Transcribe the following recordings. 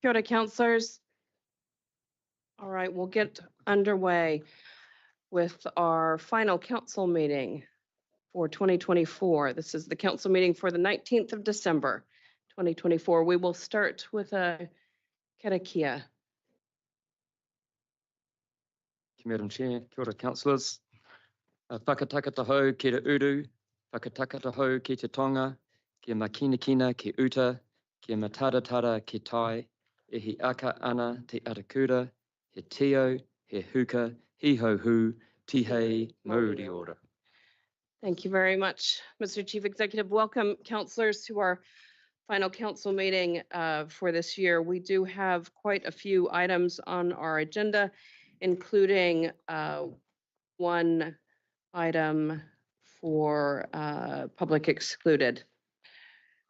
Kia ora, councillors. All right, we'll get underway with our final council meeting for 2024. This is the council meeting for the 19th of December, 2024. We will start with a karakia. Madam Chair, kia ora councillors. Whakataka taho ki te uru, whakataka taho ki te tonga, ki makinakina ki uta, ki mataratara ki tai, e hi aka ana te arakura, he tio, he huka, he ho hu, tihei, mauri ora. Thank you very much, Mr. Chief Executive. Welcome, councillors, to our final council meeting for this year. We do have quite a few items on our agenda, including one item for public excluded.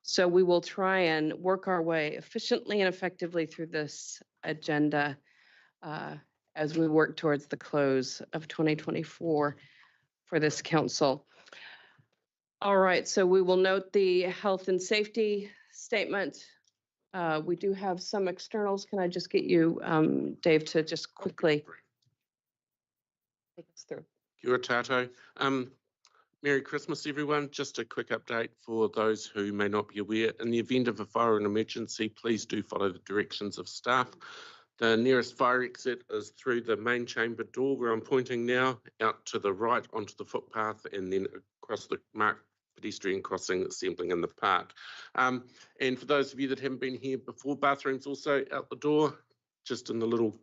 So we will try and work our way efficiently and effectively through this agenda as we work towards the close of 2024 for this council. All right, so we will note the health and safety statement. We do have some externals. Can I just get you, Dave, to just quickly take us through? Kia ora tātou. Merry Christmas, everyone. Just a quick update for those who may not be aware. In the event of a fire and emergency, please do follow the directions of staff. The nearest fire exit is through the main chamber door where I'm pointing now, out to the right onto the footpath and then across the marked pedestrian crossing assembling in the park. And for those of you that haven't been here before, bathrooms also out the door, just in the little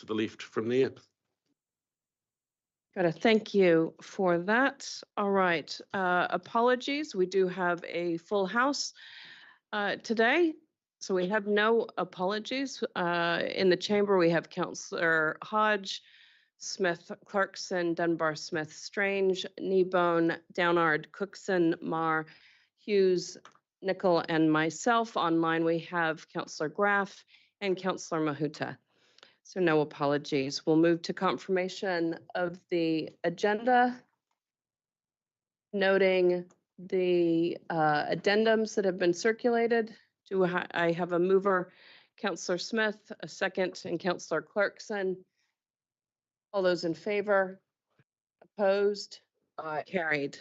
to the left from there. Got to thank you for that. All right, apologies. We do have a full house today, so we have no apologies. In the chamber, we have Councillor Hodge, Smith, Clarkson, Dunbar, Smith, Strange, Kneebone, Downard, Cookson, Marr, Hughes, Nicol, and myself. Online, we have Councillor Graff and Councillor Mahuta. So no apologies. We'll move to confirmation of the agenda, noting the addendums that have been circulated. I have a mover, Councillor Smith, a second, and Councillor Clarkson. All those in favor? Opposed? Carried.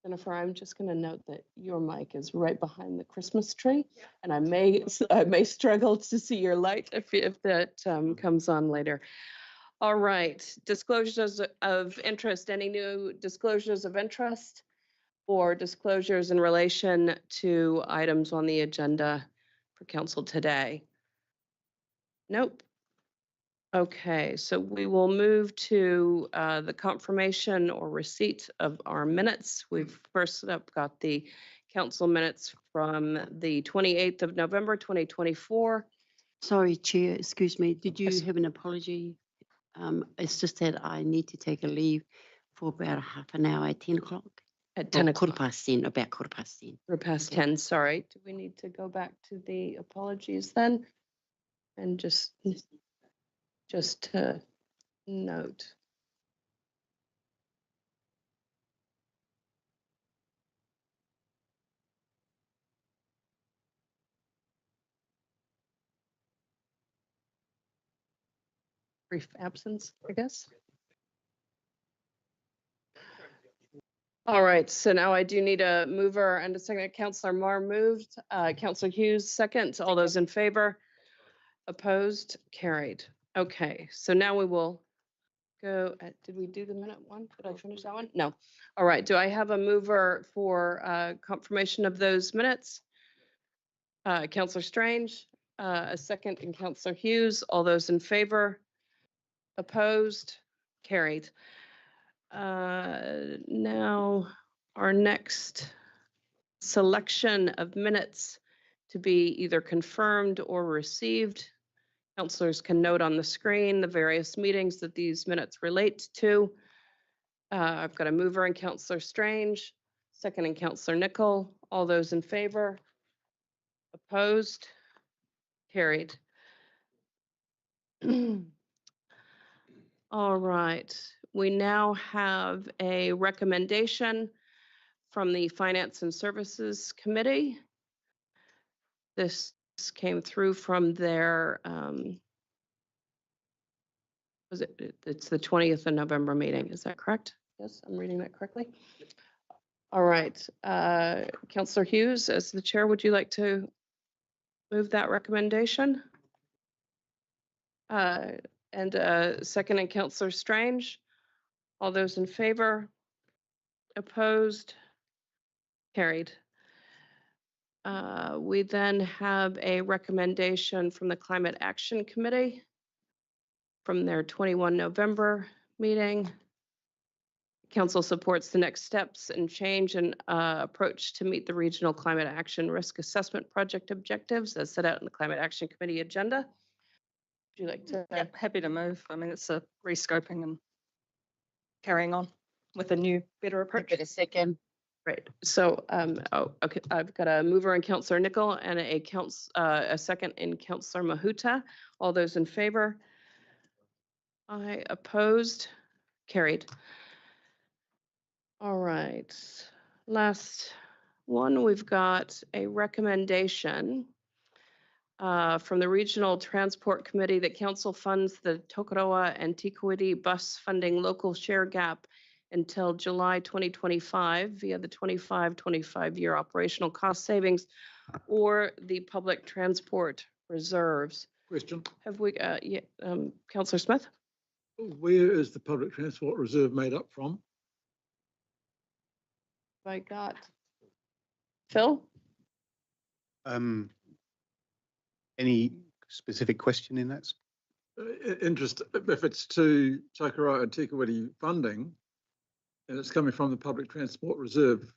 Jennifer, I'm just going to note that your mic is right behind the Christmas tree, and I may struggle to see your light if that comes on later. All right, disclosures of interest. Any new disclosures of interest or disclosures in relation to items on the agenda for council today? Nope. Okay, so we will move to the confirmation or receipt of our minutes. We've first up got the council minutes from the 28th of November, 2024. Sorry, Chair, excuse me. Did you have an apology? It's just that I need to take a leave for about half an hour at 10 o'clock. At 10 o'clock. Quarter past 10, about quarter past 10. Quarter past 10, sorry. Do we need to go back to the apologies then? And just to note. Brief absence, I guess. All right, so now I do need a mover and a second. Councillor Marr moved, Councillor Hughes second. All those in favor? Opposed? Carried. Okay, so now we will go at, did we do the minute one? Did I finish that one? No. All right, do I have a mover for confirmation of those minutes? Councillor Strange, a second, and Councillor Hughes. All those in favor? Opposed? Carried. Now our next selection of minutes to be either confirmed or received. Councillors can note on the screen the various meetings that these minutes relate to. I've got a mover and Councillor Strange, second and Councillor Nicol. All those in favor? Opposed? Carried. All right, we now have a recommendation from the Finance and Services Committee This came through from their, it's the 20th of November meeting. Is that correct? Yes, I'm reading that correctly. All right. Councillor Hughes, as the chair, would you like to move that recommendation? And second, and Councillor Strange. All those in favor? Opposed? Carried. We then have a recommendation from the Climate Action Committee from their 21 November meeting. Council supports the next steps and change and approach to meet the Regional Climate Action Risk Assessment Project objectives as set out in the Climate Action Committee agenda. Would you like to? Yep, happy to move. I mean, it's a rescoping and carrying on with a new, better approach. Give it a second. Right. So, okay, I've got a mover in Councillor Nicol and a second in Councillor Mahuta. All those in favor? Aye. Opposed? Carried. All right. Last one, we've got a recommendation from the Regional Transport Committee that Council funds the Tokoroa and Tikawiti bus funding local share gap until July 2025 via the 25 year operational cost savings or the public transport reserves. Question, Have we, Councillor Smith? where is the public transport reserve made up from? I got Phil? Any specific question in that? Interest, if it's to Tokoroa and Tikawiti funding, and it's coming from the public transport reserve,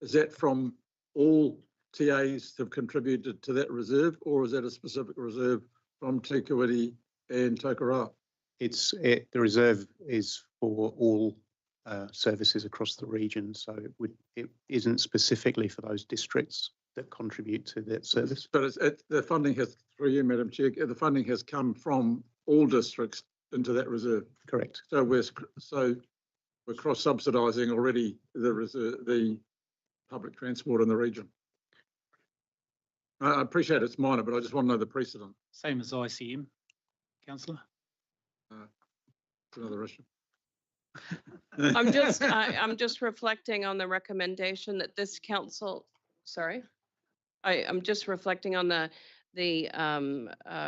is that from all TAs that have contributed to that reserve, or is that a specific reserve from Tikawiti and Tokoroa? The reserve is for all services across the region, so it isn't specifically for those districts that contribute to that service. But the funding has, through you, Madam Chair, the funding has come from all districts into that reserve. Correct. So we're cross-subsidising already the public transport in the region. I appreciate it's minor, but I just want to know the precedent. Same as ICM, councillor. It's another issue. I'm just reflecting on the recommendation that this council, sorry. I'm just reflecting on the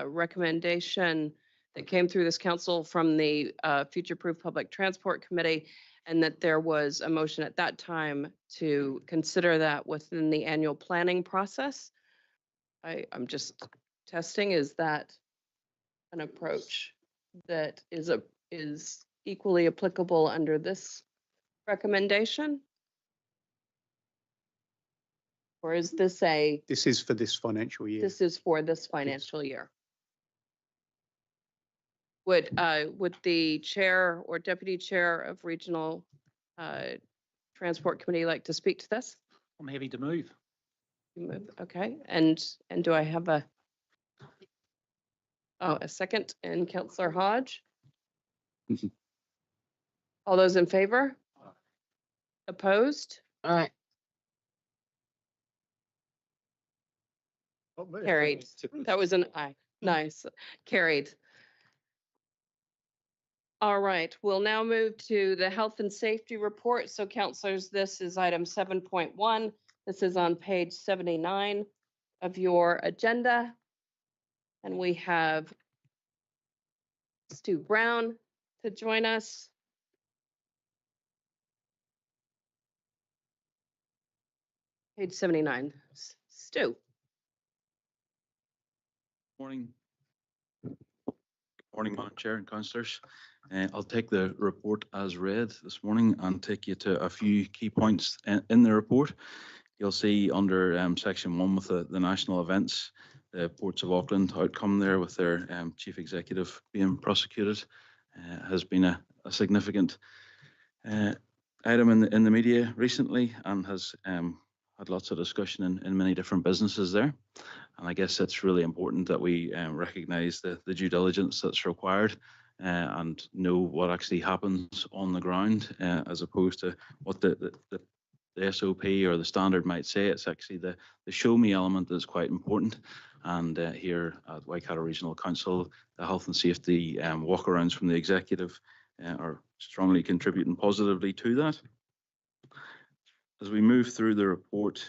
recommendation that came through this council from the Future Proof Public Transport Committee, and that there was a motion at that time to consider that within the annual planning process. I'm just testing, is that an approach that is equally applicable under this recommendation? Or is this This is for this financial year. this is for this financial year? Would the chair or deputy chair of Regional Transport Committee like to speak to this? I'm happy to move. You move, okay, and do I have a second, and Councillor Hodge? All those in favor? Opposed? All right. Carried. That was an aye. Nice. Carried. All right, we'll now move to the health and safety report. So councillors, this is item 7.1. This is on page 79 of your agenda. And we have Stu Brown to join us. Page 79. Stu. Morning. Good morning, Madam Chair and councillors. I'll take the report as read this morning and take you to a few key points in the report. You'll see under section 1 with the national events, the Ports of Auckland outcome there with their chief executive being prosecuted has been a significant item in the media recently, and has had lots of discussion in many different businesses there. And I guess it's really important that we recognise the due diligence that's required and know what actually happens on the ground, as opposed to what the the SOP or the standard might say. It's actually the show me element that's quite important. And here at Waikato Regional Council, the health and safety walkarounds from the executive are strongly contributing positively to that. As we move through the report,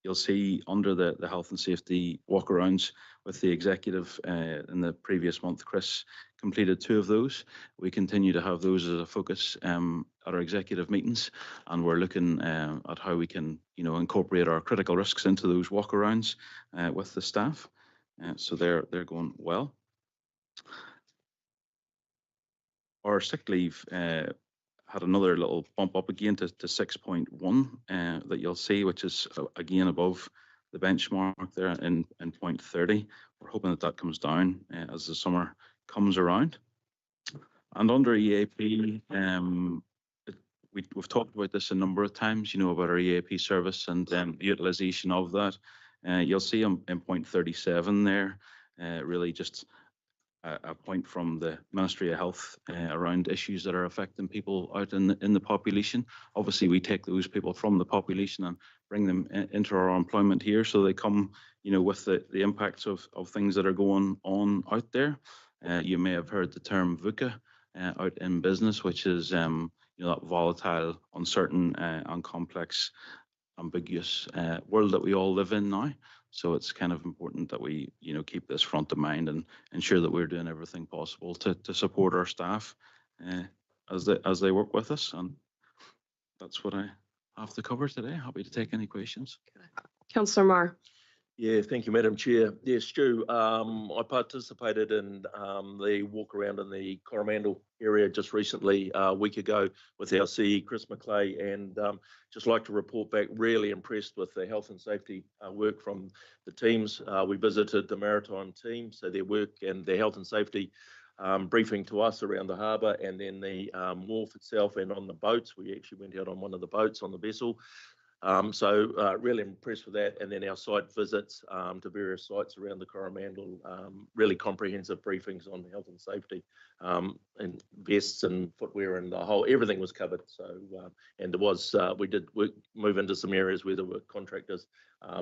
you'll see under the health and safety walkarounds with the executive in the previous month, Chris completed 2 of those. We continue to have those as a focus at our executive meetings, and we're looking at how we can, incorporate our critical risks into those walkarounds with the staff. So they're going well. Our sick leave had another little bump up again to 6.1 that you'll see, which is again above the benchmark there in 0.30. We're hoping that comes down as the summer comes around. And under EAP, we've talked about this a number of times, about our EAP service and utilisation of that. You'll see in 0.37 there, really just a point from the Ministry of Health around issues that are affecting people out in the population. Obviously, we take those people from the population and bring them into our employment here, so they come, with the impacts of things that are going on out there. You may have heard the term VUCA out in business, which is that volatile, uncertain, and complex, ambiguous world that we all live in now. So it's kind of important that we, keep this front of mind and ensure that we're doing everything possible to support our staff as they work with us. And that's what I have to cover today. Happy to take any questions. Councillor Marr. Yeah, thank you, Madam Chair. Yeah, Stu, I participated in the walk around in the Coromandel area just recently, a week ago, with our CE, Chris McClay, and just like to report back, really impressed with the health and safety work from the teams. We visited the maritime team, so their work and their health and safety briefing to us around the harbour, and then the wharf itself and on the boats. We actually went out on one of the boats on the vessel. So really impressed with that, and then our site visits to various sites around the Coromandel, really comprehensive briefings on health and safety, and vests and footwear and the whole, everything was covered. So and there was we did move into some areas where there were contractors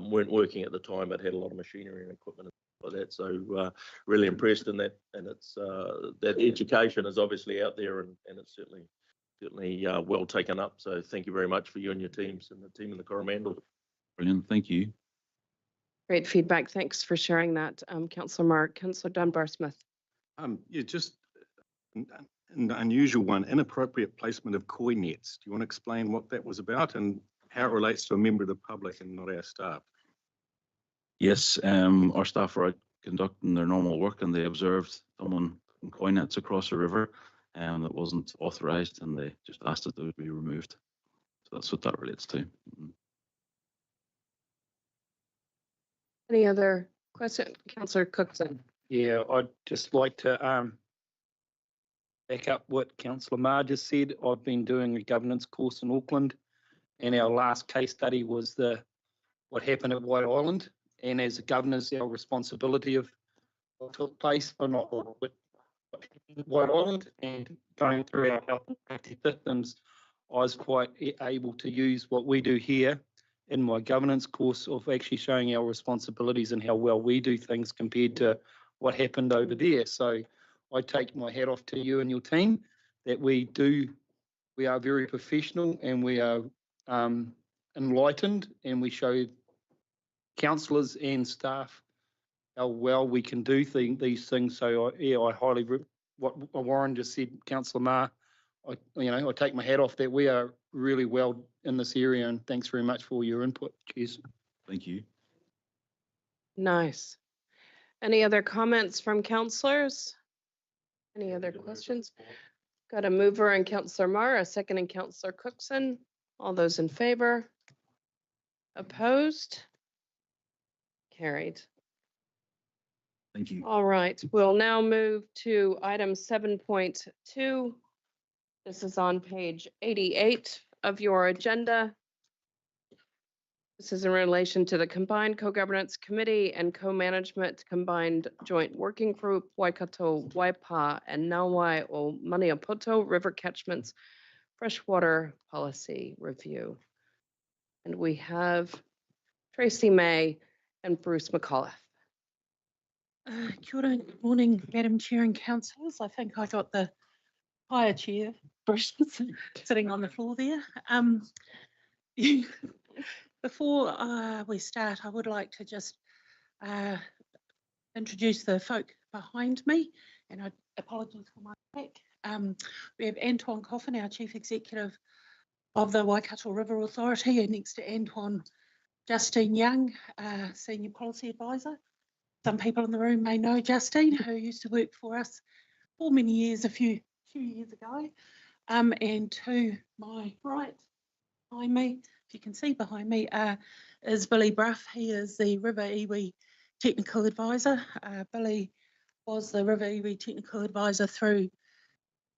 weren't working at the time but had a lot of machinery and equipment like that. So really impressed in that, and it's that education is obviously out there, and it's certainly well taken up. So thank you very much for you and your teams and the team in the Coromandel. Brilliant, thank you. Great feedback. Thanks for sharing that, Councillor Marr. Councillor Dunbar-Smith. Yeah, just an unusual one, inappropriate placement of koi nets. Do you want to explain what that was about and how it relates to a member of the public and not our staff? Yes, our staff were out conducting their normal work and they observed someone in koi nets across the river that wasn't authorised, and they just asked that those be removed. So that's what that relates to. Any other question? Councillor Cookson. Yeah, I'd just like to back up what Councillor Marr just said. I've been doing a governance course in Auckland, and our last case study was what happened at White Island. And as governors, our responsibility of what took place, or not what White Island, and going through our health and safety systems, I was quite able to use what we do here in my governance course of actually showing our responsibilities and how well we do things compared to what happened over there. So I take my hat off to you and your team that we are very professional, and we are enlightened, and we show councillors and staff how well we can do these things. So I highly, what Warren just said, Councillor Marr, I take my hat off that we are really well in this area, and thanks very much for your input. Cheers. Thank you. Nice. Any other comments from councillors? Any other questions? Got a mover in Councillor Marr, a second in Councillor Cookson. All those in favour? Opposed? Carried. Thank you. All right, we'll now move to item 7.2. This is on page 88 of your agenda. This is in relation to the Combined Co-Governance Committee and Co-Management Combined Joint Working Group, Waikato, Waipa, and Nauai o Maniapoto River Catchments Freshwater Policy Review. And we have Tracy May and Bruce McAuliffe. Kia ora, good morning, Madam Chair and councillors. I think I got the higher chair, Bruce, sitting on the floor there. Before we start, I would like to just introduce the folk behind me, and I apologise for my back. We have Antoine Coffin, our Chief Executive of the Waikato River Authority, and next to Antoine, Justine Young, Senior Policy Advisor. Some people in the room may know Justine, who used to work for us for many years, a few years ago. And to my right, behind me, if you can see behind me, is Billy Bruff. He is the River Iwi Technical Advisor. Billy was the River Iwi Technical Advisor through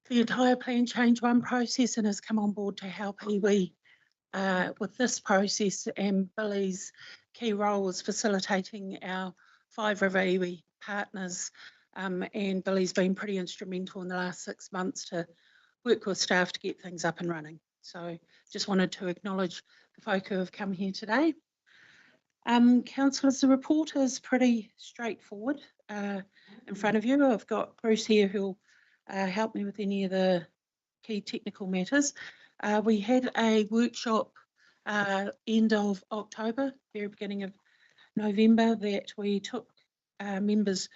the entire Plan Change 1 process and has come on board to help Iwi with this process, and Billy's key role was facilitating our 5 River Iwi partners, and Billy's been pretty instrumental in the last 6 months to work with staff to get things up and running. So just wanted to acknowledge the folk who have come here today. Councillors, the report is pretty straightforward in front of you. I've got Bruce here who'll help me with any of the key technical matters. We had a workshop end of October, very beginning of November, that we took members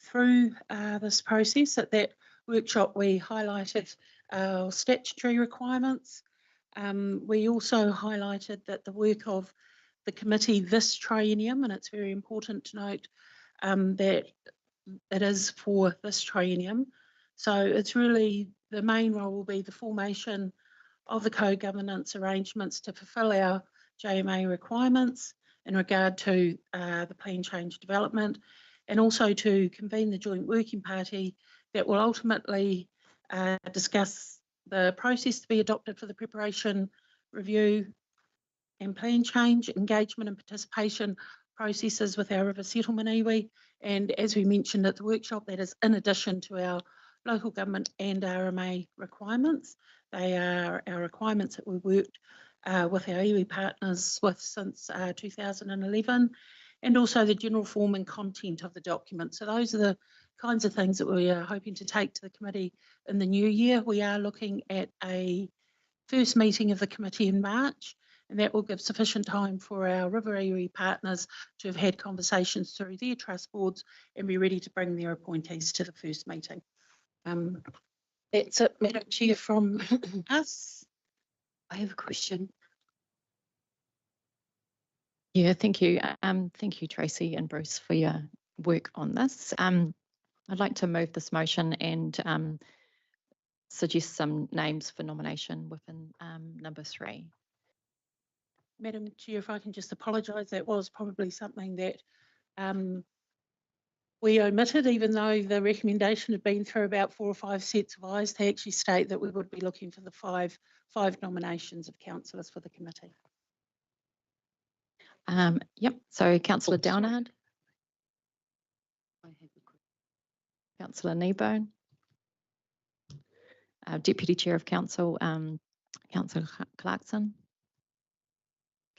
through this process. At that workshop, we highlighted our statutory requirements. We also highlighted that the work of the committee this triennium, and it's very important to note that it is for this triennium. So it's really, the main role will be the formation of the co-governance arrangements to fulfil our JMA requirements in regard to the plan change development, and also to convene the joint working party that will ultimately discuss the process to be adopted for the preparation, review and plan change, engagement and participation processes with our river settlement iwi. And as we mentioned at the workshop, that is in addition to our local government and RMA requirements. They are our requirements that we worked with our iwi partners with since 2011, and also the general form and content of the document. So those are the kinds of things that we are hoping to take to the committee in the new year. We are looking at a first meeting of the committee in March, and that will give sufficient time for our river iwi partners to have had conversations through their trust boards and be ready to bring their appointees to the first meeting. That's it, Madam Chair, from us. I have a question. Yeah, thank you. Thank you, Tracy and Bruce, for your work on this. I'd like to move this motion and suggest some names for nomination within number 3. Madam Chair, if I can just apologise, that was probably something that we omitted, even though the recommendation had been through about 4 or 5 sets of eyes to actually state that we would be looking for the five nominations of councillors for the committee. Yep, so Councillor Downard, Councillor Kneebone, Deputy Chair of Council, Councillor Clarkson,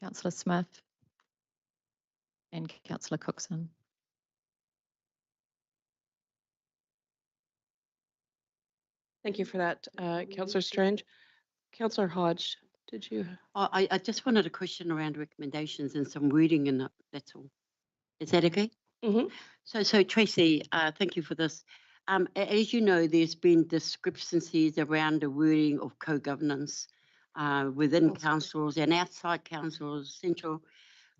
Councillor Smith, and Councillor Cookson. Thank you for that, Councillor Strange. Councillor Hodge, did you? I just wanted a question around recommendations and some wording in it, that's all. Is that okay? Mm-hmm. So Tracy, thank you for this. As you know, there's been discrepancies around the wording of co-governance within councils and outside councils, central.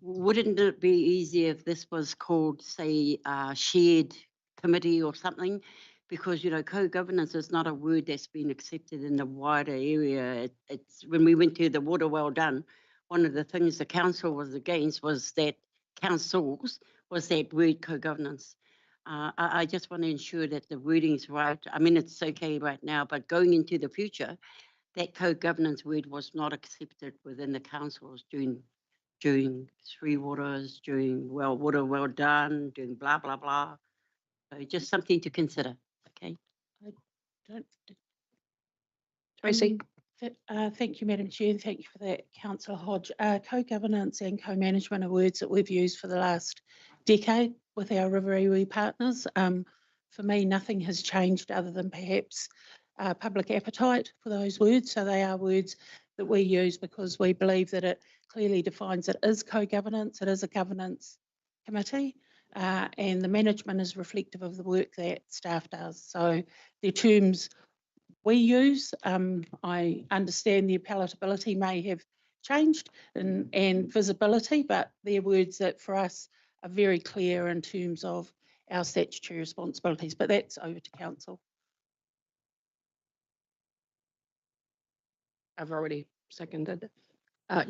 Wouldn't it be easier if this was called, say, shared committee or something? Because, you know, co-governance is not a word that's been accepted in the wider area. It's when we went to the Water Well Done, one of the things the council was against was that word co-governance. I just want to ensure that the wording is right. I mean, it's okay right now, but going into the future, that co-governance word was not accepted within the councils during Three Waters, during Water Well Done, doing blah, blah, blah. So just something to consider, okay? I don't. Tracy? Thank you, Madam Chair, and thank you for that, Councillor Hodge. Co-governance and co-management are words that we've used for the last decade with our river iwi partners. For me, nothing has changed other than perhaps public appetite for those words. So they are words that we use because we believe that it clearly defines it is co-governance, it is a governance committee, and the management is reflective of the work that staff does. So their terms we use, I understand the palatability may have changed and visibility, but they're words that for us are very clear in terms of our statutory responsibilities, but that's over to council. I've already seconded.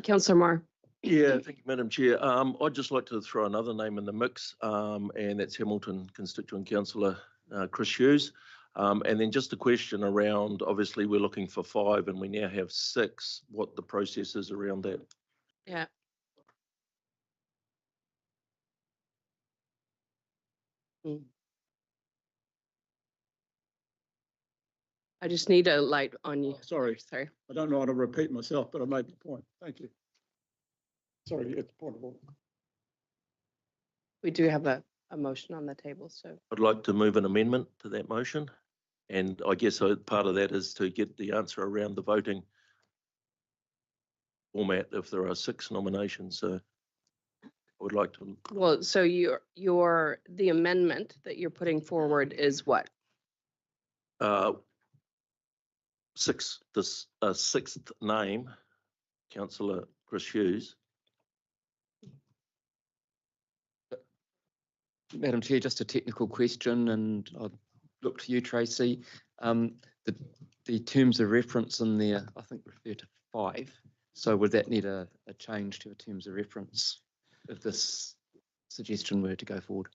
Councillor Marr. Yeah, thank you, Madam Chair. I'd just like to throw another name in the mix, and that's Hamilton constituent councillor Chris Hughes. And then just a question around, obviously we're looking for 5 and we now have 6, what the process is around that. Yeah. I just need a light on you. Sorry, Sorry. I don't know how to repeat myself, but I made the point. Thank you. Sorry, it's point of order. We do have a motion on the table, so. I'd like to move an amendment to that motion. And I guess part of that is to get the answer around the voting format if there are 6 nominations. So I would like to. Well, so the amendment that you're putting forward is what? 6th name, Councillor Chris Hughes. Madam Chair, just a technical question, and I'll look to you, Tracy. The terms of reference in there, I think, refer to 5. So would that need a change to a terms of reference if this suggestion were to go forward?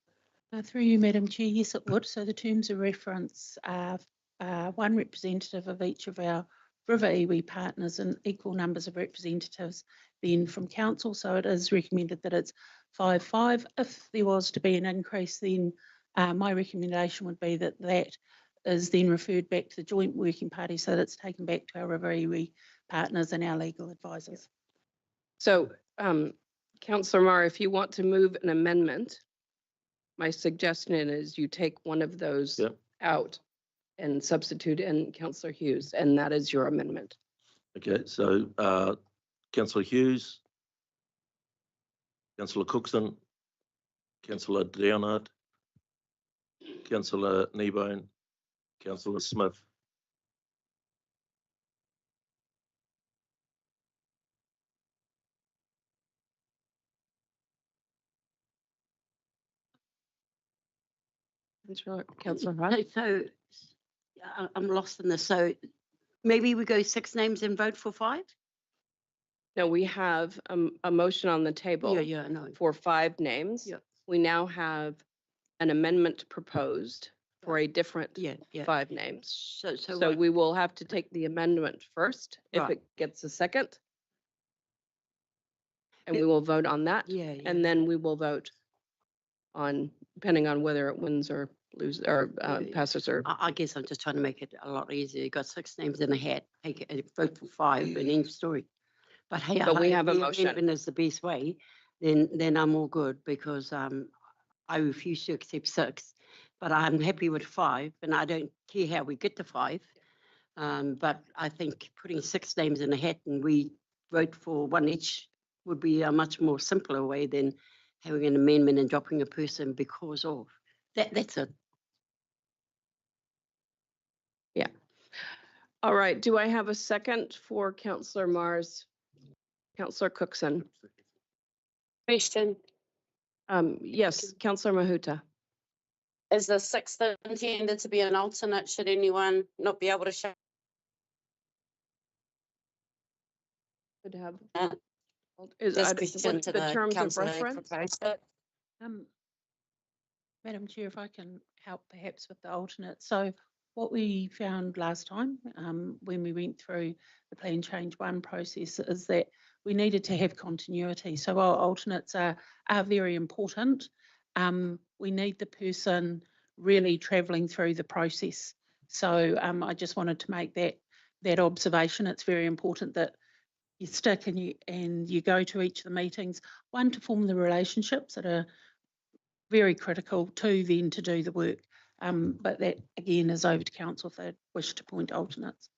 Through you, Madam Chair, yes, it would. So the terms of reference are 1 representative of each of our river iwi partners and equal numbers of representatives then from council. So it is recommended that it's 5-5. If there was to be an increase, then my recommendation would be that that is then referred back to the joint working party so that it's taken back to our river iwi partners and our legal advisors. So, Councillor Marr, if you want to move an amendment, my suggestion is you take one of those out and substitute in Councillor Hughes, and that is your amendment. Okay, so Councillor Hughes, Councillor Cookson, Councillor Downard, Councillor Kneebone, Councillor Smith. Councillor Hart. So I'm lost in this. So maybe we go 6 names and vote for 5? No, we have a motion on the table No. for 5 names. Yeah. We now have an amendment proposed for a different 5 names. So we will have to take the amendment first if it gets a second. And we will vote on that. And then we will vote on, depending on whether it wins or loses or passes or. I guess I'm just trying to make it a lot easier. You've got 6 names in a hat, take it, vote for 5 and end story. But hey, but we have a motion. Amendment is the best way, then I'm all good because I refuse to accept 6, but I'm happy with 5 and I don't care how we get to 5. But I think putting 6 names in a hat and we vote for 1 each would be a much more simpler way than having an amendment and dropping a person because of that. That's it. Yeah. All right. Do I have a second for Councillor Marr's? Councillor Cookson. Question. Yes, Councillor Mahuta. Is the 6th intended to be an alternate? Should anyone not be able to show? Could have. Is the the terms of council reference? Madam Chair, if I can help perhaps with the alternate. So what we found last time when we went through the Plan Change 1 process is that we needed to have continuity. So while alternates are very important, we need the person really travelling through the process. So I just wanted to make that that observation. It's very important that you stick and you go to each of the meetings, one, to form the relationships that are very critical, two, then to do the work. But that again is over to council if they wish to appoint alternates.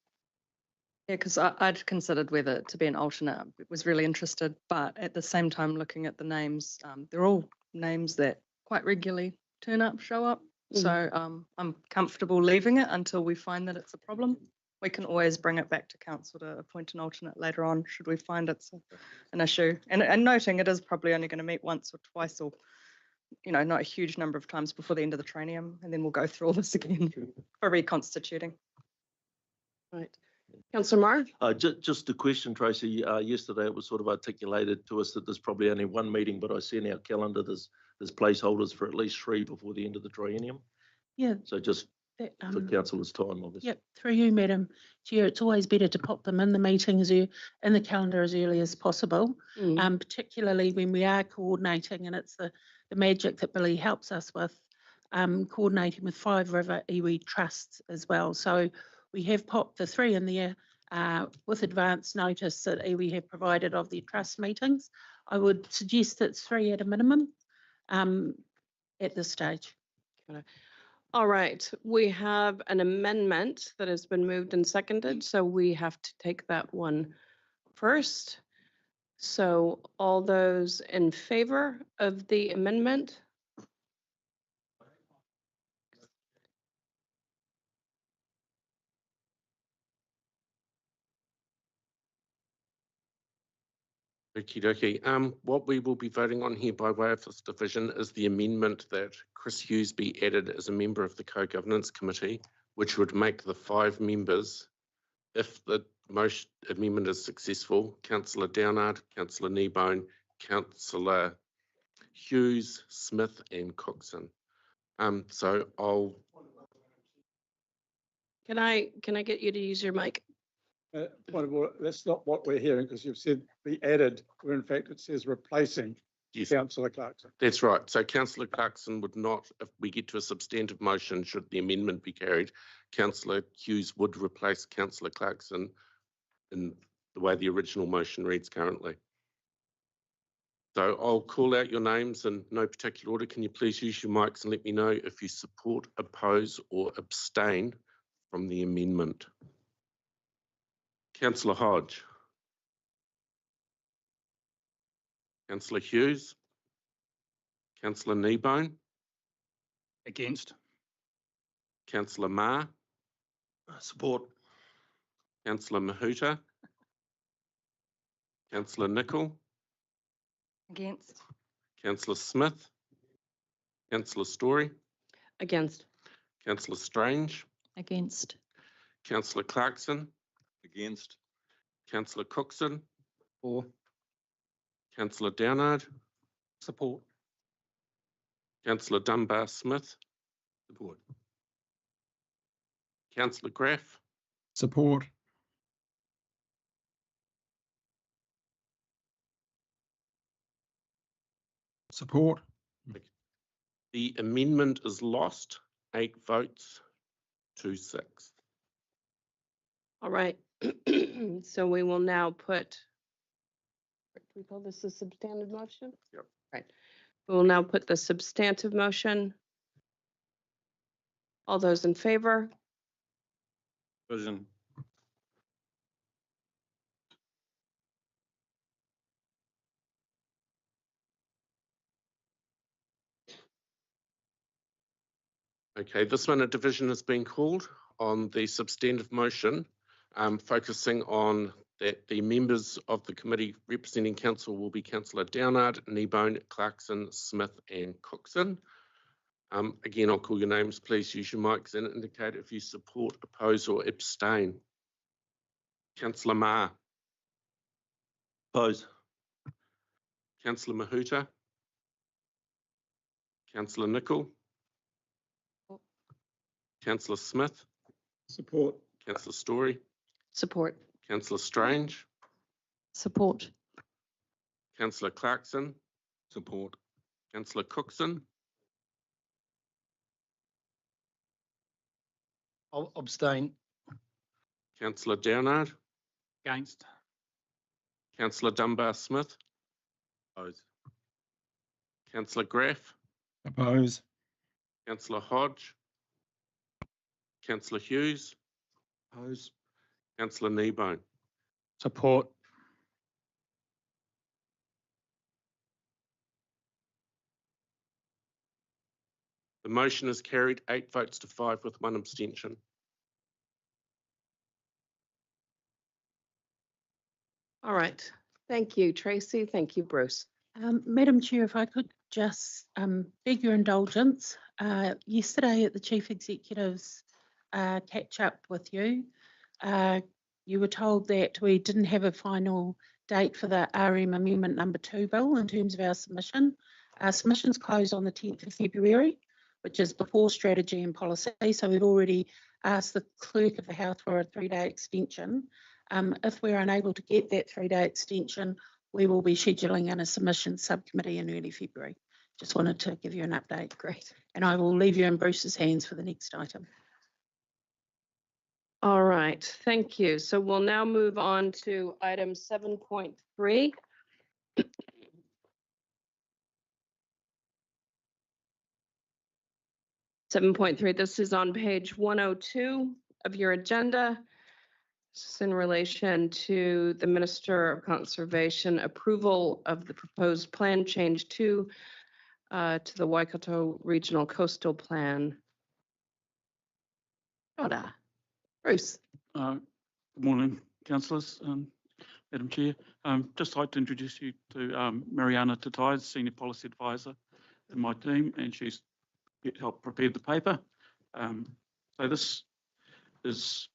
Yeah, because I'd considered whether to be an alternate. I was really interested, but at the same time, looking at the names, they're all names that quite regularly show up. So I'm comfortable leaving it until we find that it's a problem. We can always bring it back to council to appoint an alternate later on, should we find it's an issue. And noting it is probably only going to meet once or twice, or not a huge number of times before the end of the training, and then we'll go through all this again for reconstituting. Right. Councillor Marr? Just a question, Tracy. Yesterday it was sort of articulated to us that there's probably only one meeting, but I see in our calendar there's placeholders for at least 3 before the end of the triennium. Yeah. So just for councillors' time, obviously. Yep, through you, Madam Chair, it's always better to pop them in the meetings in the calendar as early as possible, particularly when we are coordinating, and it's the magic that Billy helps us with, coordinating with 5 River iwi trusts as well. So we have popped the 3 in there with advance notice that iwi have provided of their trust meetings. I would suggest it's 3 at a minimum at this stage. All right, we have an amendment that has been moved and seconded, so we have to take that one first. So all those in favor of the amendment? Okie dokie. What we will be voting on here by way of this division is the amendment that Chris Hughes be added as a member of the Co-Governance Committee, which would make the 5 members, if the motion amendment is successful: Councillor Downard, Councillor Kneebone, Councillor Hughes, Smith and Cookson. So I'll... Can I get you to use your mic? Point of order, that's not what we're hearing, because you've said be added, where in fact it says replacing Councillor Clarkson. That's right. So Councillor Clarkson would not, if we get to a substantive motion, should the amendment be carried, Councillor Hughes would replace Councillor Clarkson in the way the original motion reads currently. So I'll call out your names in no particular order. Can you please use your mics and let me know if you support, oppose or abstain from the amendment? Councillor Hodge. Councillor Hughes. Councillor Kneebone. Against. Councillor Marr. Support. Councillor Mahuta. Councillor Nicol. Against. Councillor Smith. Councillor Story. Against. Councillor Strange. Against. Councillor Clarkson. Against. Councillor Cookson. For. Councillor Downard. Support. Councillor Dunbar Smith. Support. Councillor Graff. Support. Support. The amendment is lost, 8 votes to 6. All right, so we will now put, we call this a substantive motion? Yep. Right. We will now put the substantive motion. All those in favor? Vision. Okay, this one, a division has been called on the substantive motion, focusing on that the members of the committee representing council will be Councillor Downard, Kneebone, Clarkson, Smith and Cookson. Again, I'll call your names. Please use your mics and indicate if you support, oppose or abstain. Councillor Marr. Oppose. Councillor Mahuta. Councillor Nicol. Councillor Smith. Support. Councillor Story. Support. Councillor Strange. Support. Councillor Clarkson. Support. Councillor Cookson. I'll abstain. Councillor Downard, Against. Councillor Dunbar-Smith, Oppose. Councillor Graff, Oppose. Councillor Hodge, Councillor Hughes, Oppose. Councillor Kneebone. Support. The motion is carried 8 votes to 5 with 1 abstention. All right. Thank you, Tracy. Thank you, Bruce. Madam Chair, if I could just beg your indulgence. Yesterday at the Chief Executive's catch up with you, you were told that we didn't have a final date for the RM Amendment number 2 bill in terms of our submission. Our submissions closed on the 10th of February, which is before strategy and policy. So we've already asked the Clerk of the House for a 3-day extension. If we're unable to get that 3-day extension, we will be scheduling in a submission subcommittee in early February. Just wanted to give you an update. Great. And I will leave you in Bruce's hands for the next item. All right. Thank you. So we'll now move on to item 7.3. This is on page 102 of your agenda. This is in relation to the Minister of Conservation approval of the proposed plan change to the Waikato Regional Coastal Plan. Ora. Bruce. Good morning, councillors, Madam Chair. Just like to introduce you to Mariana Tatai, Senior Policy Advisor in my team, and she's helped prepare the paper. So this is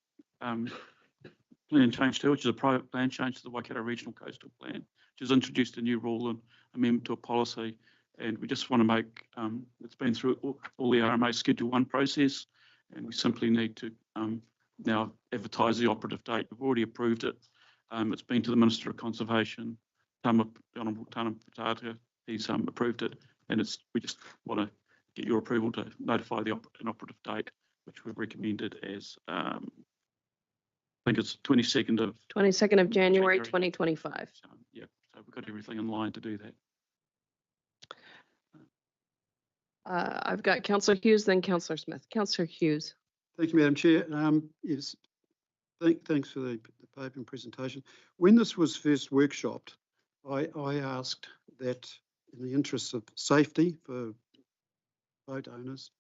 plan change 2, which is a private plan change to the Waikato Regional Coastal Plan, which has introduced a new rule and amendment to a policy. And we just want to make, it's been through all the RMA Schedule 1 process, and we simply need to now advertise the operative date. We've already approved it. It's been to the Minister of Conservation, Honourable Tana Patata. He's approved it, and we just want to get your approval to notify an operative date, which we've recommended as I think it's 22nd of January 2025. So, yeah, so we've got everything in line to do that. I've got Councillor Hughes, then Councillor Smith. Councillor Hughes. Thank you, Madam Chair. Yes, thanks for the paper and presentation. When this was first workshopped, I asked that in the interests of safety for boat owners,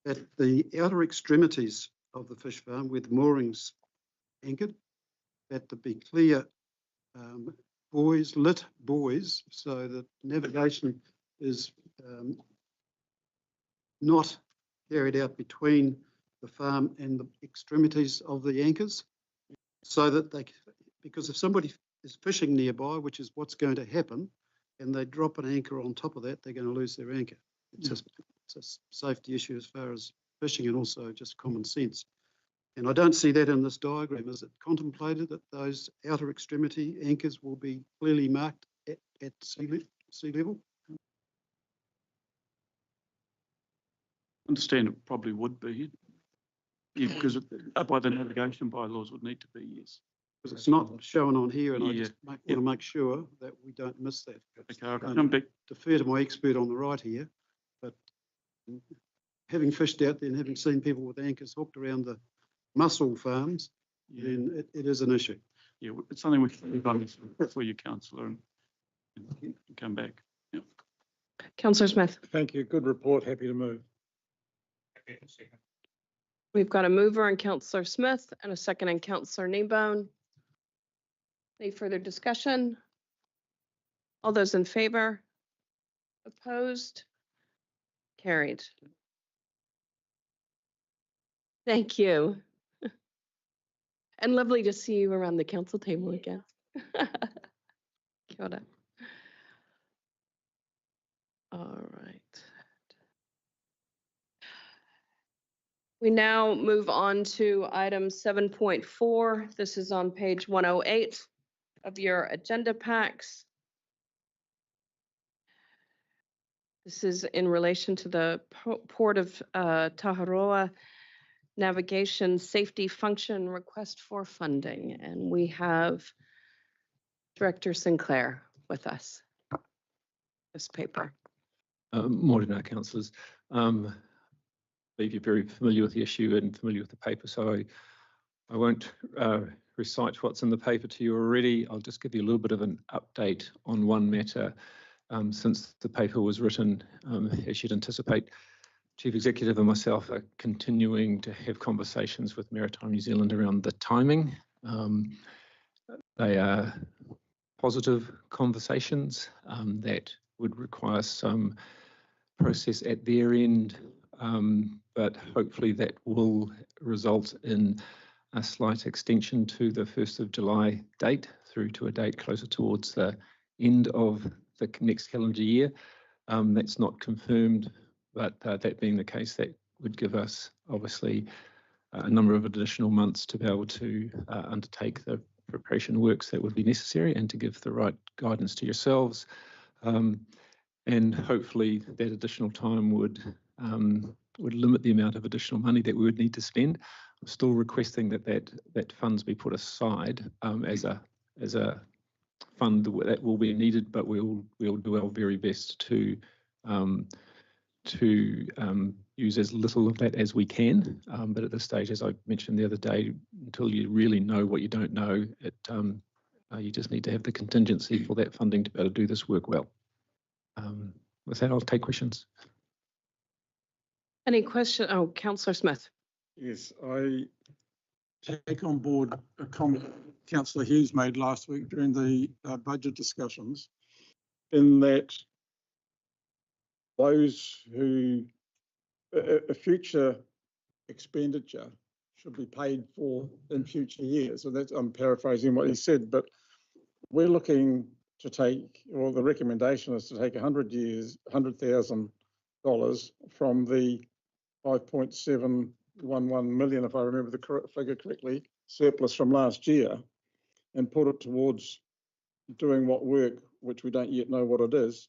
that the outer extremities of the fish farm with moorings anchored, that there be clear lit buoys so that navigation is not carried out between the farm and the extremities of the anchors, so that because if somebody is fishing nearby, which is what's going to happen, and they drop an anchor on top of that, they're going to lose their anchor. It's a safety issue as far as fishing and also just common sense. And I don't see that in this diagram. Is it contemplated that those outer extremity anchors will be clearly marked at sea level? Understand it probably would be, because by the navigation bylaws would need to be, yes. Because it's not shown on here, and I just want to make sure that we don't miss that. Okay, I'll come back. Defer to my expert on the right here, but having fished out there and having seen people with anchors hooked around the mussel farms, then it is an issue. Yeah, it's something we can run for you, councillor, and come back. Yeah. Councillor Smith. Thank you. Good report. Happy to move. We've got a mover in Councillor Smith and a second in Councillor Kneebone. Any further discussion? All those in favour? Opposed? Carried. Thank you. And lovely to see you around the council table again. Kia ora. All right. We now move on to item 7.4. This is on page 108 of your agenda packs. This is in relation to the Port of Taharoa navigation safety function request for funding. And we have Director Sinclair with us. This paper. Morning, councillors. I believe you're very familiar with the issue and familiar with the paper, so I won't recite what's in the paper to you already. I'll just give you a little bit of an update on one matter since the paper was written. As you'd anticipate, Chief Executive and myself are continuing to have conversations with Maritime New Zealand around the timing. They are positive conversations that would require some process at their end, but hopefully that will result in a slight extension to the 1st of July date through to a date closer towards the end of the next calendar year. That's not confirmed, but that being the case, that would give us obviously a number of additional months to be able to undertake the preparation works that would be necessary and to give the right guidance to yourselves. And hopefully that additional time would limit the amount of additional money that we would need to spend. I'm still requesting that funds be put aside as a fund that will be needed, but we'll do our very best to use as little of that as we can. But at this stage, as I mentioned the other day, until you really know what you don't know, you just need to have the contingency for that funding to be able to do this work well. With that, I'll take questions. Any question? Oh, Councillor Smith. Yes, I take on board a comment Councillor Hughes made last week during the budget discussions, in that those who a future expenditure should be paid for in future years. So that's, I'm paraphrasing what he said, but we're looking to take, or the recommendation is to take $100,000 from the 5.711 million, if I remember the figure correctly, surplus from last year, and put it towards doing what work, which we don't yet know what it is,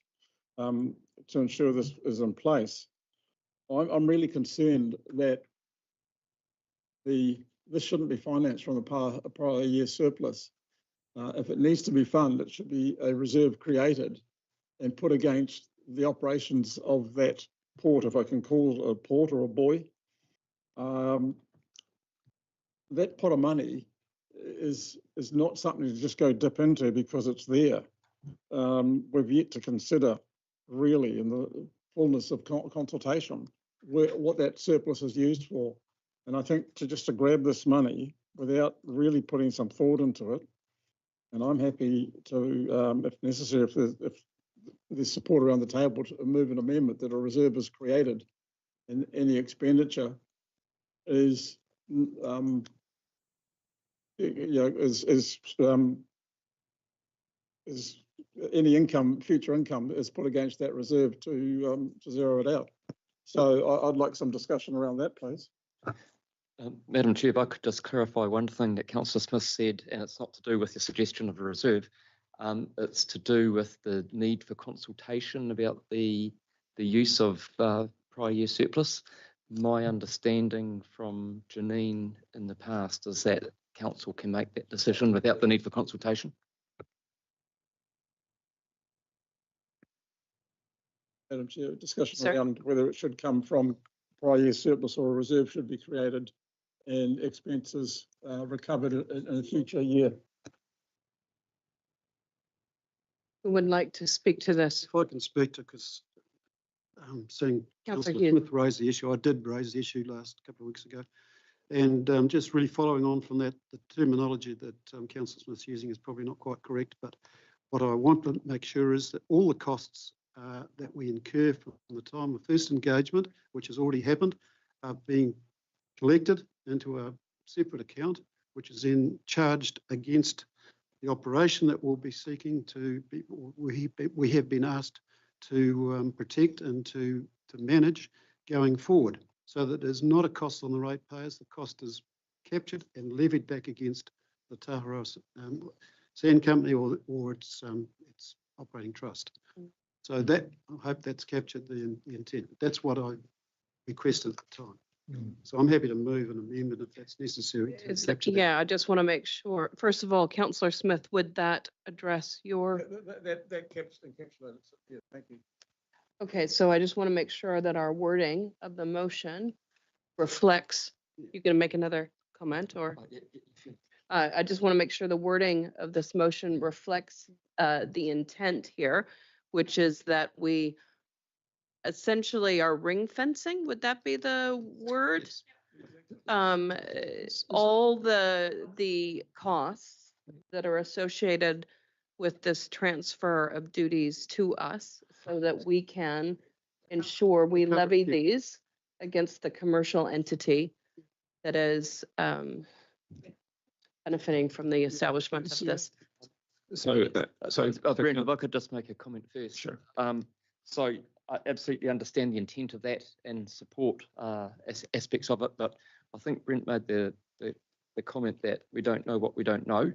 to ensure this is in place. I'm really concerned that this shouldn't be financed from the prior year surplus. If it needs to be funded, it should be a reserve created and put against the operations of that port, if I can call it a port or a buoy. That pot of money is not something to just go dip into because it's there. We've yet to consider really in the fullness of consultation what that surplus is used for. And I think to grab this money without really putting some thought into it, and I'm happy to, if necessary, if there's support around the table, to move an amendment that a reserve is created and any expenditure is, is any income, future income is put against that reserve to zero it out. So I'd like some discussion around that, please. Madam Chair, if I could just clarify one thing that Councillor Smith said, and it's not to do with the suggestion of a reserve, it's to do with the need for consultation about the use of prior year surplus. My understanding from Janine in the past is that Council can make that decision without the need for consultation. Madam Chair, discussion around whether it should come from prior year surplus or a reserve should be created and expenses recovered in a future year. Who would like to speak to this? If I can speak to, because seeing Councillor Councillor Smith raise the issue, I did raise the issue last couple of weeks ago. And just really following on from that, the terminology that Councillor Smith's using is probably not quite correct, but what I want to make sure is that all the costs that we incur from the time of first engagement, which has already happened, are being collected into a separate account, which is then charged against the operation that we'll be seeking to be, we have been asked to protect and to manage going forward, so that there's not a cost on the ratepayers. The cost is captured and levied back against the Taharoa Sand Company or its operating trust. So that, I hope that's captured the intent. That's what I requested at the time. So I'm happy to move an amendment if that's necessary to capture that. Yeah, I just want to make sure. First of all, Councillor Smith, would that address your? That encapsulates it. Yeah, thank you. Okay, so I just want to make sure that our wording of the motion reflects. You going to make another comment or? I just want to make sure the wording of this motion reflects the intent here, which is that we essentially are ring fencing. Would that be the word? All the costs that are associated with this transfer of duties to us so that we can ensure we levy these against the commercial entity that is benefiting from the establishment of this. So, Brent, if I could just make a comment first. Sure. So I absolutely understand the intent of that and support aspects of it, but I think Brent made the comment that we don't know what we don't know,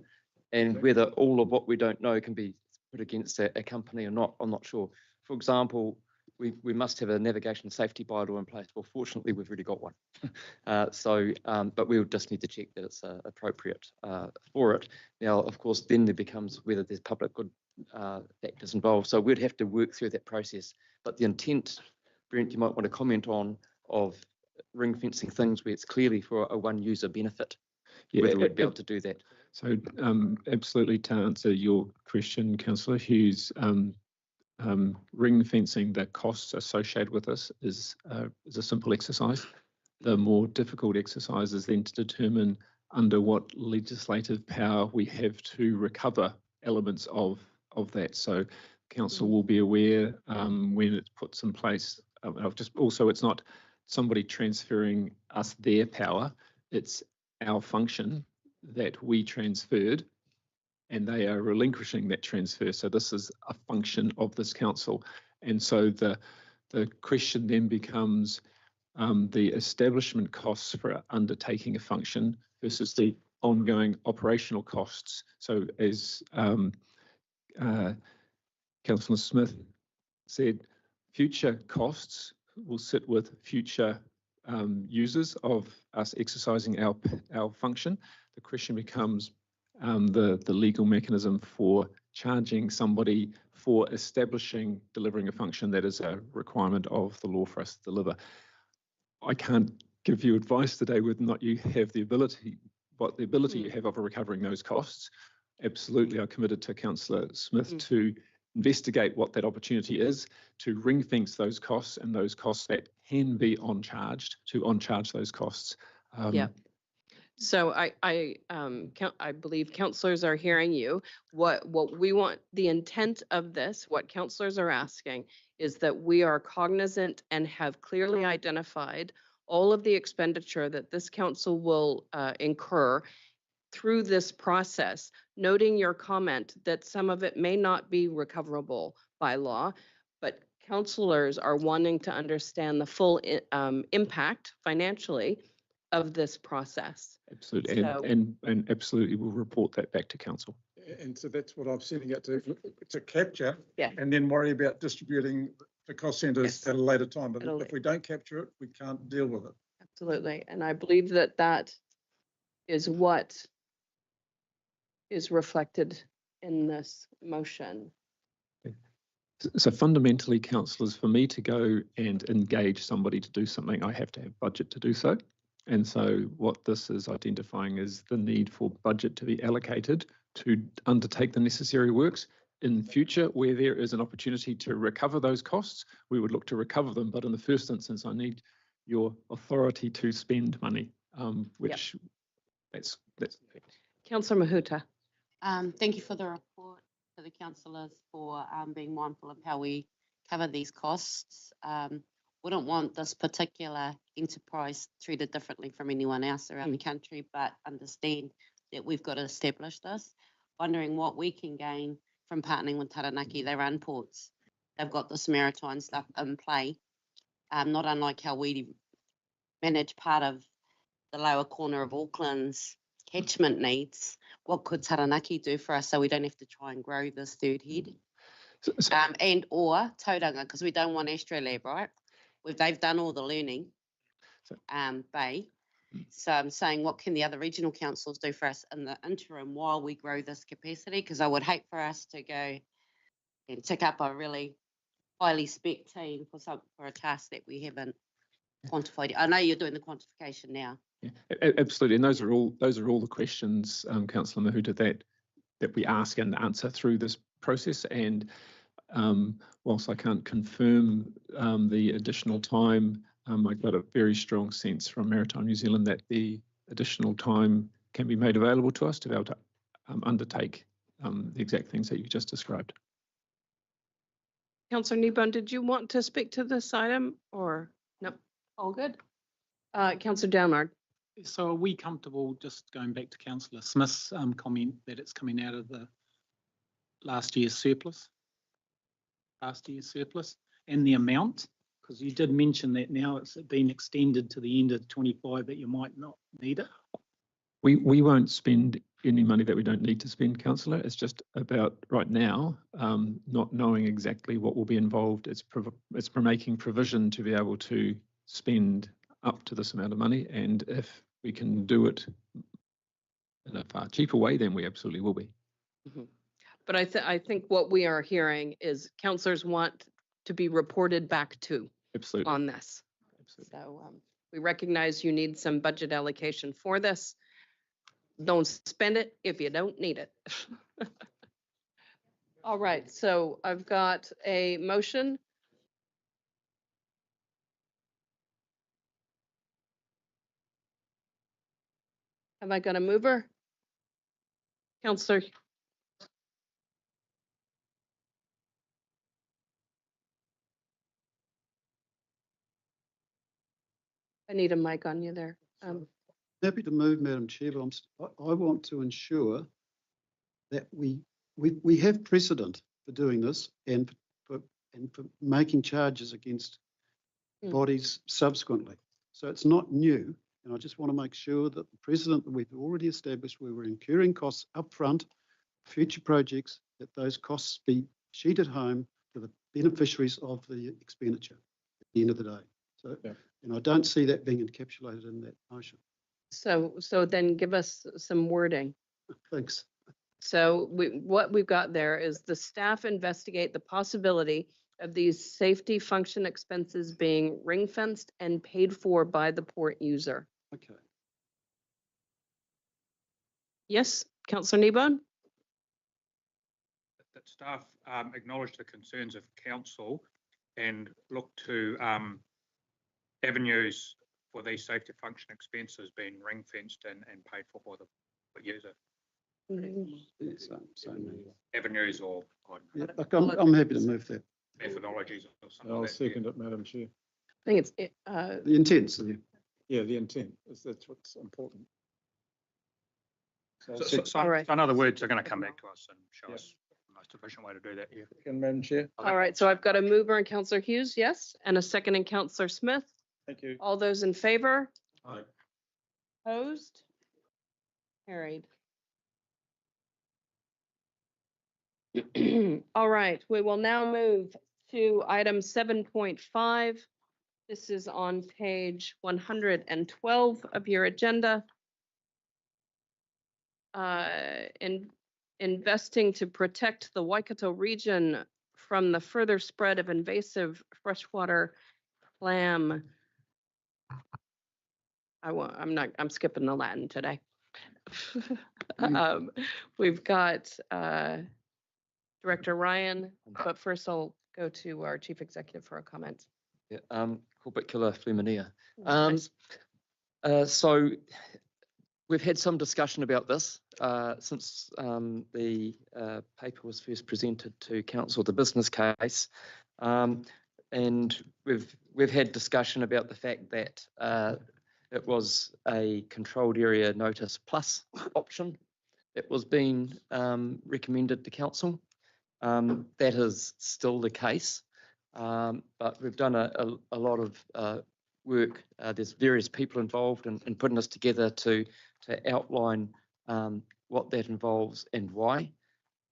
and whether all of what we don't know can be put against a company or not, I'm not sure. For example, we must have a navigation safety bylaw in place. Well, fortunately, we've already got one. But we'll just need to check that it's appropriate for it. Now, of course, then there becomes whether there's public good factors involved. So we'd have to work through that process. But the intent, Brent, you might want to comment on of ring fencing things where it's clearly for a one user benefit. Yeah, whether we'd be able to do that. So absolutely, to answer your question, Councillor Hughes, ring fencing, the costs associated with this is a simple exercise. The more difficult exercise is then to determine under what legislative power we have to recover elements of that. So council will be aware when it puts in place. It's not somebody transferring us their power, it's our function that we transferred, and they are relinquishing that transfer. So this is a function of this council. And so the question then becomes the establishment costs for undertaking a function versus the ongoing operational costs. So as Councillor Smith said, future costs will sit with future users of us exercising our function. The question becomes the legal mechanism for charging somebody for delivering a function that is a requirement of the law for us to deliver. I can't give you advice today whether or not you have the ability, what the ability you have of recovering those costs. Absolutely, I committed to Councillor Smith to investigate what that opportunity is, to ring fence those costs and those costs that can be on-charged, to on-charge those costs. Yeah. So I believe councillors are hearing you. What we want, the intent of this, what councillors are asking is that we are cognizant and have clearly identified all of the expenditure that this council will incur through this process, noting your comment that some of it may not be recoverable by law, but councillors are wanting to understand the full impact financially of this process. Absolutely, So, and absolutely we'll report that back to council. And so that's what I'm setting it to capture, yeah. and then worry about distributing the cost centres at a later time. But if we don't capture it, we can't deal with it. Absolutely, and I believe that that is what is reflected in this motion. So fundamentally, councillors, for me to go and engage somebody to do something, I have to have budget to do so. And so what this is identifying is the need for budget to be allocated to undertake the necessary works. In future, where there is an opportunity to recover those costs, we would look to recover them. But in the first instance, I need your authority to spend money, that's Councillor Mahuta. Thank you for the report to the councillors for being mindful of how we cover these costs. Wouldn't want this particular enterprise treated differently from anyone else around the country, but understand that we've got to establish this. Wondering what we can gain from partnering with Taranaki. They run ports. They've got this maritime stuff in play, not unlike how we manage part of the lower corner of Auckland's catchment needs. What could Taranaki do for us so we don't have to try and grow this third head? And or Tauranga, because we don't want Astrolab, right? They've done all the learning. Bay. So I'm saying, what can the other regional councils do for us in the interim while we grow this capacity? Because I would hate for us to go and tick up a really highly spec team for a task that we haven't quantified. I know you're doing the quantification now. Yeah, absolutely. And those are all the questions, Councillor Mahuta, that we ask and answer through this process. And whilst I can't confirm the additional time, I got a very strong sense from Maritime New Zealand that the additional time can be made available to us to be able to undertake the exact things that you just described. Councillor Kneebone, did you want to speak to this item or no? All good. Councillor Downard. So are we comfortable just going back to Councillor Smith's comment that it's coming out of the last year's surplus and the amount? Because you did mention that now it's been extended to the end of 25 that you might not need it. We won't spend any money that we don't need to spend, Councillor. It's just about right now not knowing exactly what will be involved. It's making provision to be able to spend up to this amount of money, and if we can do it in a far cheaper way, then we absolutely will be. Mm-hmm. But I think what we are hearing is councillors want to be reported back to absolutely on this. Absolutely. So we recognize you need some budget allocation for this. Don't spend it if you don't need it. All right, so I've got a motion. Have I got a mover? Councillor. I need a mic on you there. Happy to move, Madam Chair, but I want to ensure that we have precedent for doing this and for making charges against bodies subsequently. So it's not new, and I just want to make sure that the precedent that we've already established, where we're incurring costs upfront, future projects, that those costs be sheeted home to the beneficiaries of the expenditure at the end of the day. So, and I don't see that being encapsulated in that motion. So then give us some wording. Thanks. So what we've got there is the staff investigate the possibility of these safety function expenses being ring fenced and paid for by the port user. Okay. Yes, Councillor Kneebone? That staff acknowledge the concerns of council and look to avenues for these safety function expenses being ring fenced and paid for by the user. Avenues or yeah, I'm happy to move that. Methodologies or something. I'll second it, Madam Chair. I think it's the intent. So yeah, the intent that's what's important. So in other words, they're going to come back to us and show us the most efficient way to do that. Yeah. Second, Madam Chair. All right, so I've got a mover in Councillor Hughes, yes, and a second in Councillor Smith. Thank you. All those in favor? Aye. Opposed? Carried. All right, we will now move to item 7.5. This is on page 112 of your agenda. Investing to protect the Waikato region from the further spread of invasive freshwater clam. I'm skipping the Latin today. We've got Director Ryan, but first I'll go to our Chief Executive for a comment. Yeah, Corpicula fluminea. Nice. So we've had some discussion about this since the paper was first presented to Council, the business case, and we've had discussion about the fact that it was a controlled area notice plus option that was being recommended to Council. That is still the case, but we've done a lot of work. There's various people involved in putting this together to outline what that involves and why,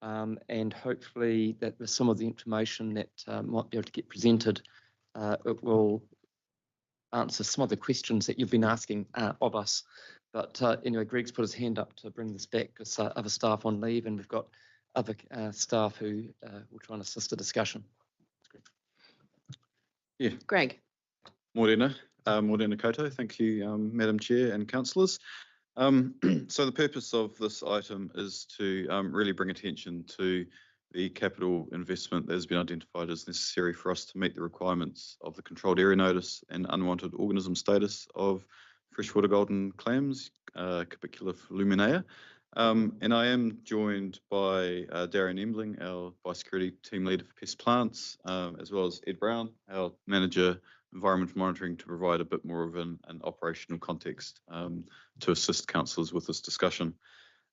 and hopefully that with some of the information that might be able to get presented, it will answer some of the questions that you've been asking of us. But anyway, Greg's put his hand up to bring this back because other staff on leave, and we've got other staff who will try and assist the discussion. Yeah. Greg. Morena Koto. Thank you, Madam Chair and councillors. So the purpose of this item is to really bring attention to the capital investment that has been identified as necessary for us to meet the requirements of the controlled area notice and unwanted organism status of freshwater golden clams, Capicula luminea. And I am joined by Darren Embling, our biosecurity team leader for pest plants, as well as Ed Brown, our manager environmental monitoring, to provide a bit more of an operational context to assist councillors with this discussion.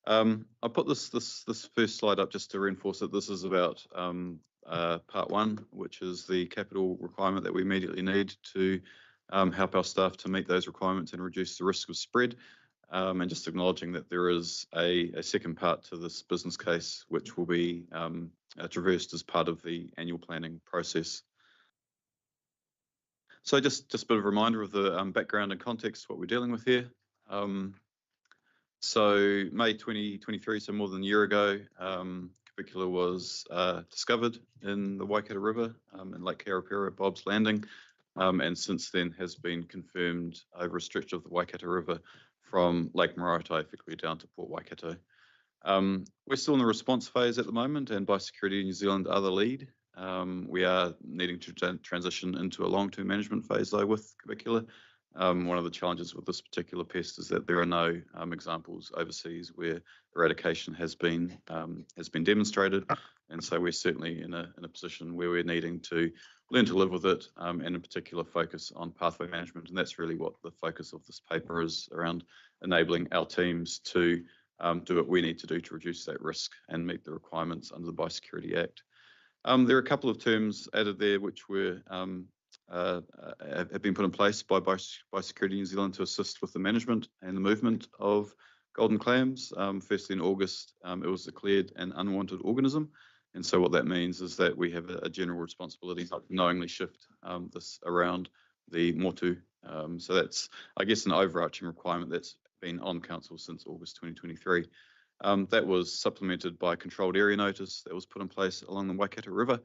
I put this first slide up just to reinforce that this is about part one, which is the capital requirement that we immediately need to help our staff to meet those requirements and reduce the risk of spread. And just acknowledging that there is a second part to this business case, which will be traversed as part of the annual planning process. So just a bit of a reminder of the background and context, what we're dealing with here. So May 2023, so more than a year ago, Capicula was discovered in the Waikato River in Lake Karapira at Bob's Landing, and since then has been confirmed over a stretch of the Waikato River from Lake Maraetai effectively down to Port Waikato. We're still in the response phase at the moment, and Biosecurity New Zealand are the lead. We are needing to transition into a long-term management phase though with Capicula. One of the challenges with this particular pest is that there are no examples overseas where eradication has been demonstrated, and so we're certainly in a position where we're needing to learn to live with it, and in particular focus on pathway management, and that's really what the focus of this paper is, around enabling our teams to do what we need to do to reduce that risk and meet the requirements under the Biosecurity Act. There are a couple of terms added there which were have been put in place by Biosecurity New Zealand to assist with the management and the movement of golden clams. Firstly, in August, it was declared an unwanted organism, and so what that means is that we have a general responsibility to knowingly shift this around the motu. So that's, I guess, an overarching requirement that's been on council since August 2023. That was supplemented by a controlled area notice that was put in place along the Waikato River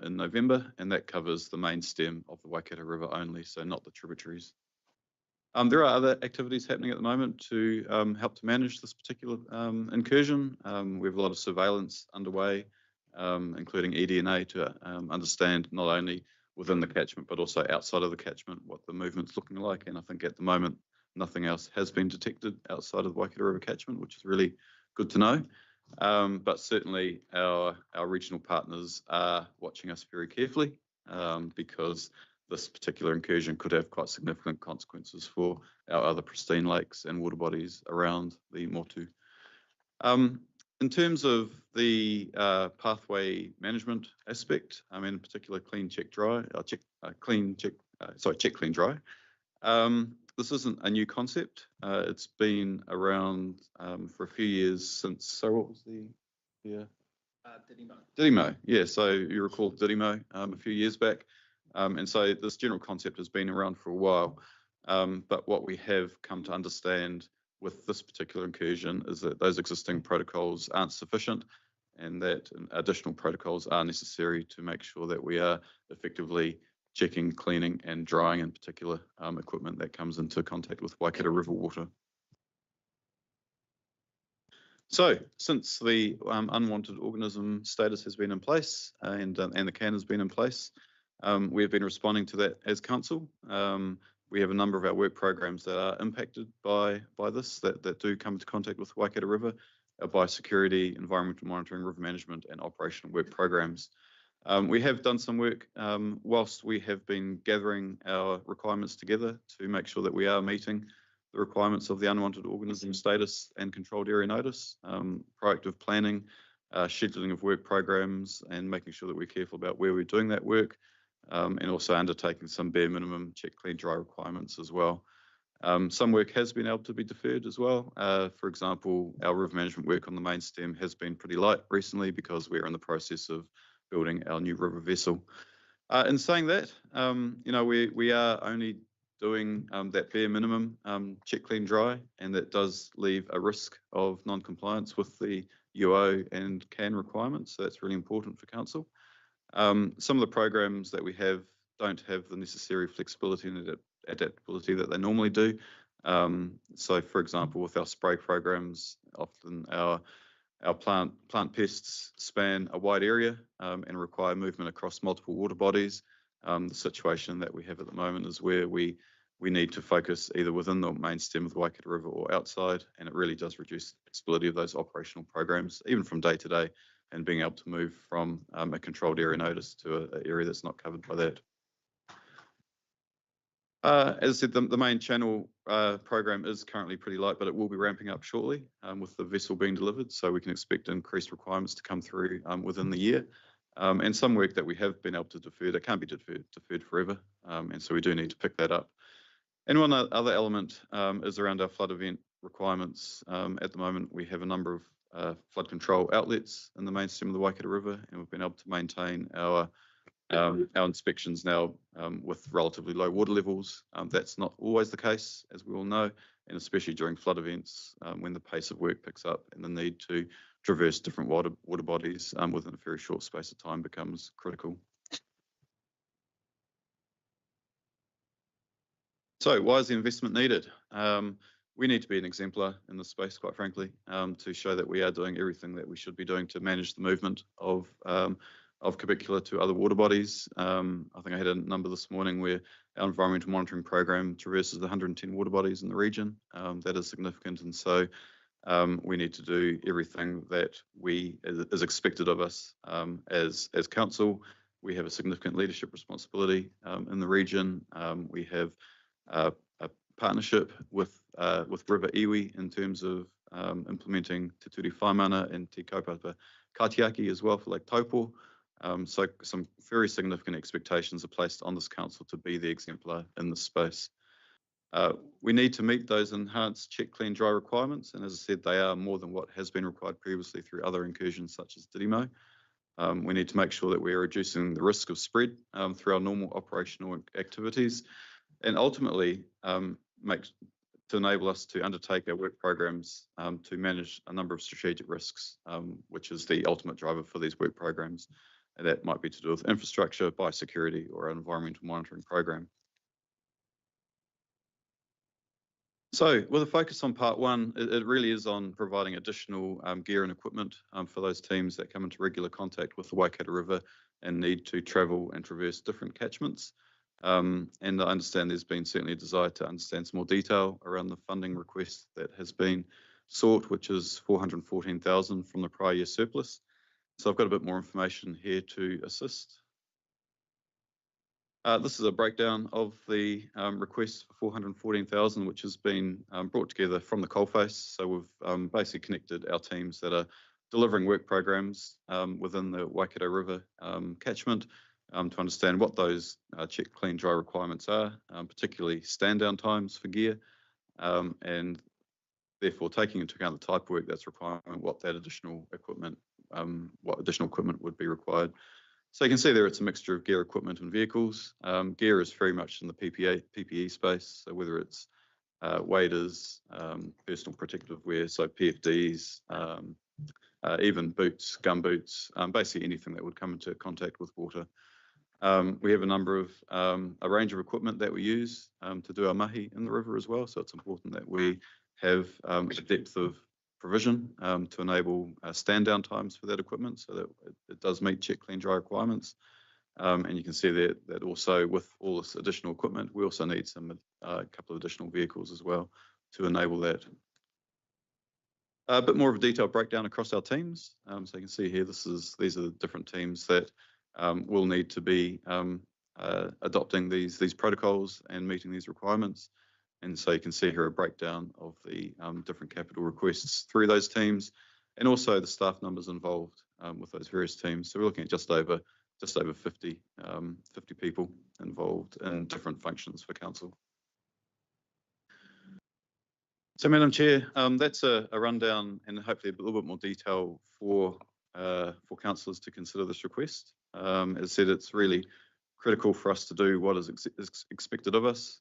in November, and that covers the main stem of the Waikato River only, so not the tributaries. There are other activities happening at the moment to help to manage this particular incursion. We have a lot of surveillance underway, including eDNA, to understand not only within the catchment but also outside of the catchment what the movement's looking like, and I think at the moment nothing else has been detected outside of the Waikato River catchment, which is really good to know. But certainly our regional partners are watching us very carefully, because this particular incursion could have quite significant consequences for our other pristine lakes and water bodies around the motu. In terms of the pathway management aspect, in particular check, clean, dry. This isn't a new concept. It's been around for a few years since. So what was the year? Didimo. Yeah. So you recall Didimo a few years back, and so this general concept has been around for a while. But what we have come to understand with this particular incursion is that those existing protocols aren't sufficient, and that additional protocols are necessary to make sure that we are effectively checking, cleaning and drying in particular equipment that comes into contact with Waikato River water. So since the unwanted organism status has been in place and the can has been in place, we have been responding to that as council. We have a number of our work programs that are impacted by this, that do come into contact with Waikato River, our biosecurity, environmental monitoring, river management and operational work programs. We have done some work whilst we have been gathering our requirements together to make sure that we are meeting the requirements of the unwanted organism status and controlled area notice, proactive planning, scheduling of work programs and making sure that we're careful about where we're doing that work, and also undertaking some bare minimum check, clean, dry requirements as well. Some work has been able to be deferred as well. For example, our river management work on the main stem has been pretty light recently because we're in the process of building our new river vessel. In saying that, we are only doing that bare minimum check, clean, dry, and that does leave a risk of non-compliance with the UO and CAN requirements. So that's really important for council. Some of the programs that we have don't have the necessary flexibility and adaptability that they normally do. So, for example, with our spray programs, often our plant pests span a wide area and require movement across multiple water bodies. The situation that we have at the moment is where we need to focus either within the main stem of the Waikato River or outside, and it really does reduce the flexibility of those operational programs, even from day to day, and being able to move from a controlled area notice to an area that's not covered by that. As I said, the main channel program is currently pretty light, but it will be ramping up shortly with the vessel being delivered, so we can expect increased requirements to come through within the year. And some work that we have been able to defer, that can't be deferred forever, and so we do need to pick that up. And one other element is around our flood event requirements. At the moment, we have a number of flood control outlets in the main stem of the Waikato River, and we've been able to maintain our inspections now with relatively low water levels. That's not always the case, as we all know, and especially during flood events when the pace of work picks up and the need to traverse different water bodies within a very short space of time becomes critical. So why is the investment needed? We need to be an exemplar in this space, quite frankly, to show that we are doing everything that we should be doing to manage the movement of cubicular to other water bodies. I think I had a number this morning where our environmental monitoring program traverses 110 water bodies in the region. That is significant, and so we need to do everything that is expected of us as council. We have a significant leadership responsibility in the region. We have a partnership with River Iwi in terms of implementing Te Ture Whaimana and Te Kaupapa Katiaki as well for Lake Taupo. So some very significant expectations are placed on this council to be the exemplar in this space. We need to meet those enhanced check, clean, dry requirements, and as I said, they are more than what has been required previously through other incursions such as Dirimo. We need to make sure that we are reducing the risk of spread through our normal operational activities, and ultimately to enable us to undertake our work programs to manage a number of strategic risks, which is the ultimate driver for these work programs. And that might be to do with infrastructure, biosecurity, or an environmental monitoring program. So with a focus on part one, it really is on providing additional gear and equipment for those teams that come into regular contact with the Waikato River and need to travel and traverse different catchments. And I understand there's been certainly a desire to understand some more detail around the funding request that has been sought, which is 414,000 from the prior year surplus. So I've got a bit more information here to assist. This is a breakdown of the request for 414,000, which has been brought together from the coalface. So we've basically connected our teams that are delivering work programs within the Waikato River catchment to understand what those check, clean, dry requirements are, particularly stand down times for gear, and therefore taking into account the type of work that's required, what additional equipment would be required. So you can see there it's a mixture of gear, equipment and vehicles. Gear is very much in the PPE space, so whether it's waders, personal protective wear, so PFDs, even boots, gum boots, basically anything that would come into contact with water. We have a range of equipment that we use to do our mahi in the river as well, so it's important that we have a depth of provision to enable stand down times for that equipment so that it does meet check, clean, dry requirements. And you can see that also with all this additional equipment, we also need a couple of additional vehicles as well to enable that. A bit more of a detailed breakdown across our teams. So you can see here, these are the different teams that will need to be adopting these protocols and meeting these requirements. And so you can see here a breakdown of the different capital requests through those teams, and also the staff numbers involved with those various teams. So we're looking at just over 50 people involved in different functions for council. So, Madam Chair, that's a rundown and hopefully a little bit more detail for councillors to consider this request. As I said, it's really critical for us to do what is expected of us.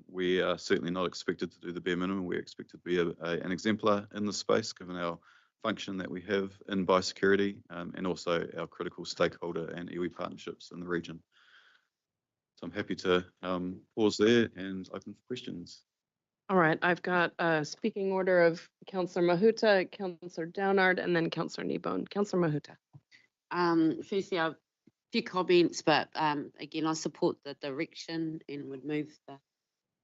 We are certainly not expected to do the bare minimum. We're expected to be an exemplar in this space, given our function that we have in biosecurity and also our critical stakeholder and iwi partnerships in the region. So I'm happy to pause there and open for questions. All right, I've got a speaking order of Councillor Mahuta, Councillor Downard, and then Councillor Kneebone. Councillor Mahuta. Firstly, a few comments, but again, I support the direction and would move the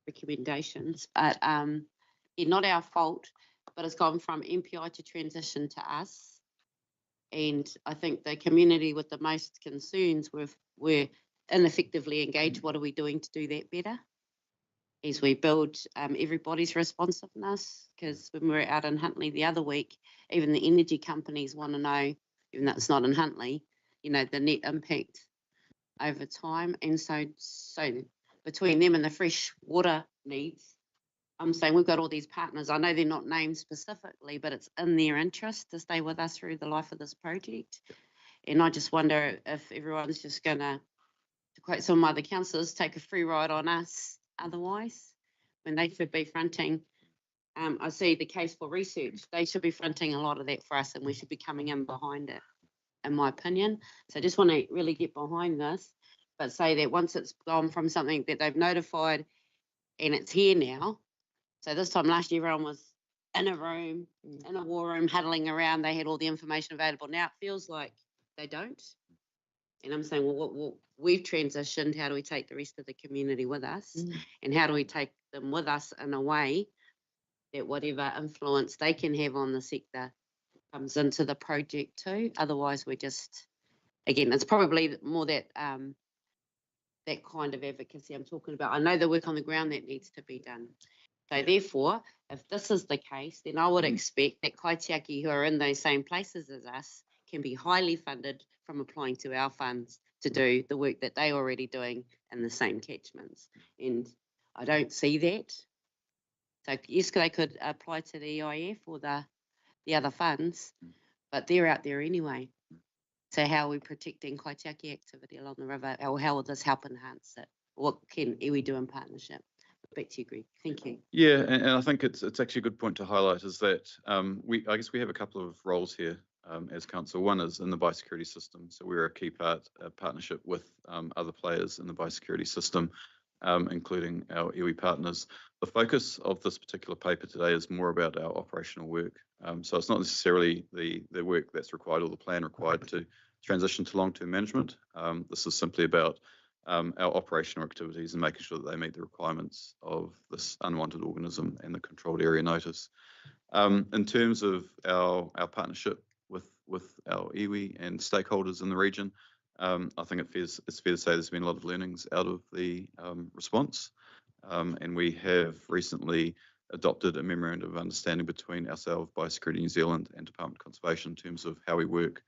recommendations. But not our fault, but it's gone from MPI to transition to us. And I think the community with the most concerns we're ineffectively engaged. What are we doing to do that better? As we build everybody's responsiveness, because when we were out in Huntly the other week, even the energy companies want to know, even though it's not in Huntly, you know, the net impact over time. And so between them and the fresh water needs, I'm saying we've got all these partners. I know they're not named specifically, but it's in their interest to stay with us through the life of this project. And I just wonder if everyone's just going to quote some other councillors, take a free ride on us otherwise, when they should be fronting. I see the case for research. They should be fronting a lot of that for us, and we should be coming in behind it, in my opinion. So I just want to really get behind this, but say that once it's gone from something that they've notified and it's here now. So this time last year, everyone was in a room, in a war room, huddling around. They had all the information available. Now it feels like they don't. And I'm saying, well, we've transitioned. How do we take the rest of the community with us? And how do we take them with us in a way that whatever influence they can have on the sector comes into the project too? Otherwise, we're just, again, it's probably more that that kind of advocacy I'm talking about. I know the work on the ground that needs to be done. So therefore, if this is the case, then I would expect that kaitiaki who are in those same places as us can be highly funded from applying to our funds to do the work that they're already doing in the same catchments. And I don't see that. So yes, they could apply to the EIF or the other funds, but they're out there anyway. So how are we protecting kaitiaki activity along the river, or how will this help enhance it? What can iwi do in partnership? Back to you, Greg. Thank you. Yeah, and I think it's actually a good point to highlight is that I guess we have a couple of roles here as council. One is in the biosecurity system, so we're a key partnership with other players in the biosecurity system, including our iwi partners. The focus of this particular paper today is more about our operational work. So it's not necessarily the work that's required or the plan required to transition to long-term management. This is simply about our operational activities and making sure that they meet the requirements of this unwanted organism and the controlled area notice. In terms of our partnership with our iwi and stakeholders in the region, I think it's fair to say there's been a lot of learnings out of the response, and we have recently adopted a memorandum of understanding between ourselves, Biosecurity New Zealand and Department of Conservation in terms of how we work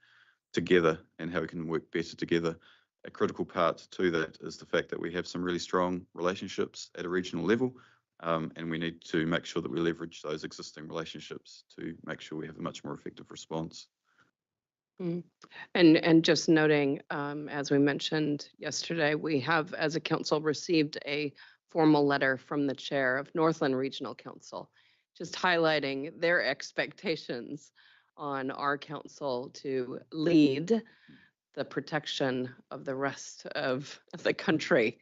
together and how we can work better together. A critical part to that is the fact that we have some really strong relationships at a regional level, and we need to make sure that we leverage those existing relationships to make sure we have a much more effective response. And just noting, as we mentioned yesterday, we have, as a council, received a formal letter from the chair of Northland Regional Council, just highlighting their expectations on our council to lead the protection of the rest of the country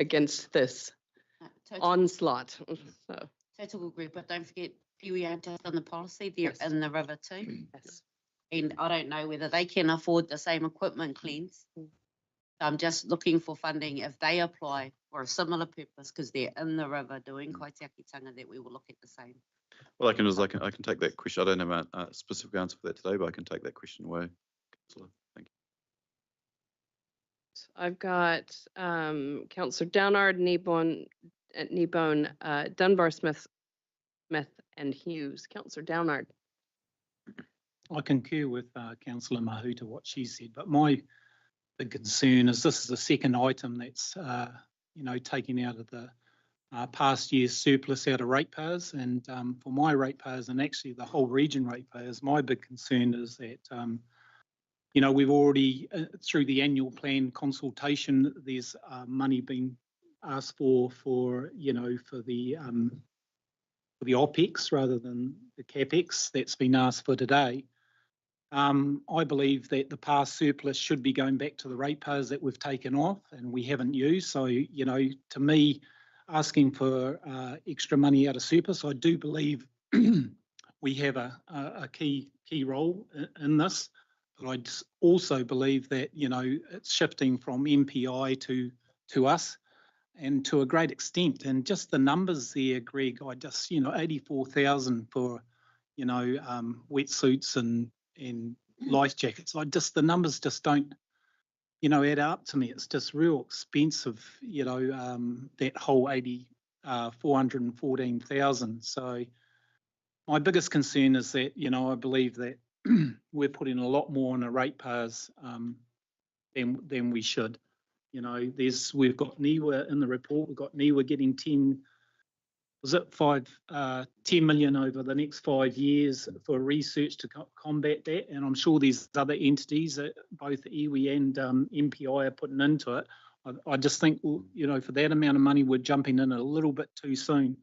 against this onslaught. So. Total group, but don't forget, iwi aren't just on the policy, they're in the river too. Yes. And I don't know whether they can afford the same equipment cleans. I'm just looking for funding if they apply for a similar purpose, because they're in the river doing kaitiakitanga, that we will look at the same. Well, I can take that question. I don't have a specific answer for that today, but I can take that question away. Councillor, thank you. I've got Councillor Downard, Kneebone, Dunbar, Smith, and Hughes. Councillor Downard. I concur with Councillor Mahuta, what she said, but my big concern is this is the second item that's, taking out of the past year's surplus out of ratepayers, and for my ratepayers and actually the whole region ratepayers, my big concern is that, you know, we've already, through the annual plan consultation, there's money being asked for, you know, for the OPEX rather than the CAPEX that's been asked for today. I believe that the past surplus should be going back to the ratepayers that we've taken off and we haven't used. So, you know, to me, asking for extra money out of surplus, I do believe we have a key role in this. But I also believe that, you know, it's shifting from MPI to us, and to a great extent. And just the numbers there, Greg, I just, you know, 84,000 for, you know, wetsuits and life jackets. The numbers just don't, you know, add up to me. It's just real expensive, you know, that whole 414,000. So my biggest concern is that, you know, I believe that we're putting a lot more on the ratepayers than we should. You know, we've got NIWA in the report. We've got NIWA getting 10 million over the next 5 years for research to combat that. And I'm sure there's other entities that both iwi and MPI are putting into it. I just think, you know, for that amount of money, we're jumping in a little bit too soon.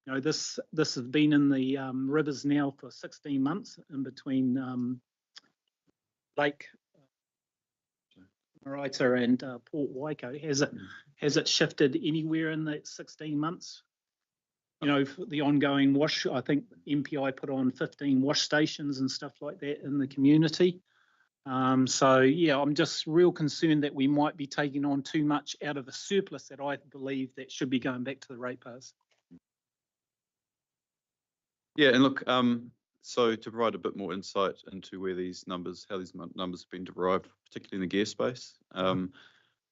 You know, this has been in the rivers now for 16 months in between Lake Marita and Port Waikato. Has it shifted anywhere in that 16 months? You know, for the ongoing wash, I think MPI put on 15 wash stations and stuff like that in the community. So yeah, I'm just real concerned that we might be taking on too much out of a surplus that I believe that should be going back to the ratepayers. Yeah, and look, so to provide a bit more insight into where these numbers, how these numbers have been derived, particularly in the gear space, the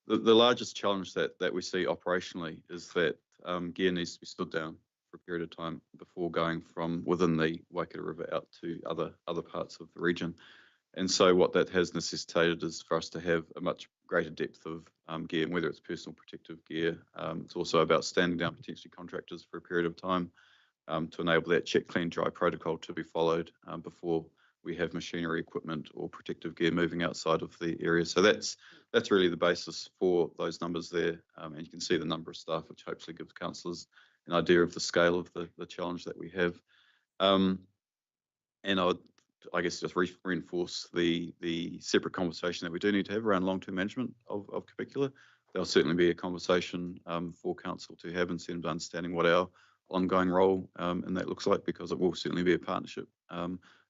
largest challenge that we see operationally is that gear needs to be stood down for a period of time before going from within the Waikato River out to other parts of the region. And so what that has necessitated is for us to have a much greater depth of gear, and whether it's personal protective gear, it's also about standing down potentially contractors for a period of time to enable that check, clean, dry protocol to be followed before we have machinery, equipment or protective gear moving outside of the area. So that's really the basis for those numbers there. And you can see the number of staff, which hopefully gives councillors an idea of the scale of the challenge that we have. And I guess just reinforce the separate conversation that we do need to have around long-term management of Capicula. There'll certainly be a conversation for council to have in terms of understanding what our ongoing role and that looks like, because it will certainly be a partnership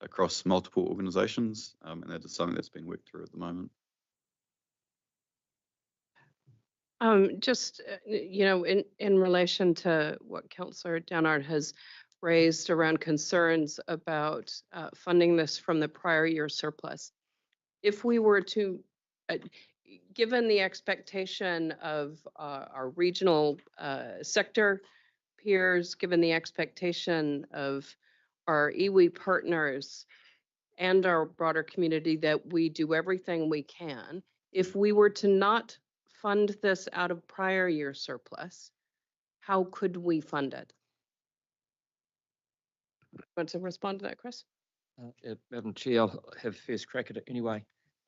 across multiple organisations, and that is something that's been worked through at the moment. Just, you know, in relation to what Councillor Downard has raised around concerns about funding this from the prior year surplus, if we were to, given the expectation of our regional sector peers, given the expectation of our iwi partners and our broader community that we do everything we can, if we were to not fund this out of prior year surplus, how could we fund it? Want to respond to that, Chris? Madam Chair, I'll have first crack at it anyway.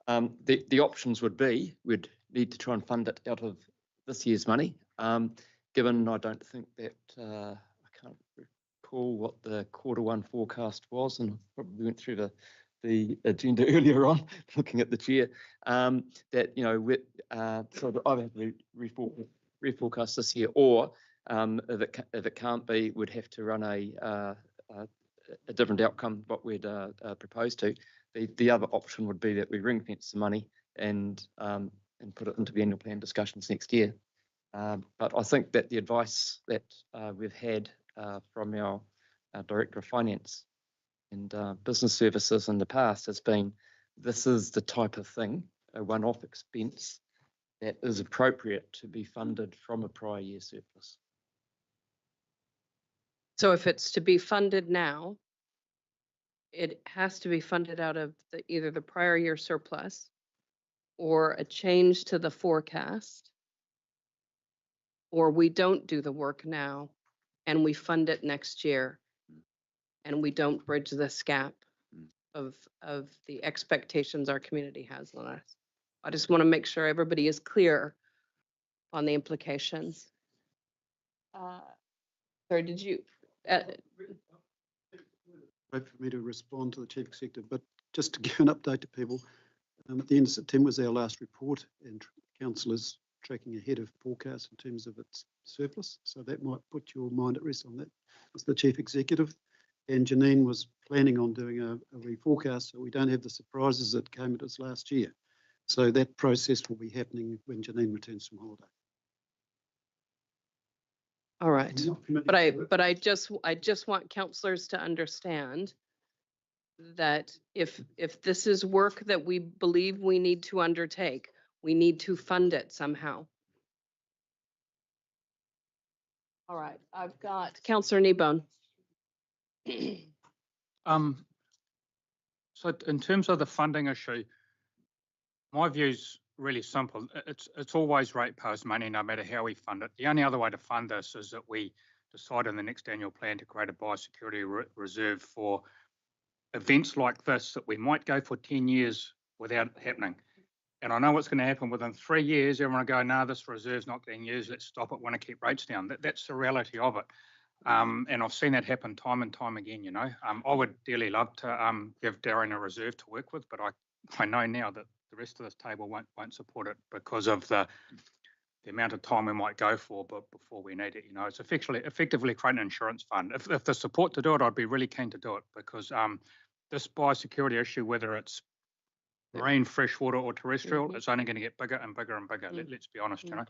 The options would be, we'd need to try and fund it out of this year's money. Given I don't think that, I can't recall what the Q1 forecast was, and I probably went through the agenda earlier on, looking at the chair, that, you know, so I've had to reforecast this year, or if it can't be, we'd have to run a different outcome, what we'd propose to. The other option would be that we ring fence the money and put it into the annual plan discussions next year. But I think that the advice that we've had from our Director of Finance and Business Services in the past has been, this is the type of thing, a one-off expense, that is appropriate to be funded from a prior year surplus. So if it's to be funded now, it has to be funded out of either the prior year surplus or a change to the forecast, or we don't do the work now and we fund it next year and we don't bridge this gap. of the expectations our community has on us. I just want to make sure everybody is clear on the implications. Sorry, did you? Wait for me to respond to the Chief Executive, but just to give an update to people, at the end of September was our last report, and Council is tracking ahead of forecast in terms of its surplus. So that might put your mind at rest on that. As the Chief Executive, and Janine was planning on doing a reforecast, so we don't have the surprises that came at us last year. So that process will be happening when Janine returns from holiday. All right, but I just want councillors to understand that if this is work that we believe we need to undertake, we need to fund it somehow. All right, I've got Councillor Kneebone. So in terms of the funding issue, my view's really simple. It's always ratepayers' money, no matter how we fund it. The only other way to fund this is that we decide in the next annual plan to create a biosecurity reserve for events like this that we might go for 10 years without it happening. And I know what's going to happen within 3 years. Everyone will go, no, this reserve's not getting used. Let's stop it. Want to keep rates down. That's the reality of it. And I've seen that happen time and time again, you know. I would dearly love to give Darren a reserve to work with, but I know now that the rest of this table won't support it because of the amount of time we might go for, but before we need it, you know. It's effectively create an insurance fund. If there's support to do it, I'd be really keen to do it because this biosecurity issue, whether it's marine, freshwater or terrestrial, it's only going to get bigger and bigger and bigger. Let's be honest, you know.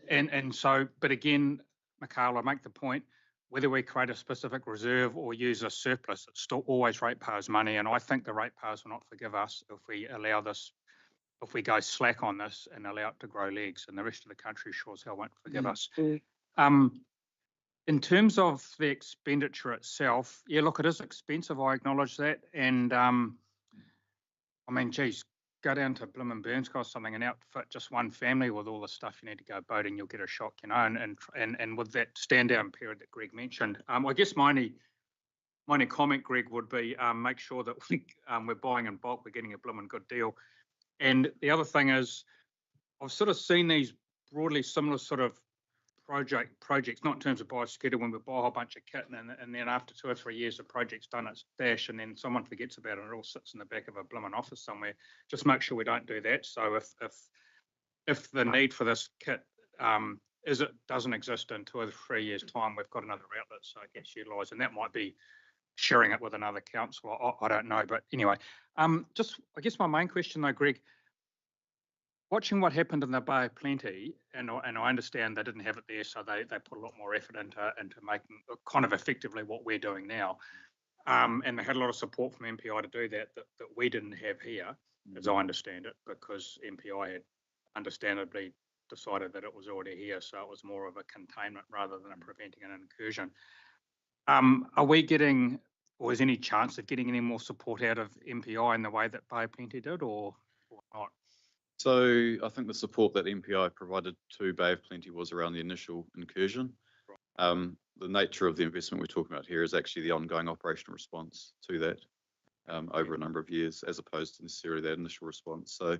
And so, but again, Michaela, I make the point, whether we create a specific reserve or use a surplus, it's still always ratepayers' money. And I think the ratepayers will not forgive us if we allow this, if we go slack on this and allow it to grow legs, and the rest of the country sure as hell won't forgive us. In terms of the expenditure itself, yeah, look, it is expensive. I acknowledge that. And I mean, geez, go down to Blimmin Burns cost something and outfit just one family with all the stuff you need to go boating, you'll get a shock, you know. And with that stand down period that Greg mentioned, I guess my only comment, Greg, would be make sure that we're buying in bulk, we're getting a blimmin' good deal. And the other thing is, I've sort of seen these broadly similar sort of projects, not in terms of biosecurity, when we buy a whole bunch of kit and then after 2 or 3 years the project's done its dash and then someone forgets about it and it all sits in the back of a blimmin' office somewhere. Just make sure we don't do that. So if the need for this kit doesn't exist in 2 or 3 years' time, we've got another outlet so it gets utilised, and that might be sharing it with another council. I don't know, but anyway, just I guess my main question though, Greg, watching what happened in the Bay of Plenty, and I understand they didn't have it there, so they put a lot more effort into making kind of effectively what we're doing now. And they had a lot of support from MPI to do that we didn't have here, as I understand it, because MPI had understandably decided that it was already here, so it was more of a containment rather than a preventing an incursion. Are we getting, or is any chance of getting any more support out of MPI in the way that Bay of Plenty did, or not? So I think the support that MPI provided to Bay of Plenty was around the initial incursion. The nature of the investment we're talking about here is actually the ongoing operational response to that over a number of years, as opposed to necessarily that initial response. So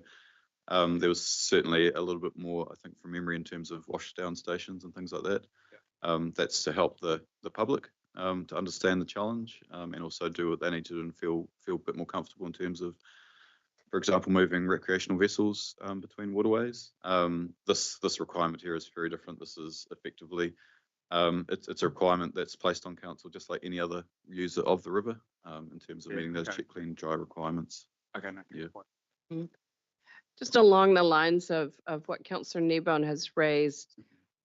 there was certainly a little bit more, I think, from memory in terms of washdown stations and things like that. That's to help the public to understand the challenge and also do what they need to do and feel a bit more comfortable in terms of, for example, moving recreational vessels between waterways. This requirement here is very different. This is effectively, it's a requirement that's placed on council just like any other user of the river in terms of meeting those check, clean, dry requirements. Okay, no, yeah. Just along the lines of what Councillor Kneebone has raised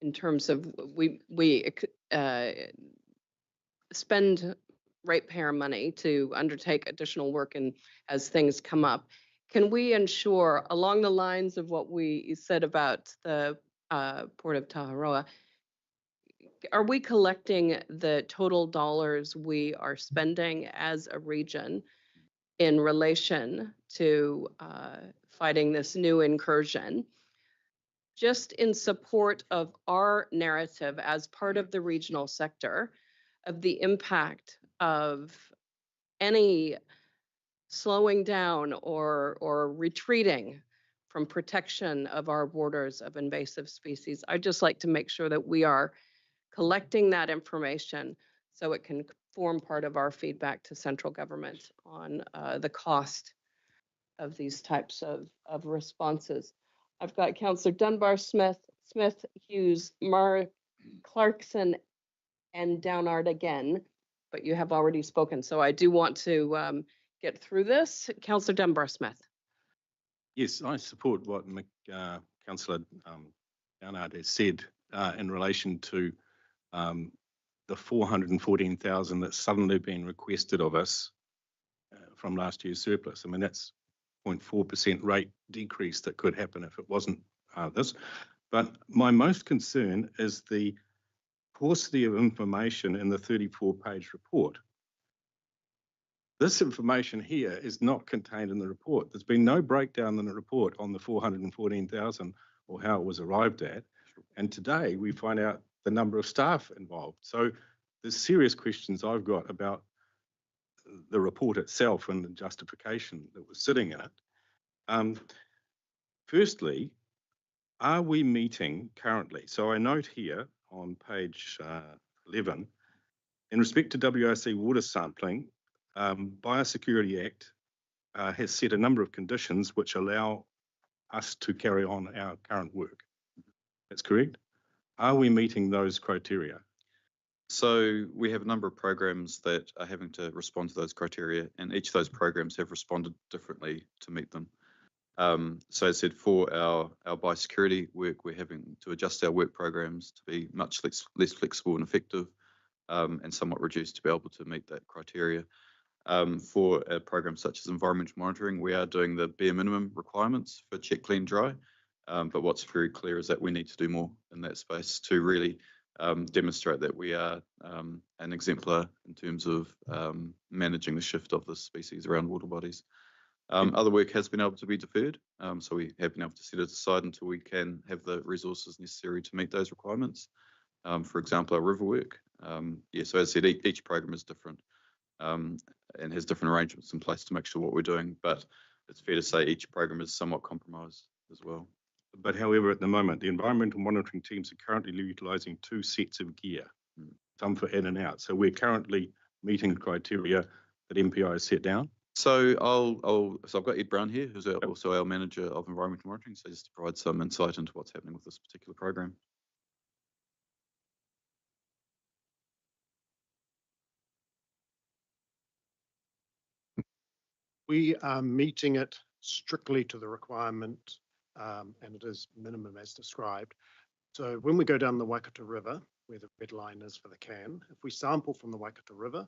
in terms of we spend ratepayer money to undertake additional work and as things come up. Can we ensure, along the lines of what we said about the Port of Taharoa, are we collecting the total dollars we are spending as a region in relation to fighting this new incursion, just in support of our narrative as part of the regional sector of the impact of any slowing down or retreating from protection of our borders of invasive species. I'd just like to make sure that we are collecting that information so it can form part of our feedback to central government on the cost of these types of responses. I've got Councillor Dunbar, Smith, Hughes, Marr, Clarkson, and Downard again, but you have already spoken. So I do want to get through this. Councillor Dunbar Smith. Yes, I support what Councillor Downard has said in relation to the 414,000 that's suddenly been requested of us from last year's surplus. I mean, that's 0.4% rate decrease that could happen if it wasn't this. But my most concern is the paucity of information in the 34-page report. This information here is not contained in the report. There's been no breakdown in the report on the 414,000 or how it was arrived at. And today we find out the number of staff involved. So there's serious questions I've got about the report itself and the justification that was sitting in it. Firstly, are we meeting currently? So I note here on page 11, in respect to WRC water sampling, Biosecurity Act has set a number of conditions which allow us to carry on our current work. That's correct? Are we meeting those criteria? So we have a number of programs that are having to respond to those criteria, and each of those programs have responded differently to meet them. So as I said, for our biosecurity work, we're having to adjust our work programs to be much less flexible and effective, and somewhat reduced to be able to meet that criteria. For a program such as environmental monitoring, we are doing the bare minimum requirements for check, clean, dry. But what's very clear is that we need to do more in that space to really demonstrate that we are an exemplar in terms of managing the shift of the species around water bodies. Other work has been able to be deferred, so we have been able to set it aside until we can have the resources necessary to meet those requirements. For example, our river work. So as I said, each program is different and has different arrangements in place to make sure what we're doing, but it's fair to say each program is somewhat compromised as well. But however, at the moment, the environmental monitoring teams are currently utilising 2 sets of gear, some for in and out. So we're currently meeting the criteria that MPI has set down. So I've got Ed Brown here, who's also our manager of environmental monitoring. So just to provide some insight into what's happening with this particular program. We are meeting it strictly to the requirement, and it is minimum as described. So when we go down the Waikato River, where the red line is for the can, if we sample from the Waikato River,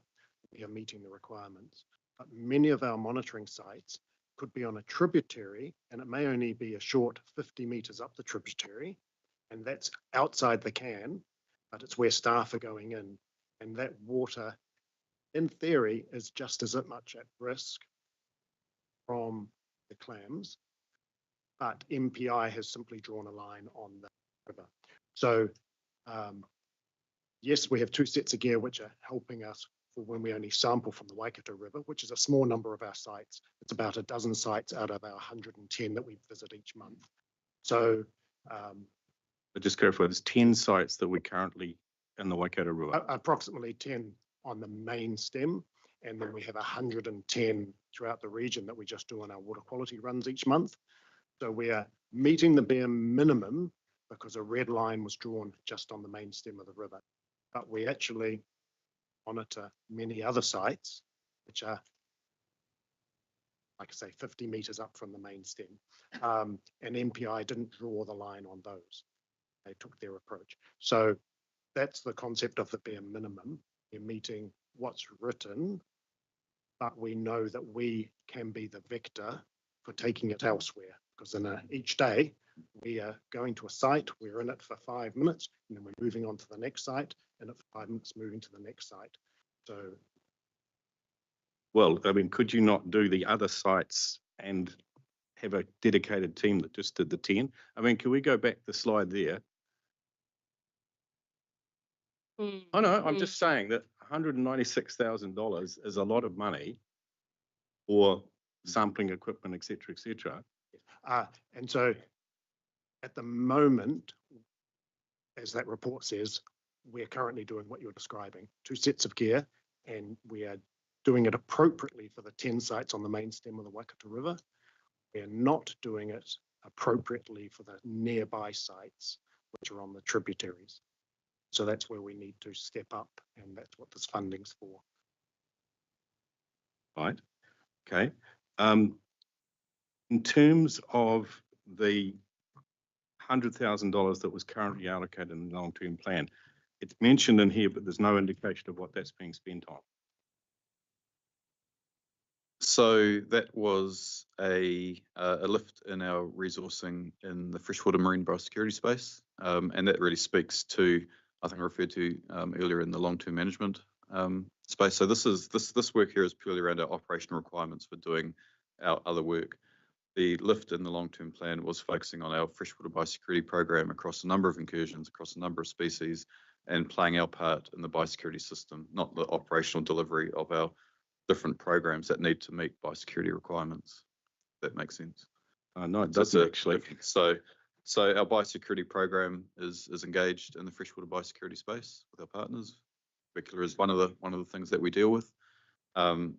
we are meeting the requirements. But many of our monitoring sites could be on a tributary, and it may only be a short 50 metres up the tributary, and that's outside the can, but it's where staff are going in. And that water, in theory, is just as much at risk from the clams, but MPI has simply drawn a line on the river. So yes, we have 2 sets of gear which are helping us for when we only sample from the Waikato River, which is a small number of our sites. It's about a dozen sites out of our 110 that we visit each month. So but just clarify, there's 10 sites that we're currently in the Waikato River. Approximately 10 on the main stem, and then we have 110 throughout the region that we just do on our water quality runs each month. So we are meeting the bare minimum because a red line was drawn just on the main stem of the river. But we actually monitor many other sites, which are, like I say, 50 metres up from the main stem. And MPI didn't draw the line on those. They took their approach. So that's the concept of the bare minimum. We're meeting what's written, but we know that we can be the vector for taking it elsewhere, because in each day we are going to a site, we're in it for 5 minutes, and then we're moving on to the next site, and at 5 minutes moving to the next site. So, well, I mean, could you not do the other sites and have a dedicated team that just did the 10? I mean, can we go back the slide there? I know, I'm just saying that $196,000 is a lot of money for sampling equipment, et cetera, et cetera. And so at the moment, as that report says, we're currently doing what you're describing, 2 sets of gear, and we are doing it appropriately for the 10 sites on the main stem of the Waikato River. We're not doing it appropriately for the nearby sites, which are on the tributaries. So that's where we need to step up, and that's what this funding's for. Right. Okay. In terms of the $100,000 that was currently allocated in the long-term plan, it's mentioned in here, but there's no indication of what that's being spent on. So that was a lift in our resourcing in the freshwater marine biosecurity space, and that really speaks to, I think I referred to earlier in the long-term management space. So this work here is purely around our operational requirements for doing our other work. The lift in the long-term plan was focusing on our freshwater biosecurity program across a number of incursions, across a number of species, and playing our part in the biosecurity system, not the operational delivery of our different programs that need to meet biosecurity requirements. If that makes sense. No, it doesn't actually. So our biosecurity program is engaged in the freshwater biosecurity space with our partners. Specular is one of the things that we deal with.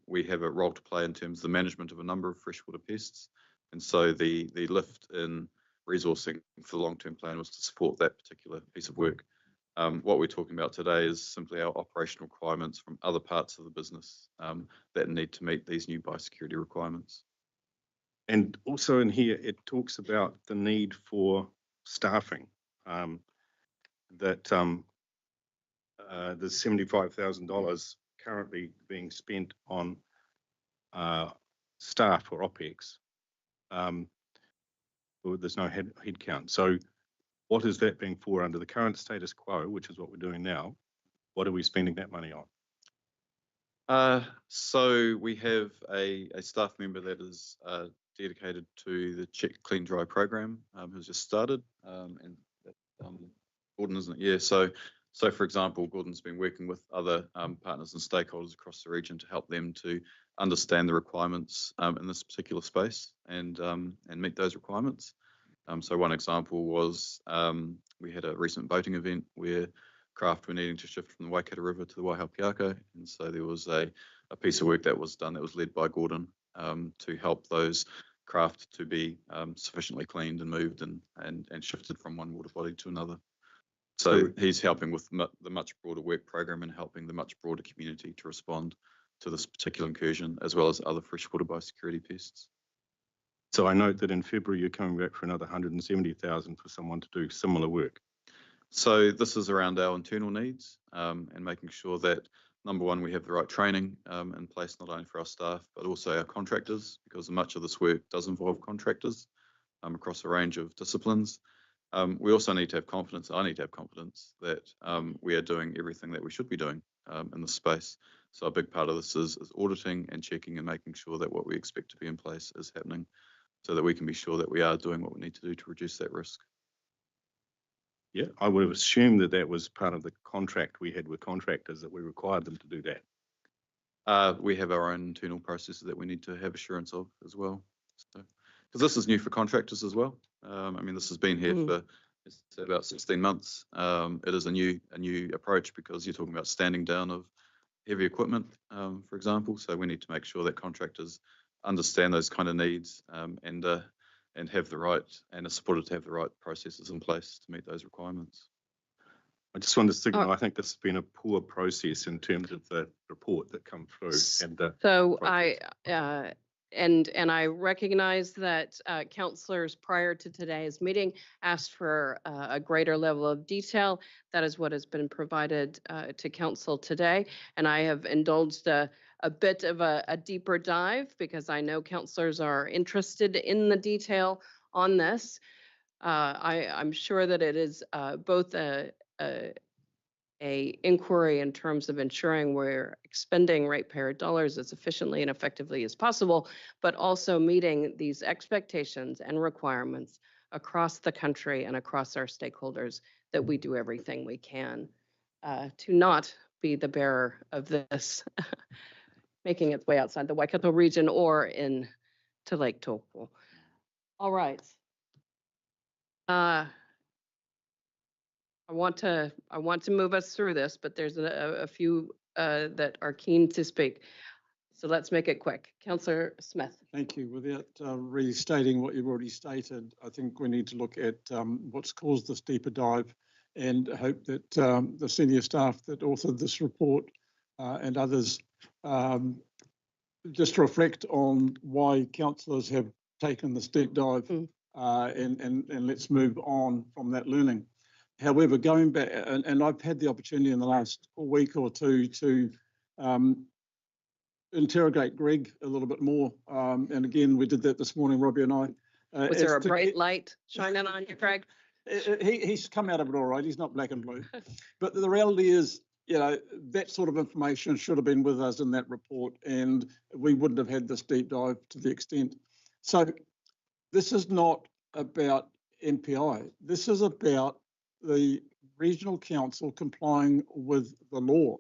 We have a role to play in terms of the management of a number of freshwater pests, and so the lift in resourcing for the long-term plan was to support that particular piece of work. What we're talking about today is simply our operational requirements from other parts of the business that need to meet these new biosecurity requirements. And also in here, it talks about the need for staffing, that there's $75,000 currently being spent on staff or OPEX. There's no head count. So what is that being for under the current status quo, which is what we're doing now? What are we spending that money on? So we have a staff member that is dedicated to the Check, Clean, Dry program, who's just started, and Gordon, isn't it? Yeah. So for example, Gordon's been working with other partners and stakeholders across the region to help them to understand the requirements in this particular space and meet those requirements. So one example was we had a recent boating event where craft were needing to shift from the Waikato River to the Waihapiako, and so there was a piece of work that was done that was led by Gordon to help those craft to be sufficiently cleaned and moved and shifted from one water body to another. So he's helping with the much broader work program and helping the much broader community to respond to this particular incursion, as well as other freshwater biosecurity pests. So I note that in February, you're coming back for another $170,000 for someone to do similar work. So this is around our internal needs and making sure that, number one, we have the right training in place, not only for our staff, but also our contractors, because much of this work does involve contractors across a range of disciplines. We also need to have confidence, I need to have confidence that we are doing everything that we should be doing in this space. So a big part of this is auditing and checking and making sure that what we expect to be in place is happening, so that we can be sure that we are doing what we need to do to reduce that risk. Yeah, I would have assumed that that was part of the contract we had with contractors, that we required them to do that. We have our own internal processes that we need to have assurance of as well. So, because this is new for contractors as well. I mean, this has been here for about 16 months. It is a new approach because you're talking about standing down of heavy equipment, for example. So we need to make sure that contractors understand those kind of needs and have the right and are supported to have the right processes in place to meet those requirements. I just want to signal, I think this has been a poor process in terms of the report that come through. And I recognize that councillors prior to today's meeting asked for a greater level of detail. That is what has been provided to council today. And I have indulged a bit of a deeper dive because I know councillors are interested in the detail on this. I'm sure that it is both a inquiry in terms of ensuring we're expending ratepayer dollars as efficiently and effectively as possible, but also meeting these expectations and requirements across the country and across our stakeholders, that we do everything we can to not be the bearer of this making its way outside the Waikato region or in to Lake Taupo. All right. I want to move us through this, but there's a few that are keen to speak. So let's make it quick. Councillor Smith. Thank you. Without restating what you've already stated, I think we need to look at what's caused this deeper dive and hope that the senior staff that authored this report and others just reflect on why councillors have taken this deep dive and let's move on from that learning. However, going back, and I've had the opportunity in the last week or two to interrogate Greg a little bit more. And again, we did that this morning, Robbie and I. Was there a bright light shining on you, Greg? He's come out of it all right. He's not black and blue. But the reality is, you know, that sort of information should have been with us in that report, and we wouldn't have had this deep dive to the extent. So this is not about MPI. This is about the regional council complying with the law.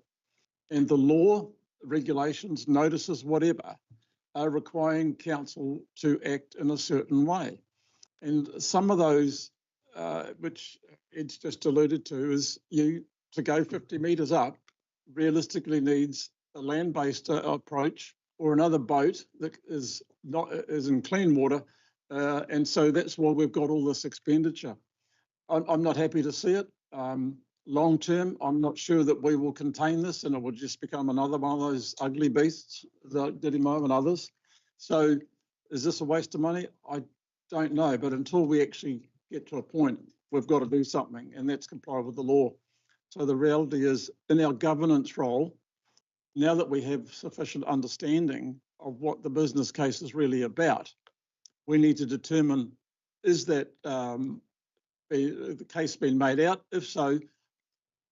And the law, regulations, notices, whatever, are requiring council to act in a certain way. And some of those, which Ed's just alluded to, is to go 50 metres up realistically needs a land-based approach or another boat that is in clean water. And so that's why we've got all this expenditure. I'm not happy to see it. Long term, I'm not sure that we will contain this and it will just become another one of those ugly beasts, the Dirimo and others. So is this a waste of money? I don't know, but until we actually get to a point, we've got to do something, and that's comply with the law. So the reality is, in our governance role, now that we have sufficient understanding of what the business case is really about, we need to determine, is that the case been made out? If so,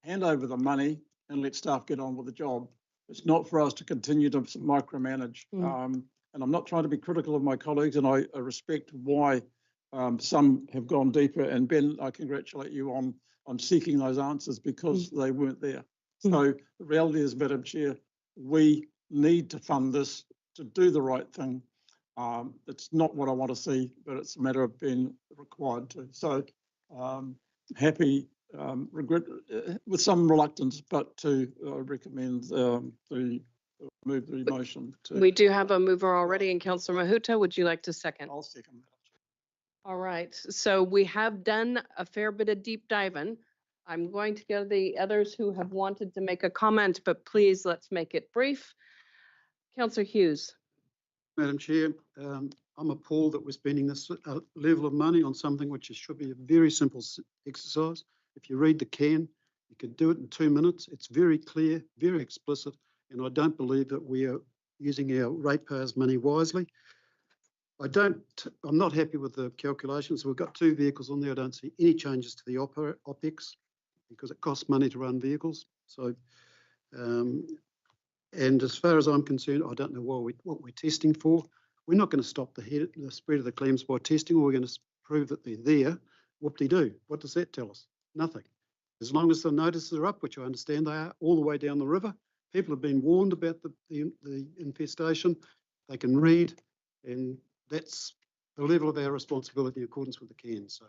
hand over the money and let staff get on with the job. It's not for us to continue to micromanage. And I'm not trying to be critical of my colleagues, and I respect why some have gone deeper. And Ben, I congratulate you on seeking those answers because they weren't there. So the reality is, Madam Chair, we need to fund this to do the right thing. It's not what I want to see, but it's a matter of being required to. So happy, regret, with some reluctance, but to recommend the move the motion. We do have a mover already in Councillor Mahuta. Would you like to second? I'll second that. All right, so we have done a fair bit of deep diving. I'm going to go to the others who have wanted to make a comment, but please let's make it brief. Councillor Hughes. Madam Chair, I'm appalled that we're spending this level of money on something which should be a very simple exercise. If you read the can, you can do it in 2 minutes. It's very clear, very explicit, and I don't believe that we are using our ratepayers' money wisely. I'm not happy with the calculations. We've got 2 vehicles on there. I don't see any changes to the OPEX because it costs money to run vehicles. So, and as far as I'm concerned, I don't know what we're testing for. We're not going to stop the spread of the clams by testing, or we're going to prove that they're there. Whoop-de-doo. What does that tell us? Nothing. As long as the notices are up, which I understand they are, all the way down the river, people have been warned about the infestation. They can read, and that's the level of our responsibility in accordance with the CAN. So,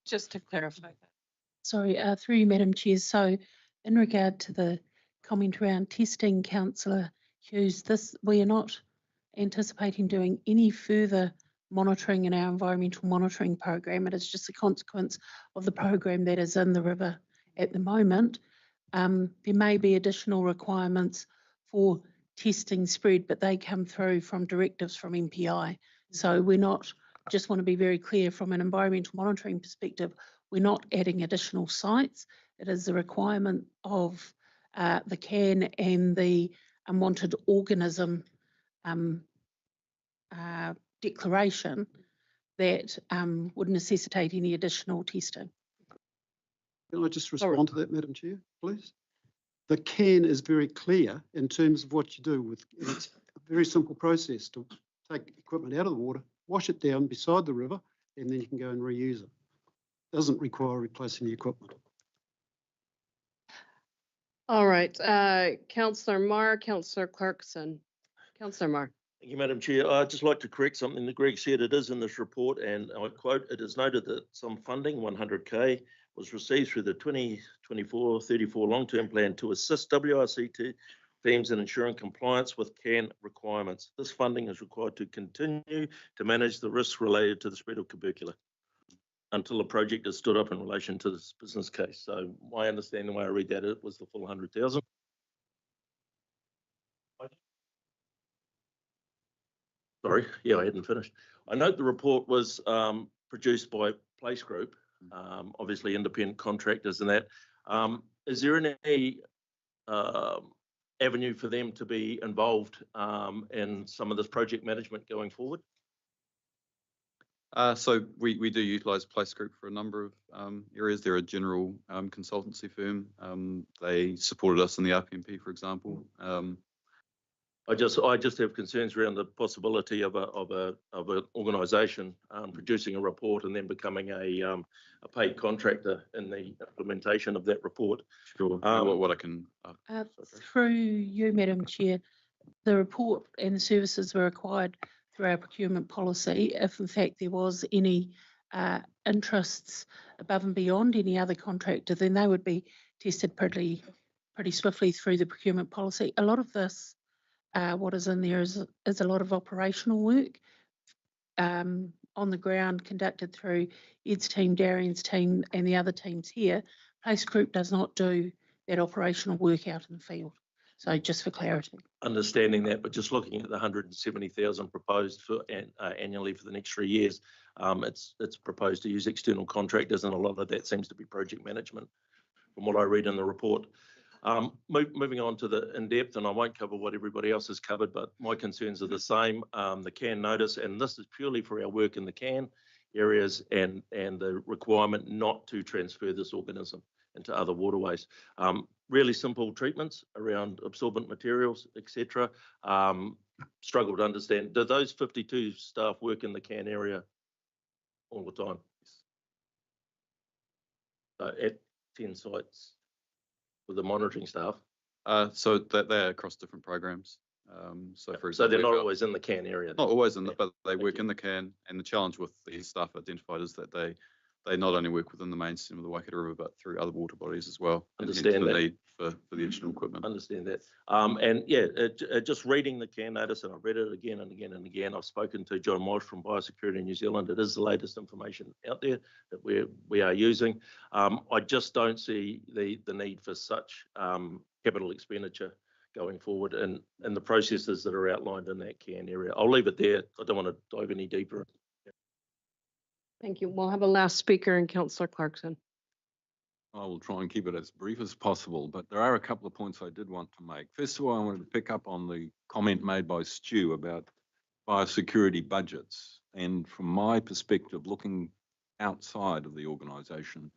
just to clarify that. Sorry, through you, Madam Chair. So in regard to the comment around testing, Councillor Hughes, we are not anticipating doing any further monitoring in our environmental monitoring program. It is just a consequence of the program that is in the river at the moment. There may be additional requirements for testing spread, but they come through from directives from MPI. So we're not, just want to be very clear from an environmental monitoring perspective, we're not adding additional sites. It is the requirement of the CAN and the unwanted organism declaration that would necessitate any additional testing. can I just respond to that, Madam Chair, please? The CAN is very clear in terms of what you do with, it's a very simple process to take equipment out of the water, wash it down beside the river, and then you can go and reuse it. Doesn't require replacing the equipment. All right, Councillor Marr, Councillor Clarkson. Councillor Marr. Thank you, Madam Chair. I'd just like to correct something that Greg said. It is in this report, and I quote, "It is noted that some funding, 100K, was received through the 2024-34 long-term plan to assist WRC teams in ensuring compliance with CAN requirements. This funding is required to continue to manage the risks related to the spread of tuberculosis until the project is stood up in relation to this business case." So my understanding, the way I read that, it was the full 100,000. Sorry, yeah, I hadn't finished. I note the report was produced by Place Group, obviously independent contractors and that. Is there any avenue for them to be involved in some of this project management going forward? So we do utilise Place Group for a number of areas. They're a general consultancy firm. They supported us in the RPMP, for example. I just have concerns around the possibility of an organisation producing a report and then becoming a paid contractor in the implementation of that report. Sure. What I can Through you, Madam Chair, the report and the services were acquired through our procurement policy. If in fact there was any interests above and beyond any other contractor, then they would be tested pretty swiftly through the procurement policy. A lot of this, what is in there is a lot of operational work on the ground conducted through Ed's team, Darian's team, and the other teams here. Place Group does not do that operational work out in the field. So just for clarity. Understanding that, but just looking at the 170,000 proposed for annually for the next 3 years, it's proposed to use external contractors, and a lot of that seems to be project management, from what I read in the report. Moving on to the in-depth, and I won't cover what everybody else has covered, but my concerns are the same. The CAN notice, and this is purely for our work in the CAN areas and the requirement not to transfer this organism into other waterways. Really simple treatments around absorbent materials, etc. Struggle to understand. Do those 52 staff work in the CAN area all the time? At 10 sites with the monitoring staff? So they're across different programs. So for example, so they're not always in the CAN area? Not always in the, but they work in the CAN, and the challenge with the staff identified is that they not only work within the main system of the Waikato River, but through other water bodies as well. Understand that. The need for the additional equipment. Understand that. And yeah, just reading the CAN notice, and I've read it again and again and again. I've spoken to John Walsh from Biosecurity New Zealand. It is the latest information out there that we are using. I just don't see the need for such capital expenditure going forward and the processes that are outlined in that CAN area. I'll leave it there. I don't want to dive any deeper. Thank you. We'll have a last speaker in Councillor Clarkson. I will try and keep it as brief as possible, but there are a couple of points I did want to make. First of all, I wanted to pick up on the comment made by Stu about biosecurity budgets. And from my perspective, looking outside of the organisation,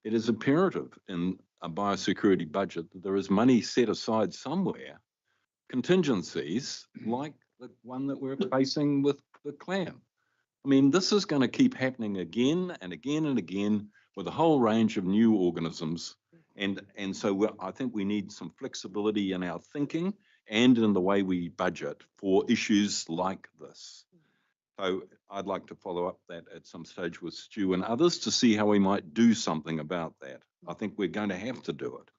it is imperative in a biosecurity budget that there is money set aside somewhere, contingencies like the one that we're facing with the clam. I mean, this is going to keep happening again and again and again with a whole range of new organisms. And so I think we need some flexibility in our thinking and in the way we budget for issues like this. So I'd like to follow up that at some stage with Stu and others to see how we might do something about that. I think we're going to have to do it.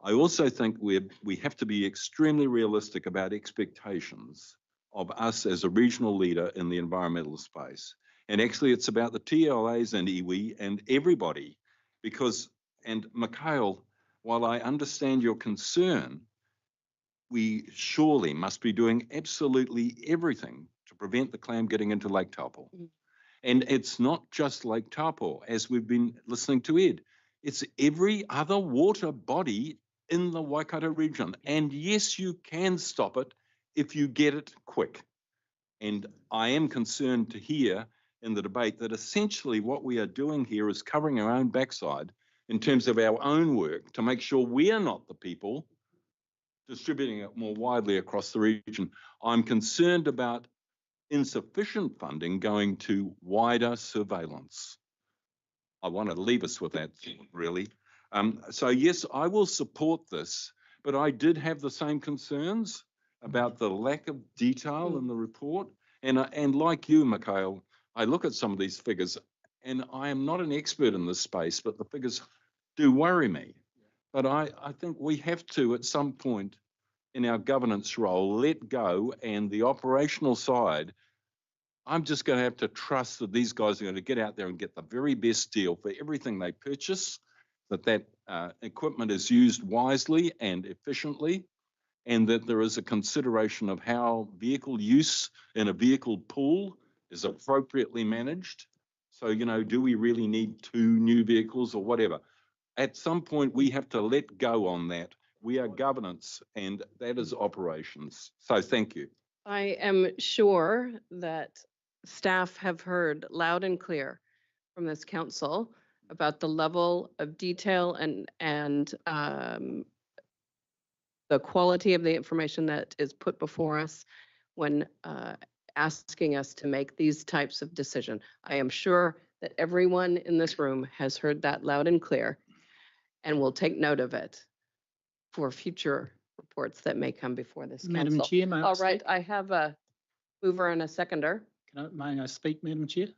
I also think we have to be extremely realistic about expectations of us as a regional leader in the environmental space. And actually it's about the TLAs and iwi and everybody, because, and Mikhail, while I understand your concern, we surely must be doing absolutely everything to prevent the clam getting into Lake Taupo. And it's not just Lake Taupo, as we've been listening to Ed, it's every other water body in the Waikato region. And yes, you can stop it if you get it quick. And I am concerned to hear in the debate that essentially what we are doing here is covering our own backside in terms of our own work to make sure we are not the people distributing it more widely across the region. I'm concerned about insufficient funding going to wider surveillance. I want to leave us with that, really. So yes, I will support this, but I did have the same concerns about the lack of detail in the report. And like you, Mikhail, I look at some of these figures, and I am not an expert in this space, but the figures do worry me. But I think we have to, at some point in our governance role, let go, and the operational side, I'm just going to have to trust that these guys are going to get out there and get the very best deal for everything they purchase, that equipment is used wisely and efficiently, and that there is a consideration of how vehicle use in a vehicle pool is appropriately managed. So, do we really need 2 new vehicles or whatever? At some point, we have to let go on that. We are governance, and that is operations. So thank you. I am sure that staff have heard loud and clear from this council about the level of detail and the quality of the information that is put before us when asking us to make these types of decisions. I am sure that everyone in this room has heard that loud and clear and will take note of it for future reports that may come before this council. Madam Chair, may I All right, speak? I have a mover and a seconder. May I speak, Madam Chair?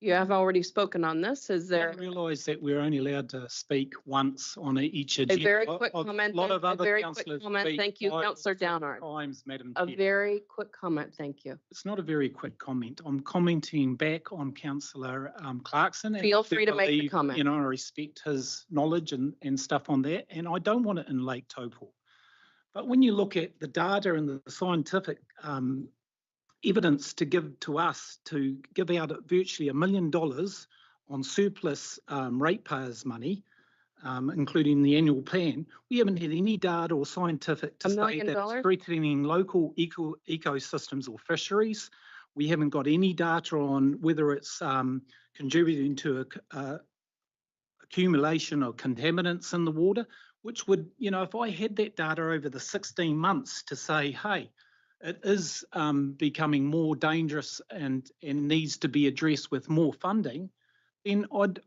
You have already spoken on this. Is I there didn't realise that we're only allowed to speak once on each a agenda. very quick comment? A lot of A other very quick councillors comment. speak Thank you, 5 or Councillor 6 Downard. times, Madam A Chair. very quick comment. Thank you. It's not a very quick comment. I'm commenting back on Councillor Clarkson. And Feel I do free to make the believe, comment. I respect his knowledge and stuff on that, and I don't want it in Lake Taupo. But when you look at the data and the scientific evidence to give to us to give out virtually $1 million on surplus ratepayers' money, including the annual plan, we haven't had any data or scientific to $1 say million? that it's threatening local ecosystems or fisheries. We haven't got any data on whether it's contributing to accumulation of contaminants in the water, which would, if I had that data over the 16 months to say, hey, it is becoming more dangerous and needs to be addressed with more funding, then I'd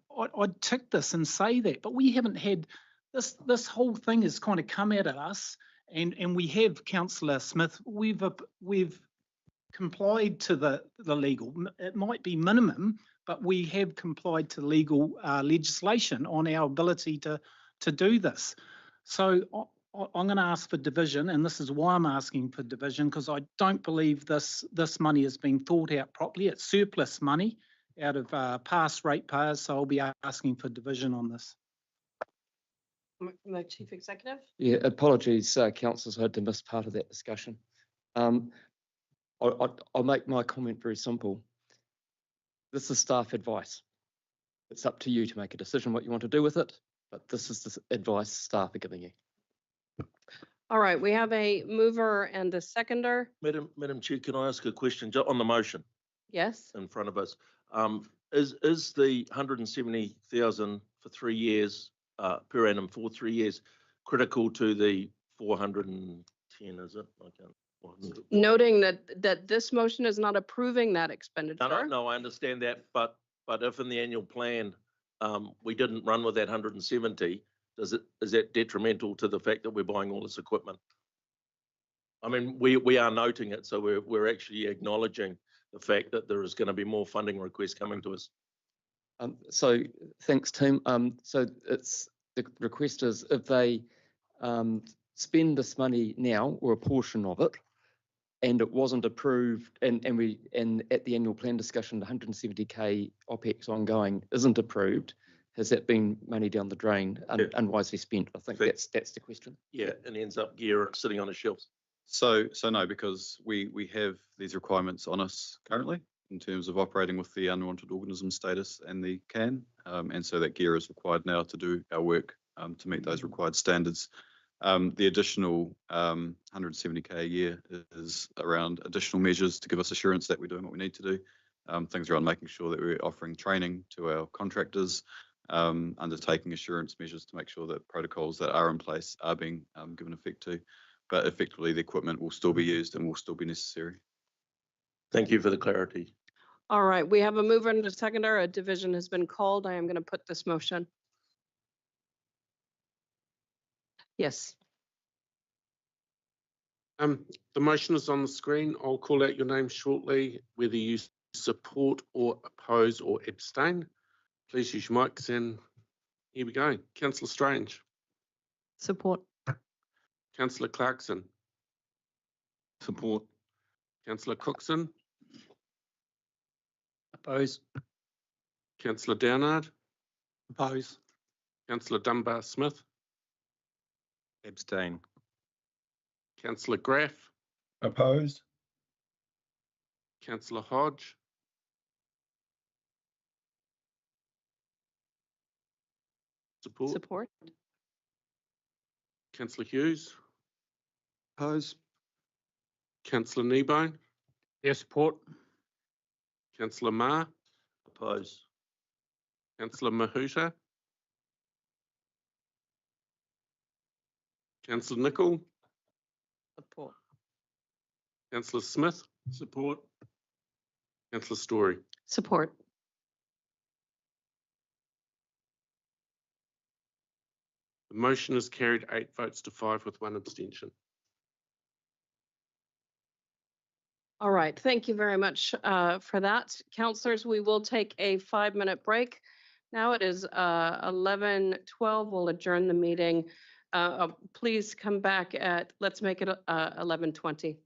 tick this and say that. But we haven't had this whole thing has kind of come out at us, and we have, Councillor Smith, we've complied to the legal. It might be minimum, but we have complied to legal legislation on our ability to do this. So I'm going to ask for division, and this is why I'm asking for division, because I don't believe this money is being thought out properly. It's surplus money out of past ratepayers, so I'll be asking for division on this. The Chief Executive? Yeah, apologies, councillors, I had to miss part of that discussion. I'll make my comment very simple. This is staff advice. It's up to you to make a decision what you want to do with it, but this is the advice staff are giving you. All right, we have a mover and a seconder. Madam Chair, can I ask a question on the motion Yes. in front of us? Is the 170,000 for 3 years per annum for 3 years critical to the 410? Is it? I can't. Noting that this motion is not approving that expenditure. No, I understand that, but if in the annual plan we didn't run with that 170, is that detrimental to the fact that we're buying all this equipment? I mean, we are noting it, so we're actually acknowledging the fact that there is going to be more funding requests coming to us. So thanks, team. So it's the request is if they spend this money now or a portion of it, and it wasn't approved, and at the annual plan discussion, the 170k OPEX ongoing isn't approved. Has that been money down the drain and unwisely spent? I think that's the question. Yeah, and ends up gear sitting on the shelves. So no, because we have these requirements on us currently in terms of operating with the unwanted organism status and the CAN, and so that gear is required now to do our work to meet those required standards. The additional 170k a year is around additional measures to give us assurance that we're doing what we need to do. Things around making sure that we're offering training to our contractors, undertaking assurance measures to make sure that protocols that are in place are being given effect to. But effectively, the equipment will still be used and will still be necessary. Thank you for the clarity. All right, we have a mover and a seconder. A division has been called. I am going to put this motion. Yes. The motion is on the screen. I'll call out your name shortly, whether you support or oppose or abstain. Please use your mics and here we go. Councillor Strange. Support. Councillor Clarkson. Support. Councillor Cookson. Oppose. Councillor Downard. Oppose. Councillor Dunbar Smith. Abstain. Councillor Graff. Oppose. Councillor Hodge. Support. Support. Councillor Hughes. Oppose. Councillor Kneebone. Yes, support. Councillor Ma. Oppose. Councillor Mahuta. Councillor Nicol. Support. Councillor Smith. Support. Councillor Story. Support. The motion is carried 8 votes to 5 with 1 abstention. All right, thank you very much for that. Councillors, we will take a 5-minute break. Now it is 11:12. We'll adjourn the meeting. Please come back at, let's make it 11:20.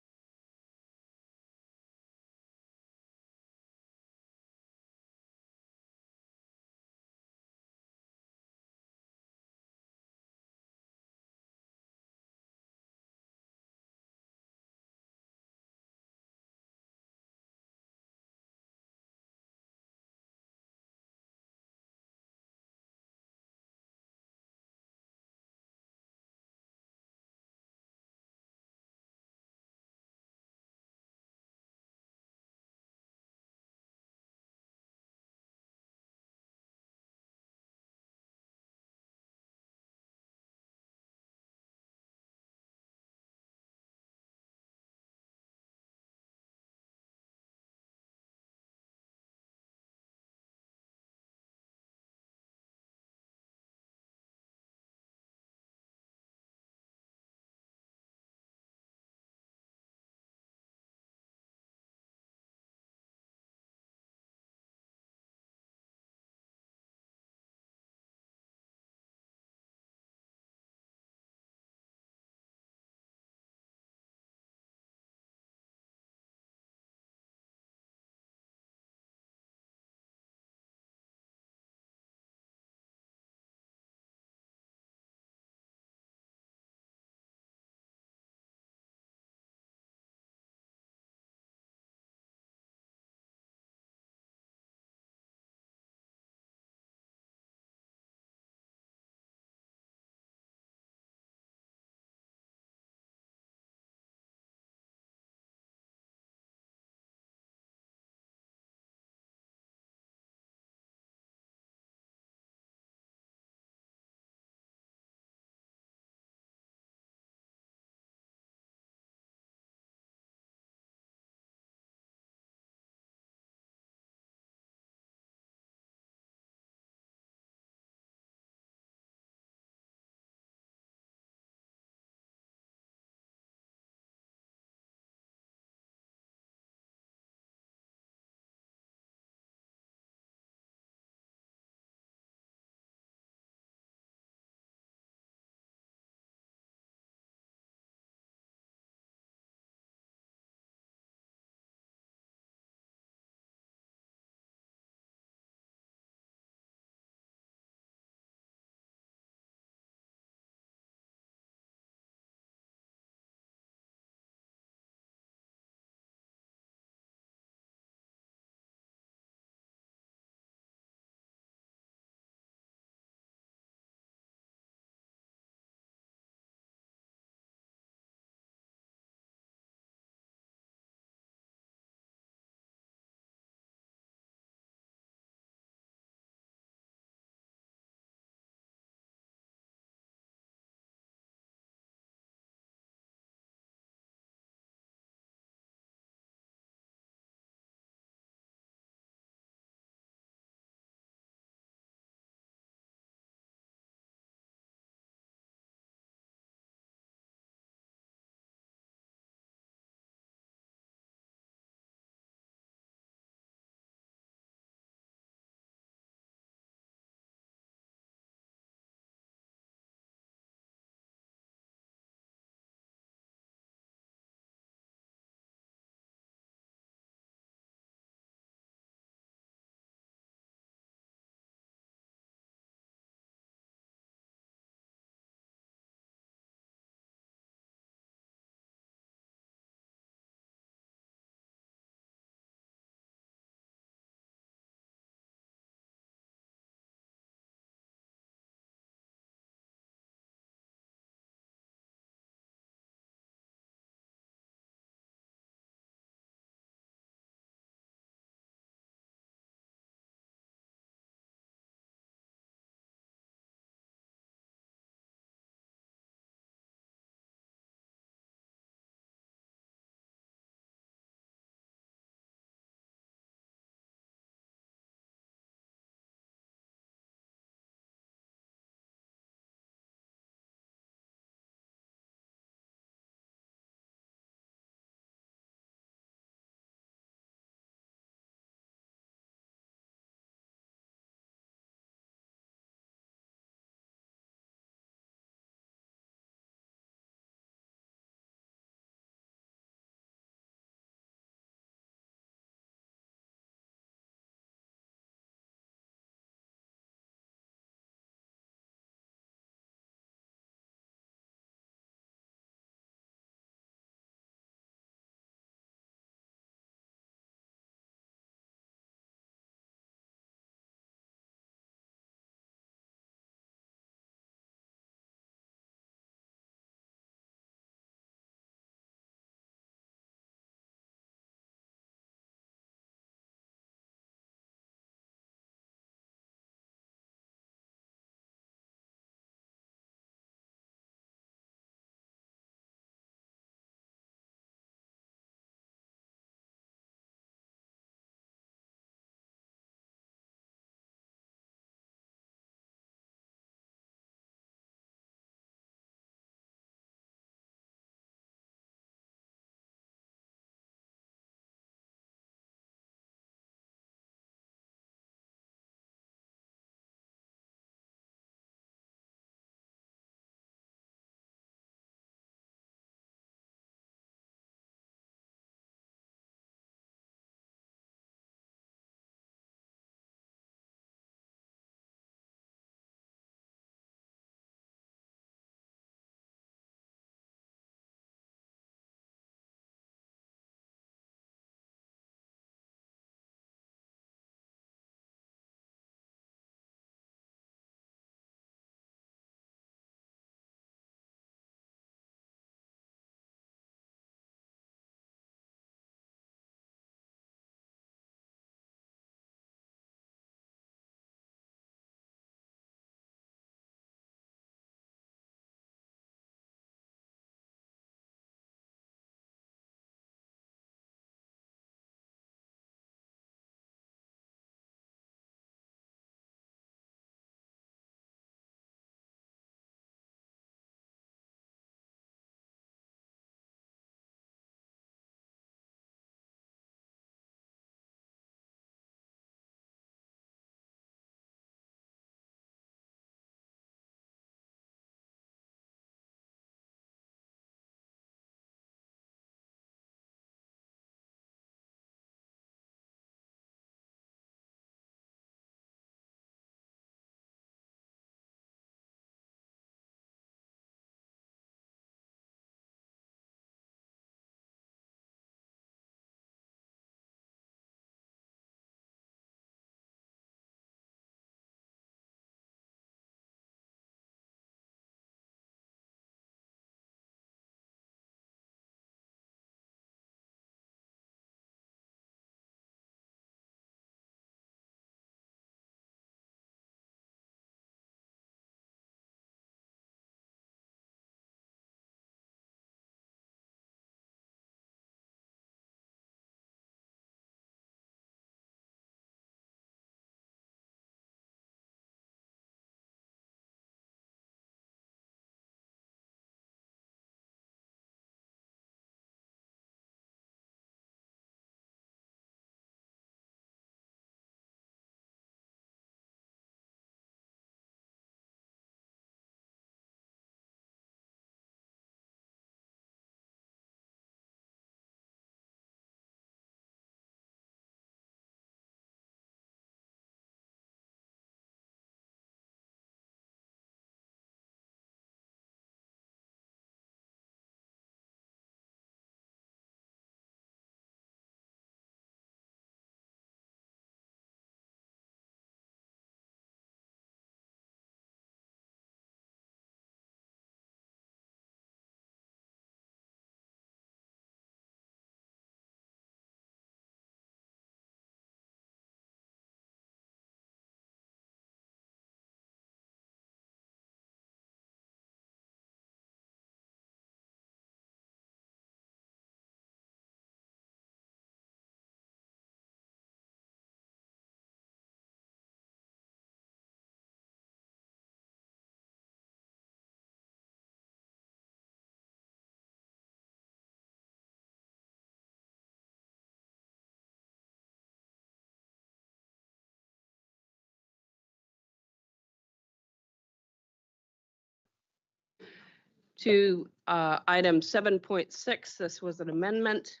to item 7.6. This was an amendment.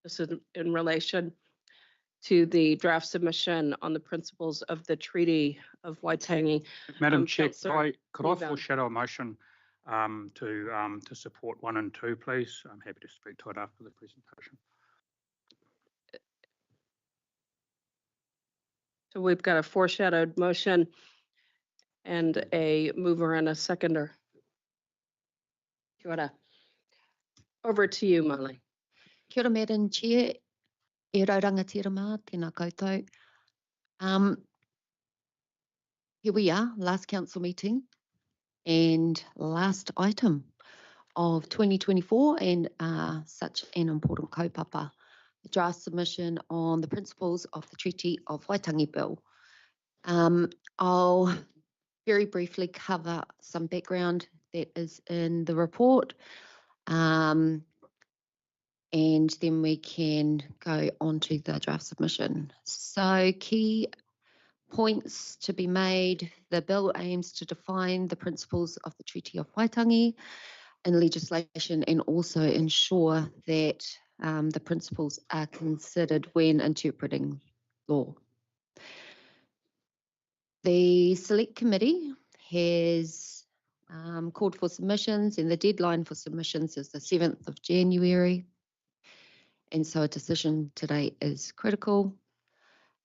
This is in relation to the draft submission on the principles of the Treaty of Waitangi. Madam Chair, Councillor could I Newbound. foreshadow a motion to support 1 and 2, please? I'm happy to speak to it after the presentation. So we've got a foreshadowed motion and a mover and a seconder. Kia ora. Over to you, Molly. Kia ora, Madam Chair. E rauranga tirama, tēnā koutou. Here we are, last council meeting and last item of 2024 and such an important kaupapa, the draft submission on the principles of the Treaty of Waitangi Bill. I'll very briefly cover some background that is in the report, and then we can go on to the draft submission. So key points to be made: the bill aims to define the principles of the Treaty of Waitangi in legislation and also ensure that the principles are considered when interpreting law. The Select Committee has called for submissions, and the deadline for submissions is the 7th of January. And so a decision today is critical.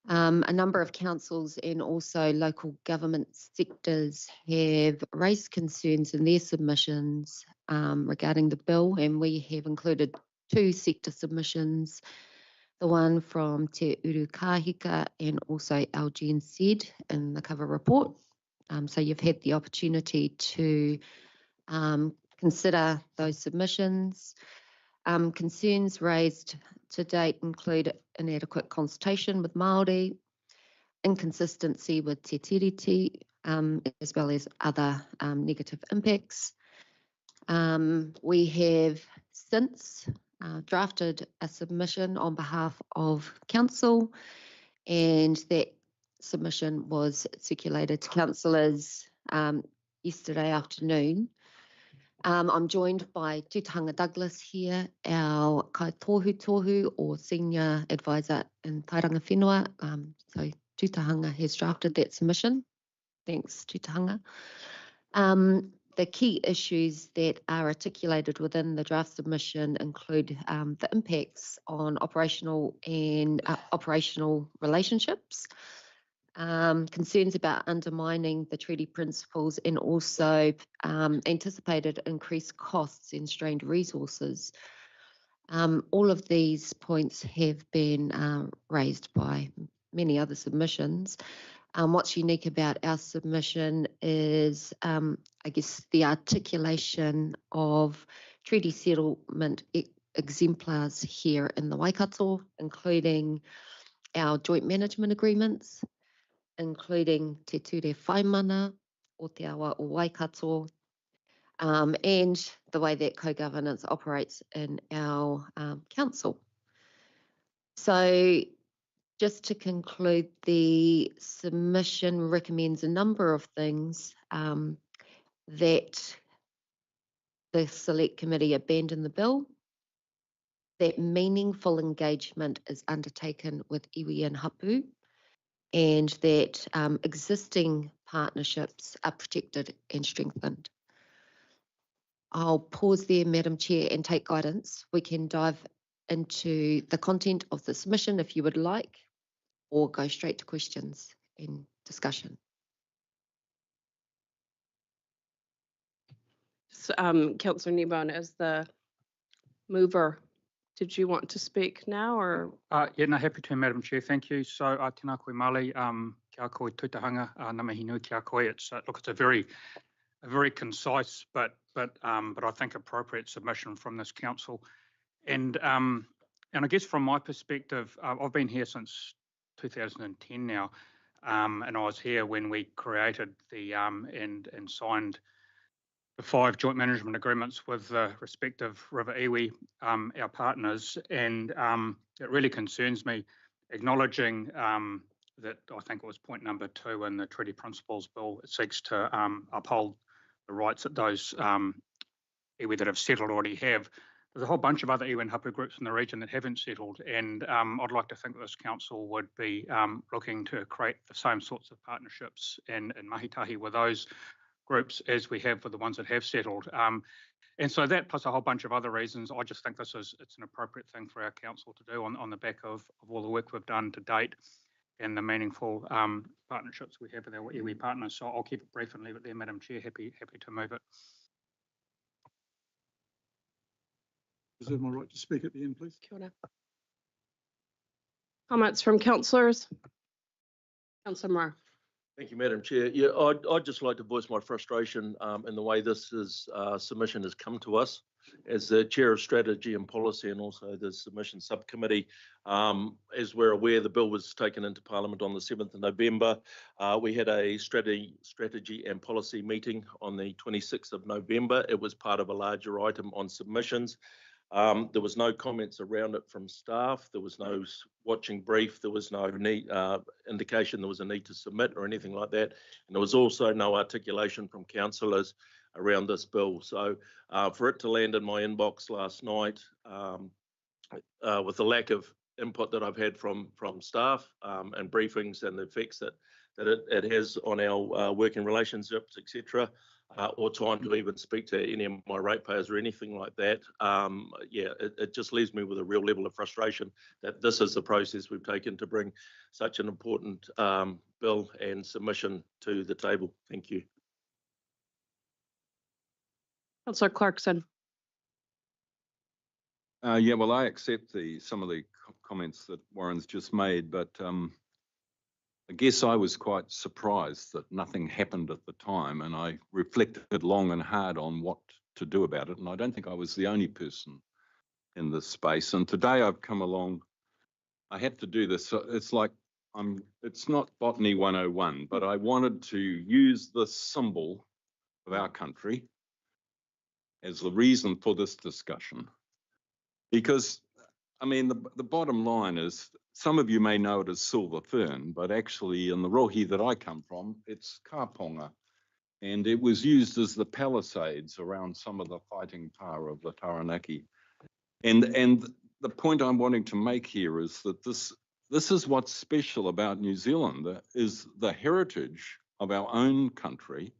A number of councils and also local government sectors have raised concerns in their submissions regarding the bill, and we have included 2 sector submissions, the one from Te Uru Kahika and also LGNZ in the cover report. So you've had the opportunity to consider those submissions. Concerns raised to date include inadequate consultation with Māori, inconsistency with te tiriti, as well as other negative impacts. We have since drafted a submission on behalf of Council, and that submission was circulated to councillors yesterday afternoon. I'm joined by Tūtahanga Douglas here, our kaitohu or Senior Advisor in Tairanga Whenua. So Tūtahanga has drafted that submission. Thanks, Tūtahanga. The key issues that are articulated within the draft submission include the impacts on operational and operational relationships, concerns about undermining the treaty principles, and also anticipated increased costs and strained resources. All of these points have been raised by many other submissions. What's unique about our submission is, I guess, the articulation of treaty settlement exemplars here in the Waikato, including our joint management agreements, including Te Ture Whaimana o Te Awa o Waikato, and the way that co-governance operates in our council. So just to conclude, the submission recommends a number of things: that the Select Committee abandon the bill, that meaningful engagement is undertaken with iwi and hapu, and that existing partnerships are protected and strengthened. I'll pause there, Madam Chair, and take guidance. We can dive into the content of the submission if you would like, or go straight to questions and discussion. Councillor Newbound, as the mover, did you want to speak now, or? Yeah, no, happy to, Madam Chair. Thank you. So, tēnā koe Māli, kia koe tūtahanga, ngā mihi nui kia koe. It's look, it's a very concise but I think appropriate submission from this council, and I guess from my perspective, I've been here since 2010 now, and I was here when we created the and signed the 5 joint management agreements with the respective River Iwi, our partners, and it really concerns me, acknowledging that I think it was point number 2 in the Treaty Principles Bill. It seeks to uphold the rights that those iwi that have settled already have. There's a whole bunch of other iwi and hapu groups in the region that haven't settled, and I'd like to think that this council would be looking to create the same sorts of partnerships and mahitahi with those groups as we have with the ones that have settled. And so that plus a whole bunch of other reasons, I just think it's an appropriate thing for our council to do on the back of all the work we've done to date and the meaningful partnerships we have with our iwi partners. So I'll keep it brief and leave it there, Madam Chair. Happy to move it. Reserve my right to speak at the end, please. Kia ora. Comments from councillors? Councillor Moore. Thank you, Madam Chair. Yeah, I'd just like to voice my frustration in the way this submission has come to us. As the Chair of Strategy and Policy and also the Submission Subcommittee, as we're aware, the bill was taken into Parliament on the 7th of November. We had a strategy and policy meeting on the 26th of November. It was part of a larger item on submissions. There was no comments around it from staff. There was no watching brief. There was no indication there was a need to submit or anything like that. And there was also no articulation from councillors around this bill. So for it to land in my inbox last night, with the lack of input that I've had from staff and briefings and the effects that it has on our working relationships, etc., or time to even speak to any of my ratepayers or anything like that, yeah, it just leaves me with a real level of frustration that this is the process we've taken to bring such an important bill and submission to the table. Thank you. Councillor Clarkson. Yeah, well, I accept some of the comments that Warren's just made, but I guess I was quite surprised that nothing happened at the time, and I reflected long and hard on what to do about it, and I don't think I was the only person in this space. And today I've come along, I had to do this. It's like it's not Botany 101, but I wanted to use this symbol of our country as the reason for this discussion. Because, I mean, the bottom line is, some of you may know it as silver fern, but actually in the rohi that I come from, it's kāponga. And it was used as the palisades around some of the fighting power of the Taranaki. And the point I'm wanting to make here is that this is what's special about New Zealand, is the heritage of our own country,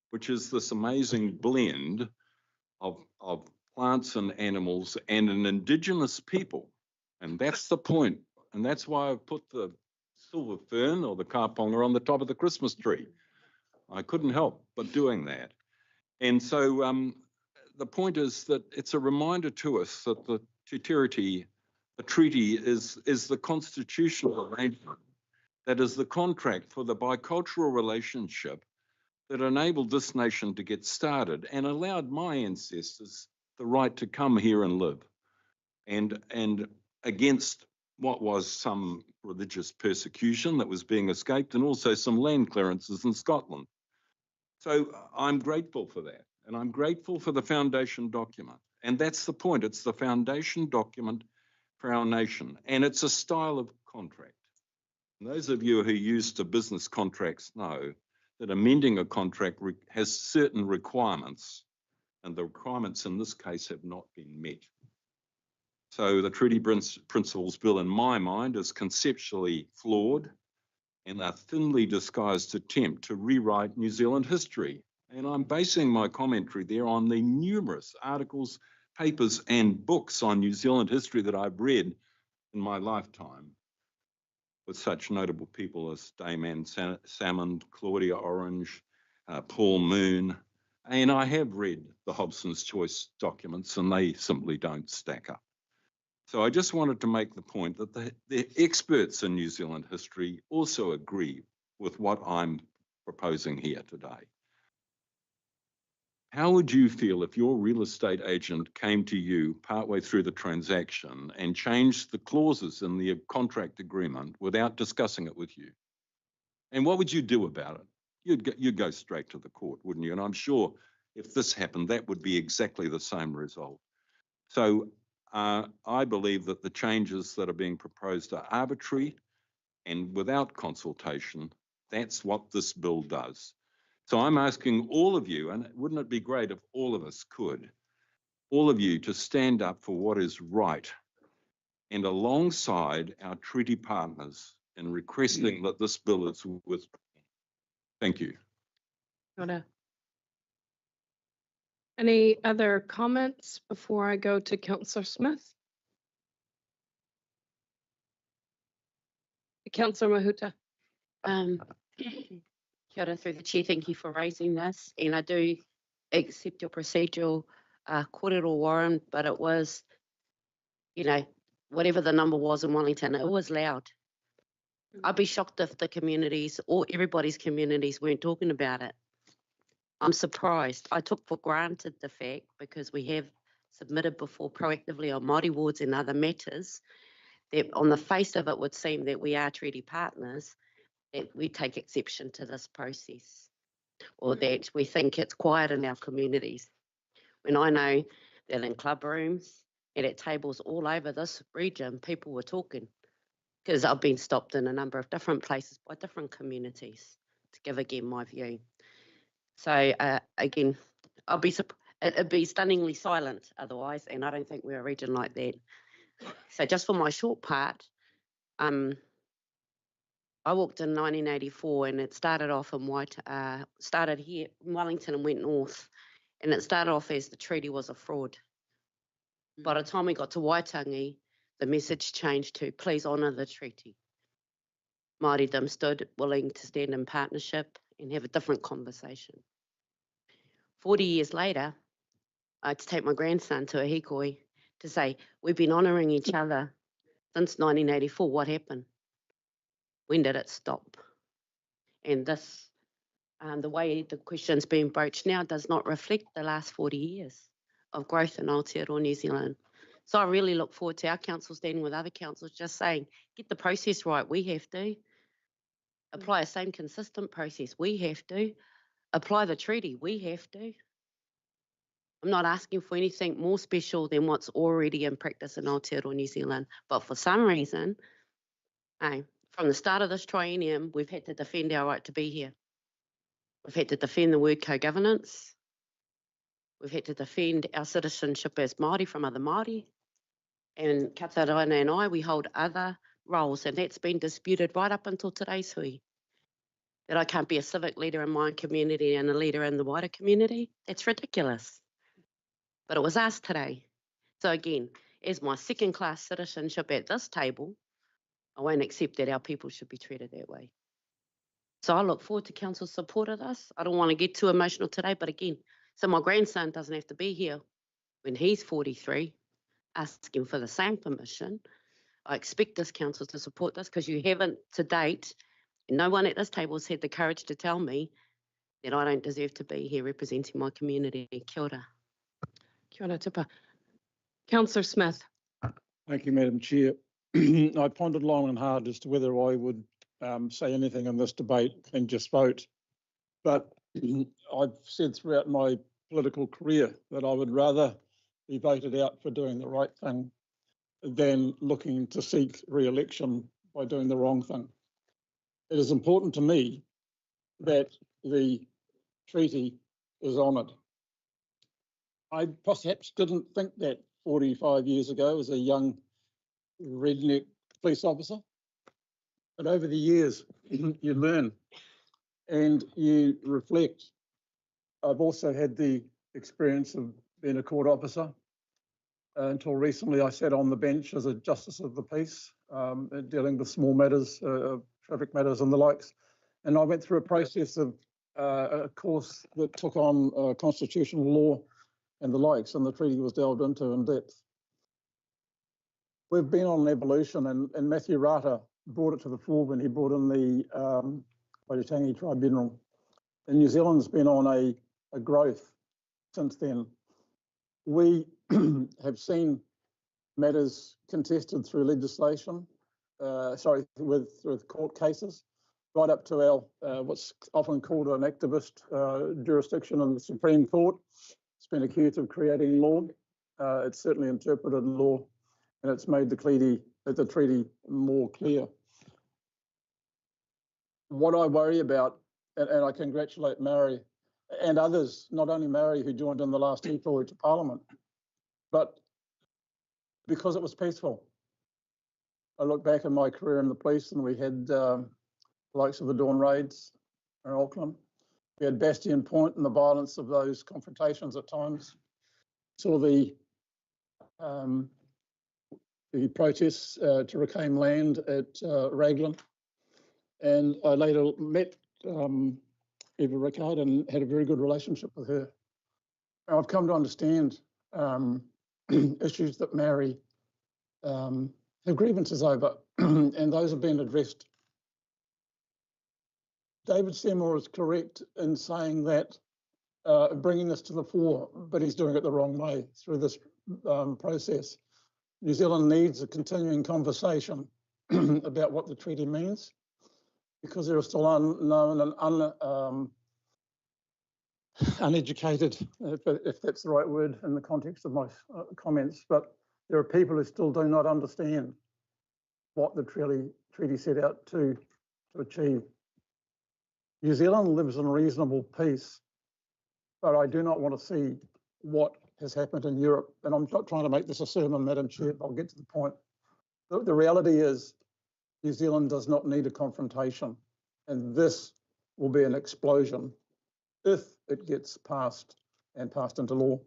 which is this amazing blend of plants and animals and an indigenous people. And that's the point. And that's why I've put the silver fern or the kāponga on the top of the Christmas tree. I couldn't help but doing that. And so the point is that it's a reminder to us that the treaty is the constitutional arrangement that is the contract for the bicultural relationship that enabled this nation to get started and allowed my ancestors the right to come here and live, and against what was some religious persecution that was being escaped, and also some land clearances in Scotland. So I'm grateful for that, and I'm grateful for the foundation document. And that's the point. It's the foundation document for our nation, and it's a style of contract. And those of you who are used to business contracts know that amending a contract has certain requirements, and the requirements in this case have not been met. So the Treaty Principles Bill, in my mind, is conceptually flawed and a thinly disguised attempt to rewrite New Zealand history. And I'm basing my commentary there on the numerous articles, papers, and books on New Zealand history that I've read in my lifetime, with such notable people as Dame Anne Salmond, Claudia Orange, Paul Moon. And I have read the Hobson's Choice documents, and they simply don't stack up. So I just wanted to make the point that the experts in New Zealand history also agree with what I'm proposing here today. How would you feel if your real estate agent came to you partway through the transaction and changed the clauses in the contract agreement without discussing it with you? And what would you do about it? You'd go straight to the court, wouldn't you? And I'm sure if this happened, that would be exactly the same result. So I believe that the changes that are being proposed are arbitrary and without consultation. That's what this bill does. So I'm asking all of you, and wouldn't it be great if all of us could, all of you to stand up for what is right and alongside our treaty partners in requesting that this bill is withdrawn. Thank you. Any other comments before I go to Councillor Smith? Councillor Mahuta. Kia ora through the chair, thank you for raising this, and I do accept your procedural kōrero, Warren, but it was, you know, whatever the number was in Wellington, it was loud. I'd be shocked if the communities or everybody's communities weren't talking about it. I'm surprised. I took for granted the fact, because we have submitted before proactively on Māori wards and other matters, that on the face of it would seem that we are treaty partners, that we take exception to this process, or that we think it's quiet in our communities. When I know that in club rooms and at tables all over this region, people were talking, because I've been stopped in a number of different places by different communities to give again my view. So again, it'd be stunningly silent otherwise, and I don't think we're a region like that. So just for my short part, I walked in 1984, and it started off in started here in Wellington and went north, and it started off as the treaty was a fraud. By the time we got to Waitangi, the message changed to please honour the treaty. Māoridom stood willing to stand in partnership and have a different conversation. 40 years later, I had to take my grandson to a hikoi to say, we've been honouring each other since 1984. What happened? When did it stop? And this, the way the question's being broached now does not reflect the last 40 years of growth in Aotearoa New Zealand. So I really look forward to our council standing with other councils just saying, get the process right, we have to. Apply the same consistent process, we have to. Apply the treaty, we have to. I'm not asking for anything more special than what's already in practice in Aotearoa New Zealand, but for some reason, from the start of this triennium, we've had to defend our right to be here. We've had to defend the word co-governance. We've had to defend our citizenship as Māori from other Māori. And Katarina and I, we hold other roles, and that's been disputed right up until today's hui. That I can't be a civic leader in my community and a leader in the wider community. That's ridiculous. But it was asked today. So again, as my second-class citizenship at this table, I won't accept that our people should be treated that way. So I look forward to council's support of this. I don't want to get too emotional today, but again, so my grandson doesn't have to be here when he's 43, asking for the same permission. I expect this council to support this, because you haven't to date, and no one at this table has had the courage to tell me that I don't deserve to be here representing my community. Kia ora. Kia ora tupa. Councillor Smith. Thank you, Madam Chair. I pondered long and hard as to whether I would say anything in this debate and just vote. But I've said throughout my political career that I would rather be voted out for doing the right thing than looking to seek re-election by doing the wrong thing. It is important to me that the treaty is honoured. I perhaps didn't think that 45 years ago as a young redneck police officer, but over the years you learn and you reflect. I've also had the experience of being a court officer. Until recently, I sat on the bench as a justice of the peace, dealing with small matters, traffic matters and the likes. And I went through a process of a course that took on constitutional law and the likes, and the treaty was delved into in depth. We've been on an evolution, and Matthew Rata brought it to the fore when he brought in the Waitangi Tribunal. And New Zealand's been on a growth since then. We have seen matters contested through legislation, with court cases, right up to our what's often called an activist jurisdiction in the Supreme Court. It's been accused of creating law. It's certainly interpreted law, and it's made the treaty more clear. What I worry about, and I congratulate Maori and others, not only Maori who joined in the last e-tour to Parliament, but because it was peaceful. I look back in my career in the police and we had the likes of the Dawn raids in Auckland. We had Bastion Point and the violence of those confrontations at times. Saw the protests to reclaim land at Raglan. And I later met Eva Rickard and had a very good relationship with her. And I've come to understand issues that Maori have grievances over, and those have been addressed. David Seymour is correct in saying that bringing this to the fore, but he's doing it the wrong way through this process. New Zealand needs a continuing conversation about what the treaty means, because there are still unknown and uneducated, if that's the right word in the context of my comments, but there are people who still do not understand what the treaty set out to achieve. New Zealand lives in reasonable peace, but I do not want to see what has happened in Europe. And I'm not trying to make this a sermon, Madam Chair, but I'll get to the point. The reality is New Zealand does not need a confrontation, and this will be an explosion if it gets passed and passed into law.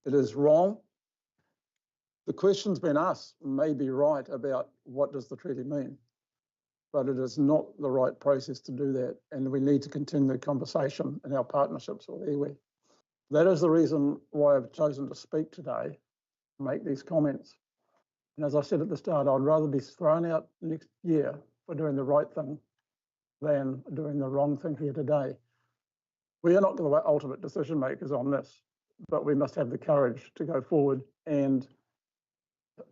It is wrong. The question's been asked may be right about what does the treaty mean, but it is not the right process to do that, and we need to continue the conversation in our partnerships with iwi. That is the reason why I've chosen to speak today, make these comments. And as I said at the start, I'd rather be thrown out next year for doing the right thing than doing the wrong thing here today. We are not the ultimate decision makers on this, but we must have the courage to go forward and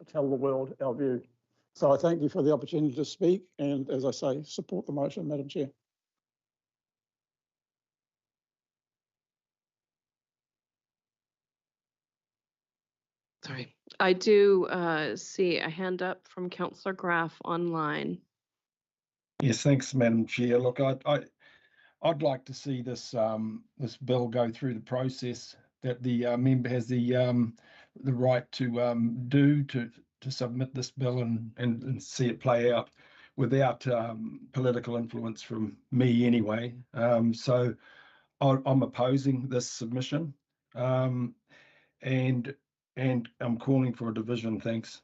tell the world our view. So I thank you for the opportunity to speak, and as I say, support the motion, Madam Chair. Sorry, I do see a hand up from Councillor Graf online. Yes, thanks, Madam Chair. Look, I'd like to see this this bill go through the process that the member has the right to submit this bill and see it play out without political influence from me anyway. So I'm opposing this submission, and I'm calling for a division. Thanks.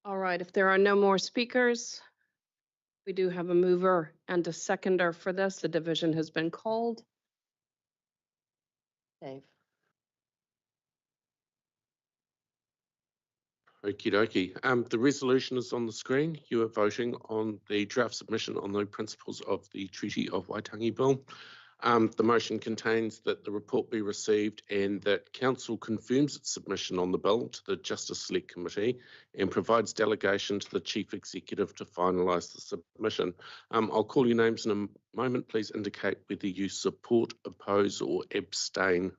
All right, if there are no more speakers, we do have a mover and a seconder for this. The division has been called. Dave. Okie dokie. The resolution is on the screen. You are voting on the draft submission on the principles of the Treaty of Waitangi Bill. The motion contains that the report be received and that Council confirms its submission on the bill to the Justice Select Committee and provides delegation to the Chief Executive to finalise the submission. I'll call your names in a moment. Please indicate whether you support, oppose or abstain.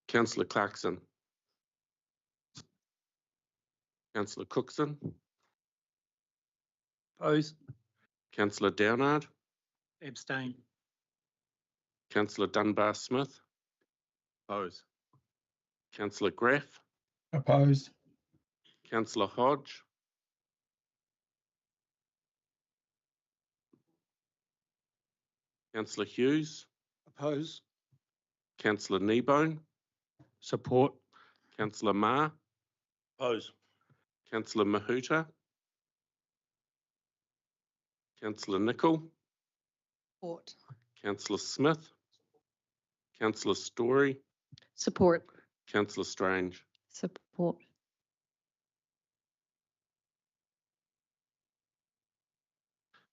Councillor Clarkson. Councillor Cookson. Oppose. Councillor Downard. Abstain. Councillor Dunbar-Smith. Oppose. Councillor Graf. Oppose. Councillor Hodge. Councillor Hughes. Oppose. Councillor Kneebone. Support. Councillor Ma. Oppose. Councillor Mahuta. Councillor Nicol. Support. Councillor Smith. Councillor Story. Support. Councillor Strange. Support.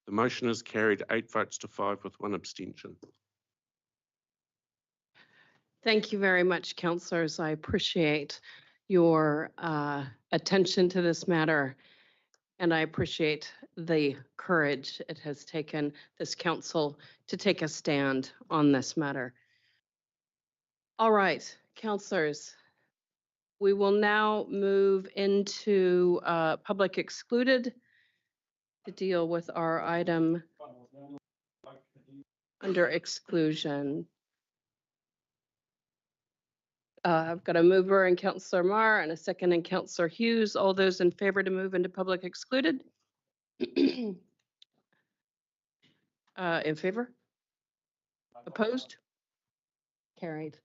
The motion is carried 8 votes to 5 with 1 abstention. Thank you very much, councillors. I appreciate your attention to this matter, and I appreciate the courage it has taken this council to take a stand on this matter. All right, councillors, we will now move into public excluded to deal with our item under exclusion. I've got a mover in Councillor Marr and a second in Councillor Hughes. All those in favor to move into public excluded? In favor? Opposed? Carried.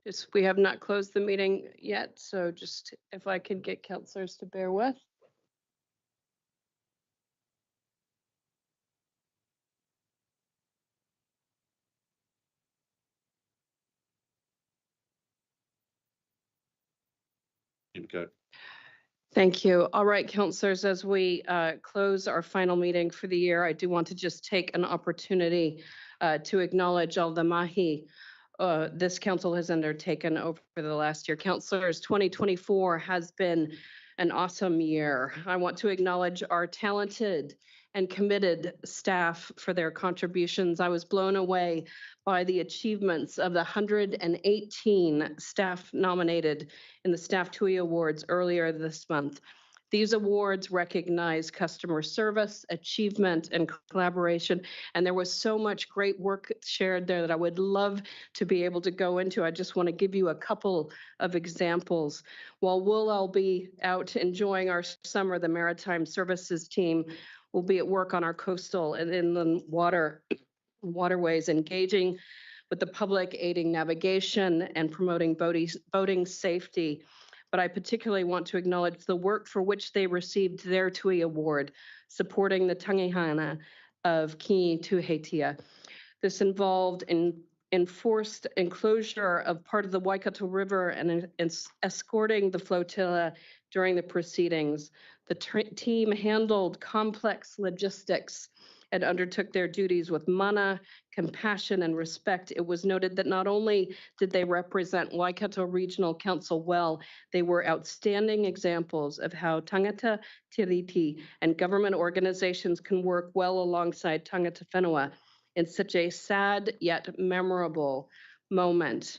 Just, we have not closed the meeting yet, so just if I could get councillors to bear with. Here we go. Thank you. All right, councillors, as we close our final meeting for the year, I do want to just take an opportunity to acknowledge all the mahi this council has undertaken over the last year. Councillors, 2024 has been an awesome year. I want to acknowledge our talented and committed staff for their contributions. I was blown away by the achievements of the 118 staff nominated in the Staff TUI Awards earlier this month. These awards recognize customer service, achievement, and collaboration. And there was so much great work shared there that I would love to be able to go into. I just want to give you a couple of examples. While we'll all be out enjoying our summer, the Maritime Services team will be at work on our coastal and inland waterways, engaging with the public, aiding navigation, and promoting boating safety. But I particularly want to acknowledge the work for which they received their TUI Award, supporting the tangihana of Ki Tuheitia. This involved enforced enclosure of part of the Waikato River and escorting the flotilla during the proceedings. The team handled complex logistics and undertook their duties with mana, compassion, and respect. It was noted that not only did they represent Waikato Regional Council well, they were outstanding examples of how tangata tiriti and government organizations can work well alongside tangata whenua in such a sad yet memorable moment.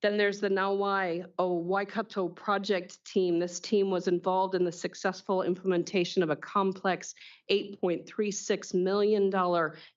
Then there's the Nauai Waikato project team. This team was involved in the successful implementation of a complex $8.36 million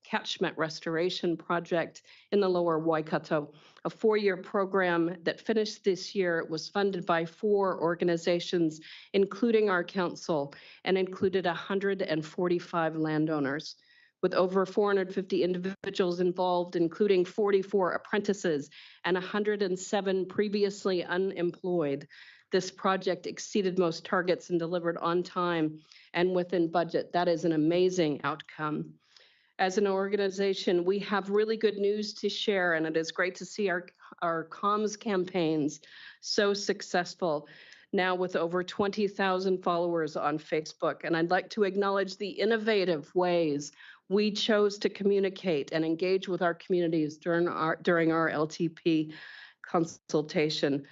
catchment restoration project in the lower Waikato. A 4-year program that finished this year. It was funded by 4 organizations, including our council, and included 145 landowners. With over 450 individuals involved, including 44 apprentices and 107 previously unemployed. This project exceeded most targets and delivered on time and within budget. That is an amazing outcome. As an organization, we have really good news to share, and it is great to see our comms campaigns so successful. Now with over 20,000 followers on Facebook. And I'd like to acknowledge the innovative ways we chose to communicate and engage with our communities during our LTP consultation.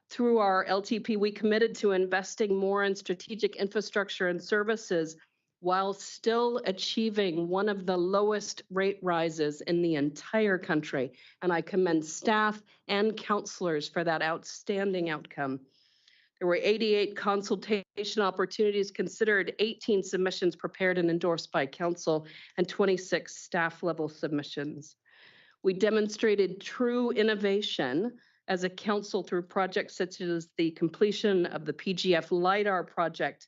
Through our LTP, we committed to investing more in strategic infrastructure and services while still achieving one of the lowest rate rises in the entire country. And I commend staff and councillors for that outstanding outcome. There were 88 consultation opportunities considered, 18 submissions prepared and endorsed by council, and 26 staff level submissions. We demonstrated true innovation as a council through projects such as the completion of the PGF LIDAR project,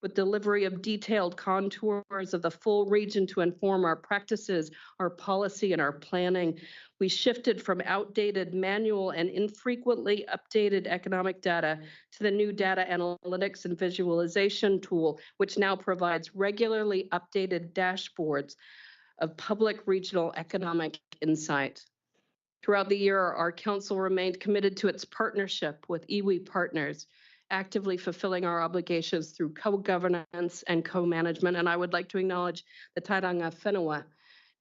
with delivery of detailed contours of the full region to inform our practices, our policy, and our planning. We shifted from outdated manual and infrequently updated economic data to the new data analytics and visualization tool, which now provides regularly updated dashboards of public regional economic insight. Throughout the year, our council remained committed to its partnership with iwi partners, actively fulfilling our obligations through co-governance and co-management. And I would like to acknowledge the Tairanga Whenua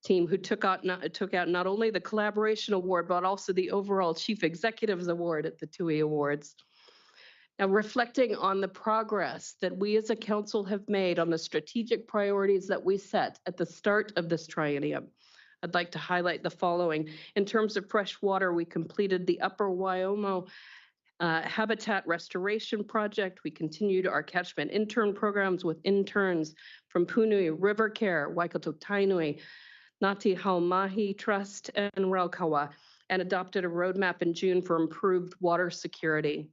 team who took out not only the collaboration award, but also the overall Chief Executives Award at the TUI Awards. Now, reflecting on the progress that we as a council have made on the strategic priorities that we set at the start of this triennium, I'd like to highlight the following. In terms of fresh water, we completed the Upper Waiomo habitat restoration project. We continued our catchment intern programs with interns from Punui River Care, Waikato Tainui, Ngāti Haumahi Trust, and Raukawa, and adopted a roadmap in June for improved water security.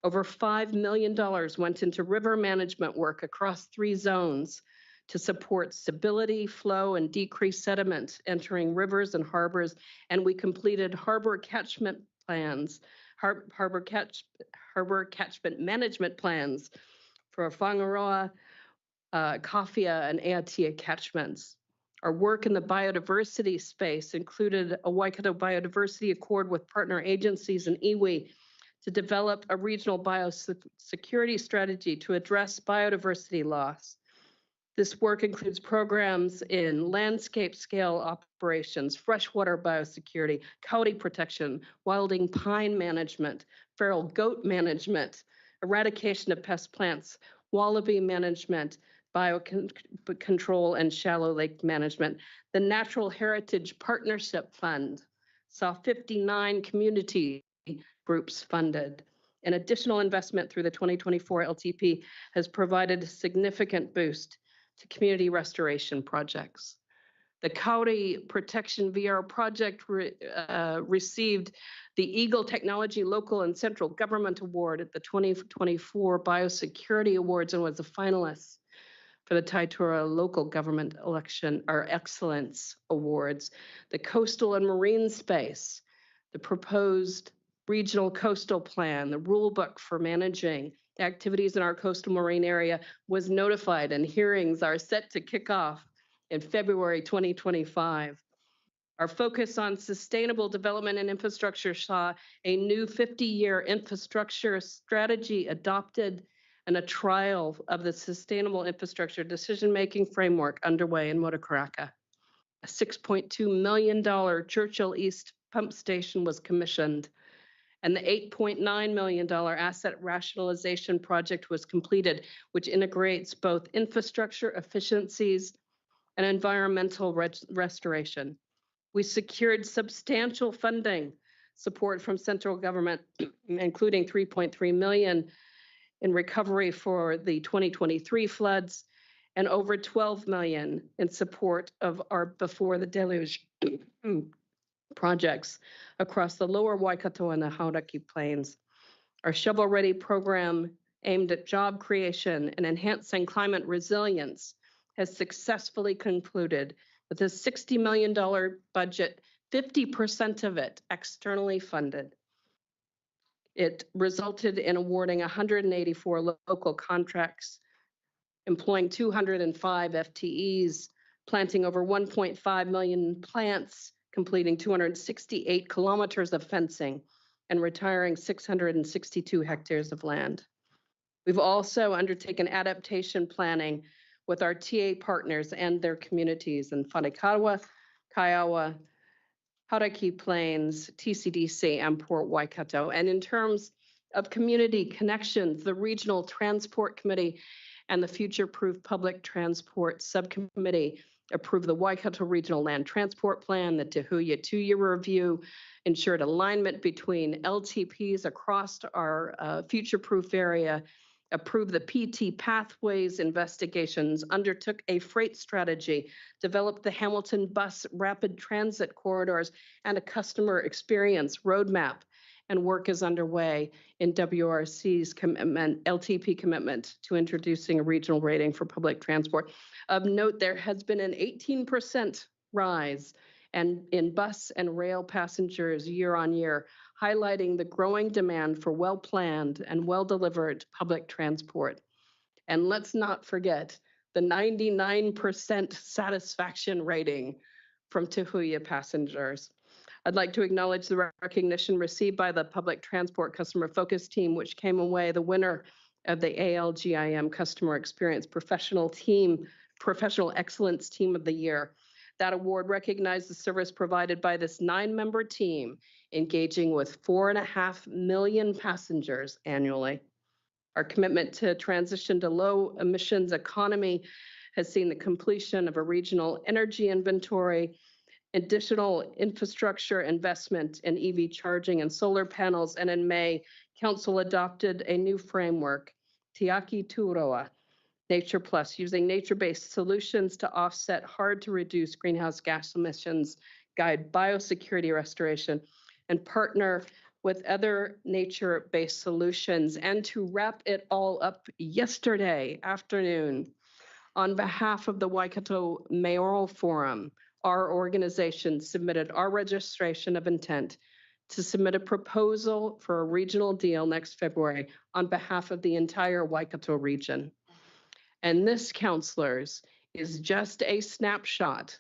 Over $5 million went into river management work across 3 zones to support stability, flow, and decrease sediment entering rivers and harbors. And we completed harbor catchment plans, harbor catchment management plans for Whangaroa, Kawhia, and Aotea catchments. Our work in the biodiversity space included a Waikato Biodiversity Accord with partner agencies and iwi to develop a regional biosecurity strategy to address biodiversity loss. This work includes programs in landscape scale operations, freshwater biosecurity, coyote protection, wilding pine management, feral goat management, eradication of pest plants, wallaby management, biocontrol, and shallow lake management. The Natural Heritage Partnership Fund saw 59 community groups funded. An additional investment through the 2024 LTP has provided a significant boost to community restoration projects. The Coyote Protection VR project received the Eagle Technology Local and Central Government Award at the 2024 Biosecurity Awards and was a finalist for the Taitura Local Government Election or Excellence Awards. The Coastal and Marine Space, the proposed Regional Coastal Plan, the rule book for managing activities in our coastal marine area was notified, and hearings are set to kick off in February 2025. Our focus on sustainable development and infrastructure saw a new 50-year infrastructure strategy adopted and a trial of the sustainable infrastructure decision-making framework underway in Motukaraka. A $6.2 million Churchill East pump station was commissioned, and the $8.9 million asset rationalization project was completed, which integrates both infrastructure efficiencies and environmental restoration. We secured substantial funding support from central government, including $3.3 million in recovery for the 2023 floods and over $12 million in support of our before the deluge projects across the lower Waikato and the Hauraki Plains. Our Shovel Ready program aimed at job creation and enhancing climate resilience has successfully concluded with a $60 million budget, 50% of it externally funded. It resulted in awarding 184 local contracts, employing 205 FTEs, planting over 1.5 million plants, completing 268 kilometers of fencing, and retiring 662 hectares of land. We've also undertaken adaptation planning with our TA partners and their communities in Whanakawa, Kaiawa, Hauraki Plains, TCDC, and Port Waikato. And in terms of community connections, the Regional Transport Committee and the Future Proof Public Transport Subcommittee approved the Waikato Regional Land Transport Plan. The Te Huia 2-year review ensured alignment between LTPs across our future-proof area, approved the PT Pathways investigations, undertook a freight strategy, developed the Hamilton Bus Rapid Transit Corridors, and a customer experience roadmap. And work is underway in WRC's commitment, LTP commitment to introducing a regional rating for public transport. Of note, there has been an 18% rise in bus and rail passengers year on year, highlighting the growing demand for well-planned and well-delivered public transport. And let's not forget the 99% satisfaction rating from Te Huia passengers. I'd like to acknowledge the recognition received by the Public Transport Customer Focus Team, which came away the winner of the ALGIM Customer Experience Professional Excellence Team of the Year. That award recognized the service provided by this 9-member team, engaging with 4.5 million passengers annually. Our commitment to transition to low emissions economy has seen the completion of a regional energy inventory, additional infrastructure investment in EV charging and solar panels, and in May, Council adopted a new framework, Te Aki Tūroa, Nature Plus, using nature-based solutions to offset hard-to-reduce greenhouse gas emissions, guide biosecurity restoration, and partner with other nature-based solutions. And to wrap it all up yesterday afternoon, on behalf of the Waikato Mayoral Forum, our organization submitted our registration of intent to submit a proposal for a regional deal next February on behalf of the entire Waikato region. And this, councillors, is just a snapshot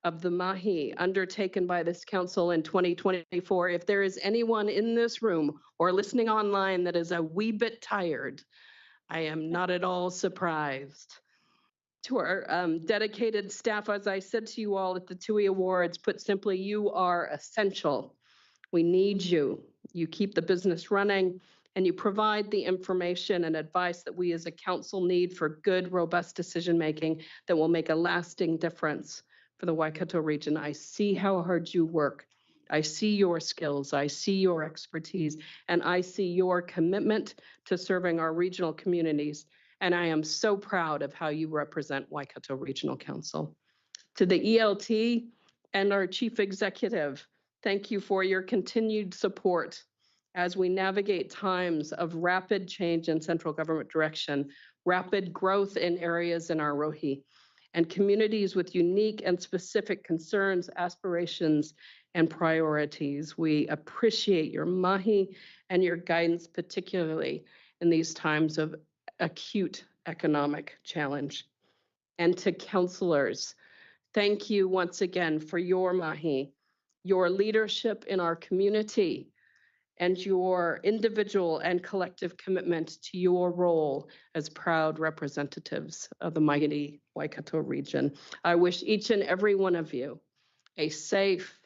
of the mahi undertaken by this council in 2024. If there is anyone in this room or listening online that is a wee bit tired, I am not at all surprised. To our dedicated staff, as I said to you all at the TUI Awards, put simply, you are essential. We need you. You keep the business running and you provide the information and advice that we as a council need for good, robust decision-making that will make a lasting difference for the Waikato region. I see how hard you work. I see your skills. I see your expertise, and I see your commitment to serving our regional communities. And I am so proud of how you represent Waikato Regional Council. To the ELT and our Chief Executive, thank you for your continued support as we navigate times of rapid change in central government direction, rapid growth in areas in our rohi, and communities with unique and specific concerns, aspirations, and priorities. We appreciate your mahi and your guidance, particularly in these times of acute economic challenge. And to councillors, thank you once again for your mahi, your leadership in our community, and your individual and collective commitment to your role as proud representatives of the mighty Waikato region. I wish each and every one of you a safe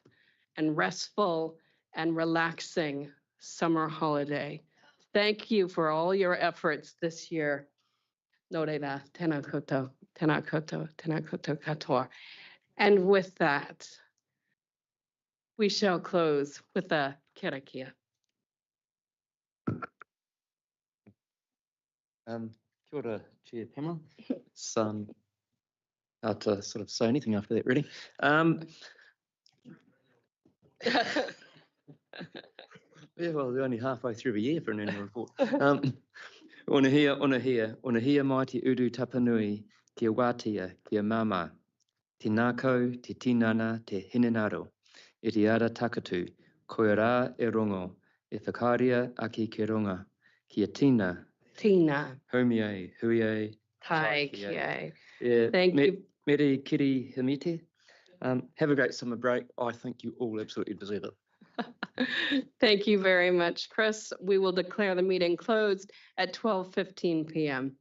and restful and relaxing summer holiday. Thank you for all your efforts this year. No reira, tēnā koutou, tēnā koutou, tēnā koutou katoa. And with that, we shall close with a karakia. Kia ora, Chair Pamela. It's hard to sort of say anything after that, really. Yeah, well, we're only halfway through a year for an annual report. Ona hia mai te uru tapanui, kia wātia, kia mama, te nākau, te tinana, te hinenaro, e te ara takatu, koe rā e rongo, e whakaria aki ke ronga, kia tina, Tina. Homiei, huiei, Tai kia. Yeah, Thank you. Meri kiri himite. Have a great summer break. I think you all absolutely deserve it. Thank you very much, Chris. We will declare the meeting closed at 12:15 p.m.